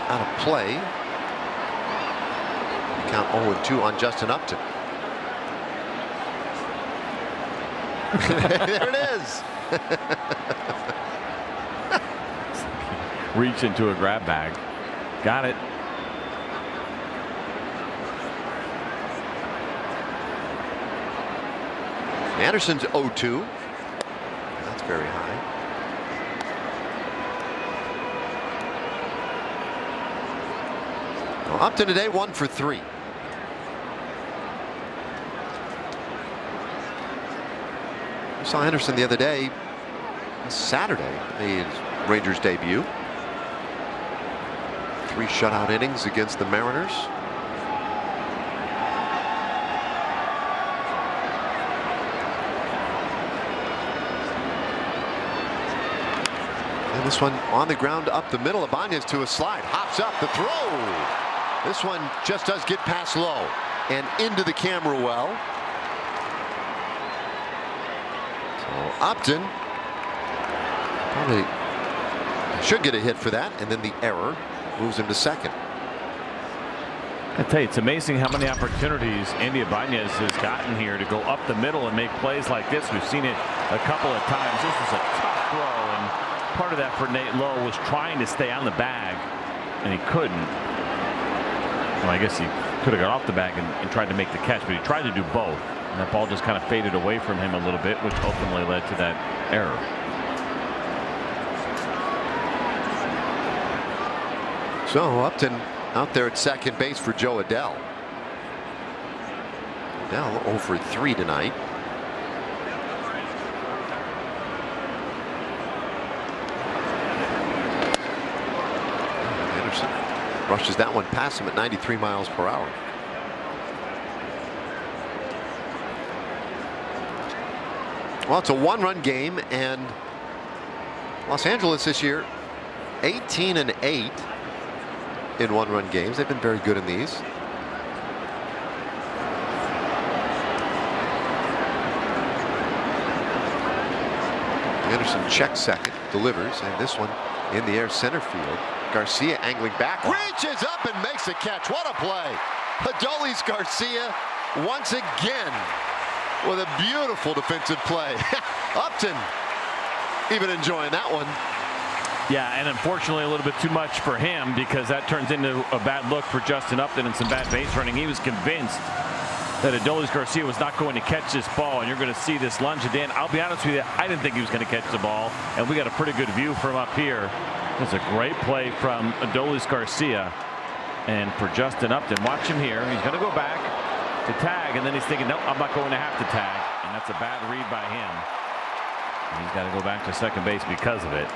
out of play. Count 0-2 on Justin Upton. There it is. Reach into a grab bag. Got it. Anderson's 0-2. That's very high. Well, Upton today 1 for 3. We saw Henderson the other day, Saturday, made his Rangers debut. 3 shutout innings against the Mariners. This one on the ground up the middle. Ibanez to a slide. Hops up the throw. This one just does get past low and into the camera well. So Upton probably should get a hit for that, and then the error moves him to second. I tell you, it's amazing how many opportunities Andy Ibanez has gotten here to go up the middle and make plays like this. We've seen it a couple of times. This was a tough throw, and part of that for Nate Lowe was trying to stay on the bag, and he couldn't. Well, I guess he could have got off the bag and tried to make the catch, but he tried to do both, and that ball just kind of faded away from him a little bit, which ultimately led to that error. So Upton out there at second base for Joe Adell. Adell 0 for 3 tonight. Anderson rushes that one past him at 93 miles per hour. Well, it's a one-run game, and Los Angeles this year 18-8 in one-run games. They've been very good in these. Anderson checks second, delivers, and this one in the air center field. Garcia angling back, reaches up and makes a catch. What a play. Adolis Garcia once again with a beautiful defensive play. Upton even enjoying that one. Yeah, and unfortunately a little bit too much for him, because that turns into a bad look for Justin Upton and some bad base running. He was convinced that Adolis Garcia was not going to catch this ball, and you're going to see this lunge. And Dan, I'll be honest with you, I didn't think he was going to catch the ball, and we got a pretty good view from up here. It's a great play from Adolis Garcia, and for Justin Upton, watch him here. He's going to go back to tag, and then he's thinking, nope, I'm not going to have to tag, and that's a bad read by him. And he's got to go back to second base because of it.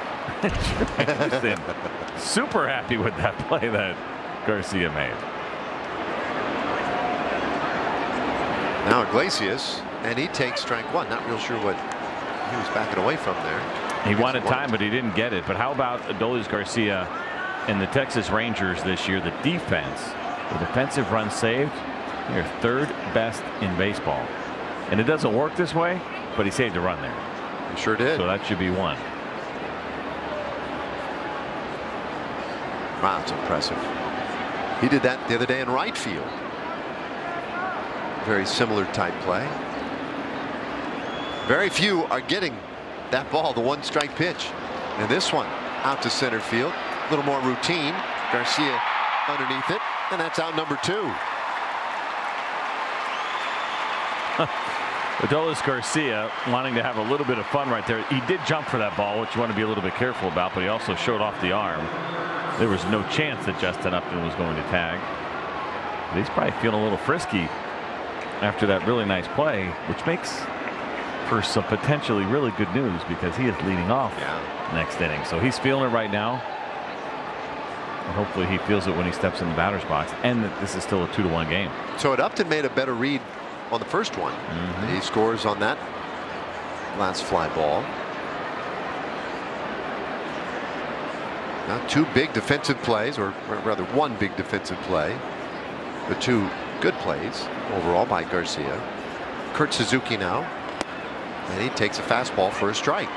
Super happy with that play that Garcia made. Now Iglesias, and he takes strike one. Not real sure what he was backing away from there. He wanted time, but he didn't get it. But how about Adolis Garcia and the Texas Rangers this year? The defense, the defensive run saved, they're third best in baseball. And it doesn't work this way, but he saved a run there. He sure did. So that should be one. Wow, that's impressive. He did that the other day in right field. Very similar type play. Very few are getting that ball, the one strike pitch. And this one out to center field. A little more routine. Garcia underneath it, and that's out number 2. Adolis Garcia wanting to have a little bit of fun right there. He did jump for that ball, which you want to be a little bit careful about, but he also showed off the arm. There was no chance that Justin Upton was going to tag. But he's probably feeling a little frisky after that really nice play, which makes for some potentially really good news, because he is leading off next inning. So he's feeling it right now. And hopefully he feels it when he steps in the batter's box, and that this is still a 2-1 game. So Upton made a better read on the first one. He scores on that last fly ball. Now 2 big defensive plays, or rather 1 big defensive play, but 2 good plays overall by Garcia. Kurt Suzuki now, and he takes a fastball for a strike.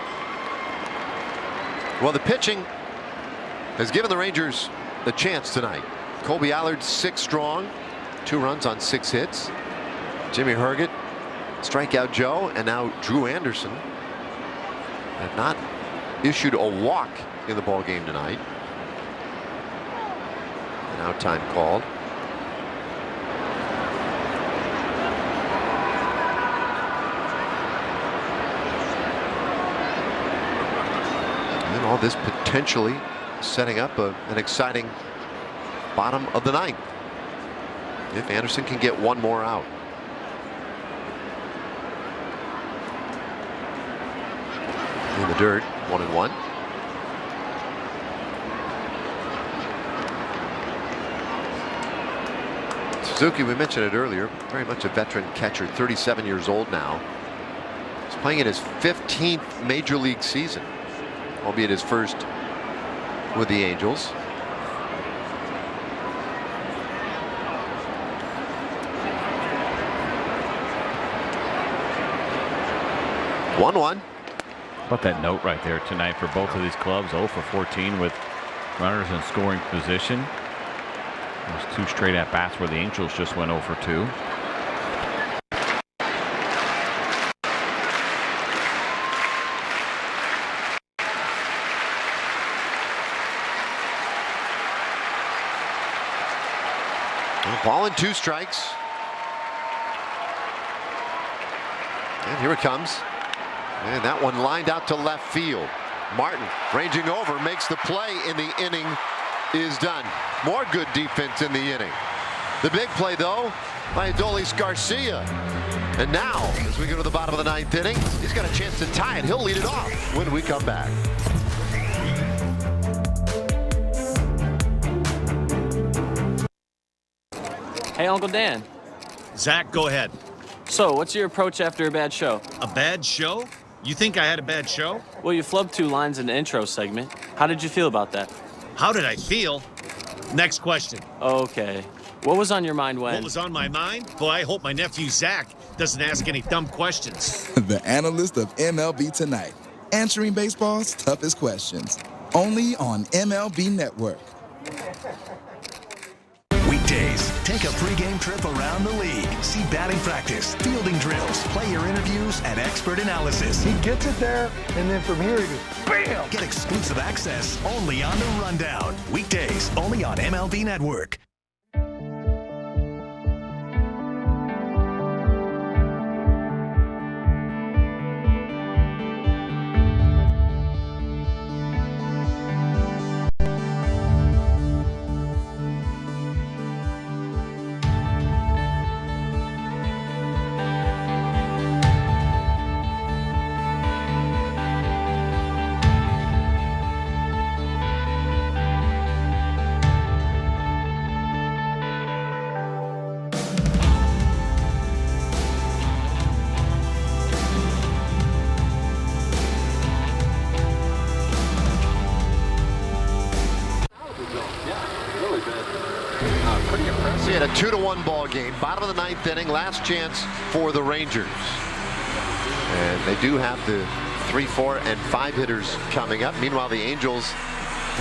Well, the pitching has given the Rangers a chance tonight. Kolby Allard 6 strong, 2 runs on 6 hits. Jimmy Herget, strikeout Joe, and now Drew Anderson have not issued a walk in the ball game tonight. And now time called. And all this potentially setting up an exciting bottom of the ninth, if Anderson can get one more out. In the dirt, 1-1. Suzuki, we mentioned it earlier, very much a veteran catcher, 37 years old now. He's playing in his 15th major league season, albeit his first with the Angels. One. About that note right there tonight for both of these clubs. 0 for 14 with runners in scoring position. There's 2 straight at bats where the Angels just went 0 for 2. Ball and 2 strikes. And here it comes. And that one lined out to left field. Martin ranging over, makes the play, and the inning is done. More good defense in the inning. The big play, though, by Adolis Garcia. And now, as we go to the bottom of the 9th inning, he's got a chance to tie it. He'll lead it off when we come back. Hey, Uncle Dan. Zach, go ahead. So, what's your approach after a bad show? A bad show? You think I had a bad show? Well, you flubbed 2 lines in the intro segment. How did you feel about that? How did I feel? Next question. Okay. What was on your mind when? What was on my mind? Boy, I hope my nephew Zach doesn't ask any dumb questions. The analyst of MLB Tonight, answering baseball's toughest questions. Only on MLB Network. Weekdays, take a pregame trip around the league. See batting practice, fielding drills, player interviews, and expert analysis. He gets it there, and then from here he goes, BAM! Get exclusive access only on The Rundown. Weekdays, only on MLB Network. See, at a 2-1 ball game, bottom of the 9th inning, last chance for the Rangers. And they do have the 3, 4, and 5 hitters coming up. Meanwhile, the Angels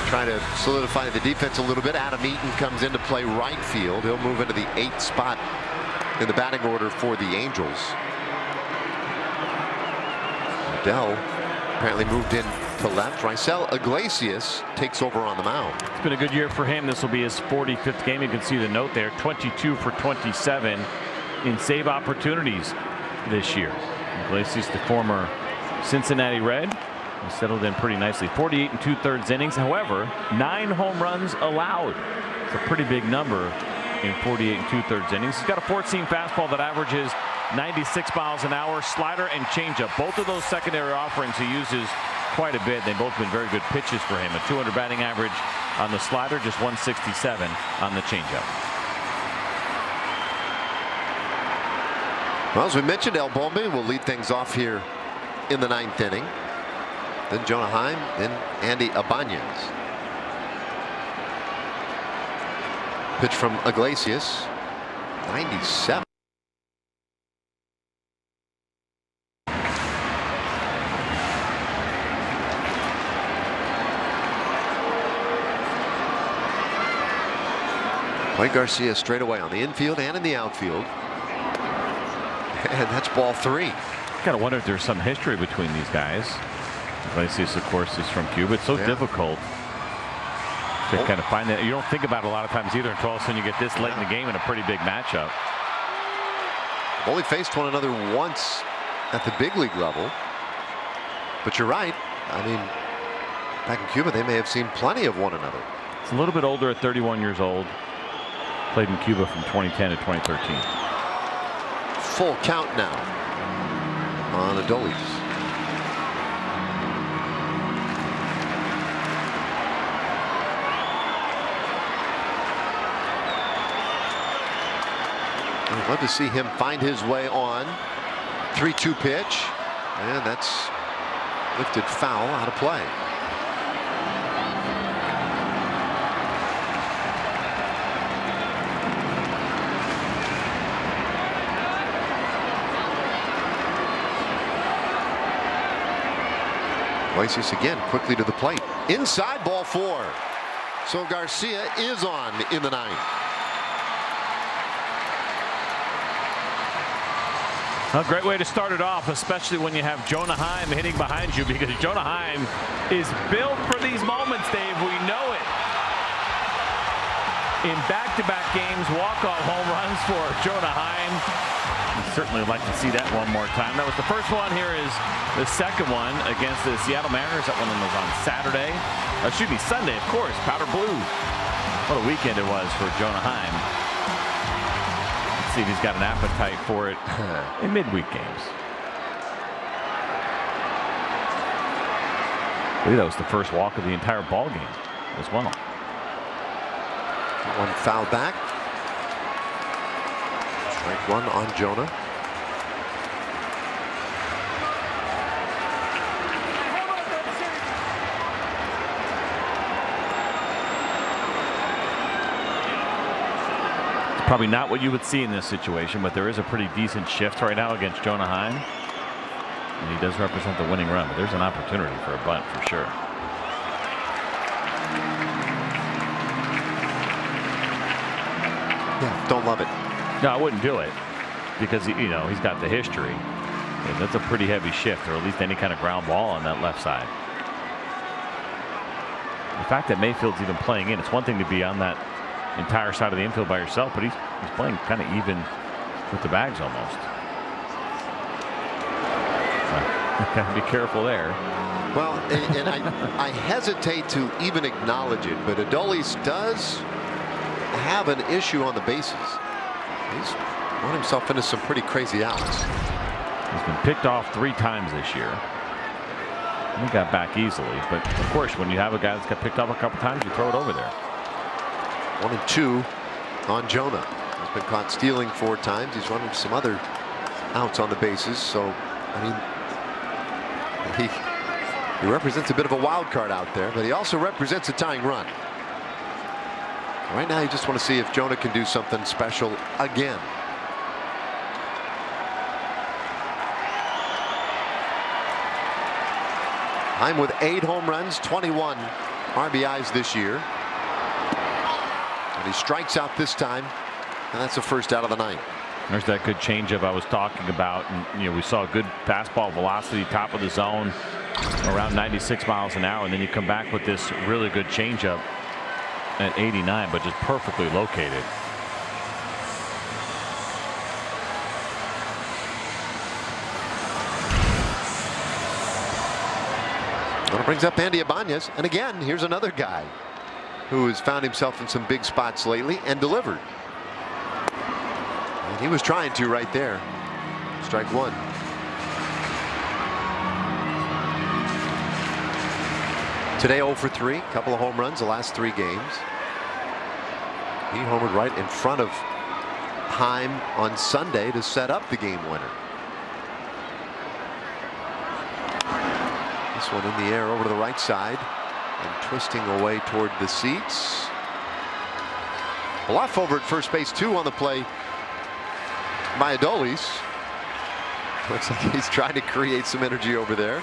trying to solidify the defense a little bit. Adam Eaton comes in to play right field. He'll move into the 8th spot in the batting order for the Angels. Dell apparently moved in to left. Raisel Iglesias takes over on the mound. It's been a good year for him. This will be his 45th game. You can see the note there. 22 for 27 in save opportunities this year. Iglesias, the former Cincinnati Red, he settled in pretty nicely. 48 2/3 innings. However, 9 home runs allowed. It's a pretty big number in 48 2/3 innings. He's got a 4-seam fastball that averages 96 miles an hour, slider and changeup. Both of those secondary offerings he uses quite a bit. They've both been very good pitches for him. A 200 batting average on the slider, just 167 on the changeup. Well, as we mentioned, El Bombi will lead things off here in the 9th inning. Then Jonah Heim, then Andy Ibanez. Pitch from Iglesias, 97. Play Garcia straight away on the infield and in the outfield. And that's ball 3. Gotta wonder if there's some history between these guys. Iglesias, of course, is from Cuba. It's so difficult to kind of find that. You don't think about it a lot of times either until all of a sudden you get this late in the game in a pretty big matchup. Only faced one another once at the big league level. But you're right. I mean, back in Cuba, they may have seen plenty of one another. It's a little bit older at 31 years old. Played in Cuba from 2010 to 2013. Full count now on Adolis. I'd love to see him find his way on. 3-2 pitch, and that's lifted foul out of play. Iglesias again quickly to the plate. Inside, ball 4. So Garcia is on in the 9th. A great way to start it off, especially when you have Jonah Heim hitting behind you, because Jonah Heim is built for these moments, Dave. We know it. In back-to-back games, walk-off home runs for Jonah Heim. We'd certainly like to see that one more time. That was the first one. Here is the second one against the Seattle Mariners. That one was on Saturday. Excuse me, Sunday, of course. Powder blue. What a weekend it was for Jonah Heim. Let's see if he's got an appetite for it in midweek games. I believe that was the first walk of the entire ball game as well. One foul back. Strike 1 on Jonah. It's probably not what you would see in this situation, but there is a pretty decent shift right now against Jonah Heim. And he does represent the winning run, but there's an opportunity for a bunt for sure. Yeah, don't love it. No, I wouldn't do it because he's got the history. And that's a pretty heavy shift, or at least any kind of ground ball on that left side. The fact that Mayfield's even playing in, it's one thing to be on that entire side of the infield by yourself, but he's playing kind of even with the bags almost. Gotta be careful there. Well, and I hesitate to even acknowledge it, but Adolis does have an issue on the bases. He's run himself into some pretty crazy outs. He's been picked off 3 times this year. He got back easily, but of course, when you have a guy that's got picked off a couple times, you throw it over there. 1 and 2 on Jonah. He's been caught stealing 4 times. He's run into some other outs on the bases. So, I mean, he represents a bit of a wild card out there, but he also represents a tying run. Right now, you just want to see if Jonah can do something special again. Heim with 8 home runs, 21 RBIs this year. And he strikes out this time, and that's the first out of the 9th. There's that good changeup I was talking about, and we saw good fastball velocity, top of the zone, around 96 miles an hour, and then you come back with this really good changeup at 89, but just perfectly located. Well, it brings up Andy Ibanez, and again, here's another guy who has found himself in some big spots lately and delivered. And he was trying to right there. Strike 1. Today 0 for 3, couple of home runs the last 3 games. He homered right in front of Heim on Sunday to set up the game winner. This one in the air over to the right side and twisting away toward the seats. Bluff over at first base, 2 on the play by Adolis. Looks like he's trying to create some energy over there.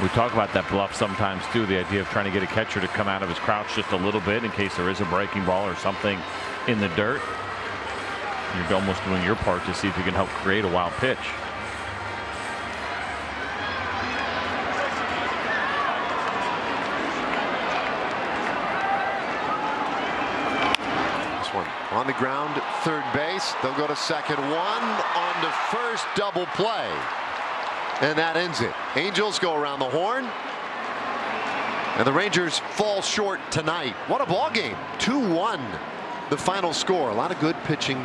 We talk about that bluff sometimes too, the idea of trying to get a catcher to come out of his crouch just a little bit in case there is a breaking ball or something in the dirt. You're almost doing your part to see if you can help create a wild pitch. This one on the ground, third base. They'll go to second, 1 on to first, double play. And that ends it. Angels go around the horn. And the Rangers fall short tonight. What a ball game. 2-1 the final score. A lot of good pitching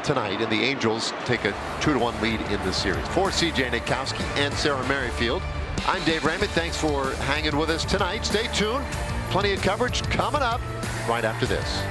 tonight. And the Angels take a 2-1 lead in the series. For CJ Nitkowski and Sarah Merrifield, I'm Dave Ramey. Thanks for hanging with us tonight. Stay tuned. Plenty of coverage coming up right after this.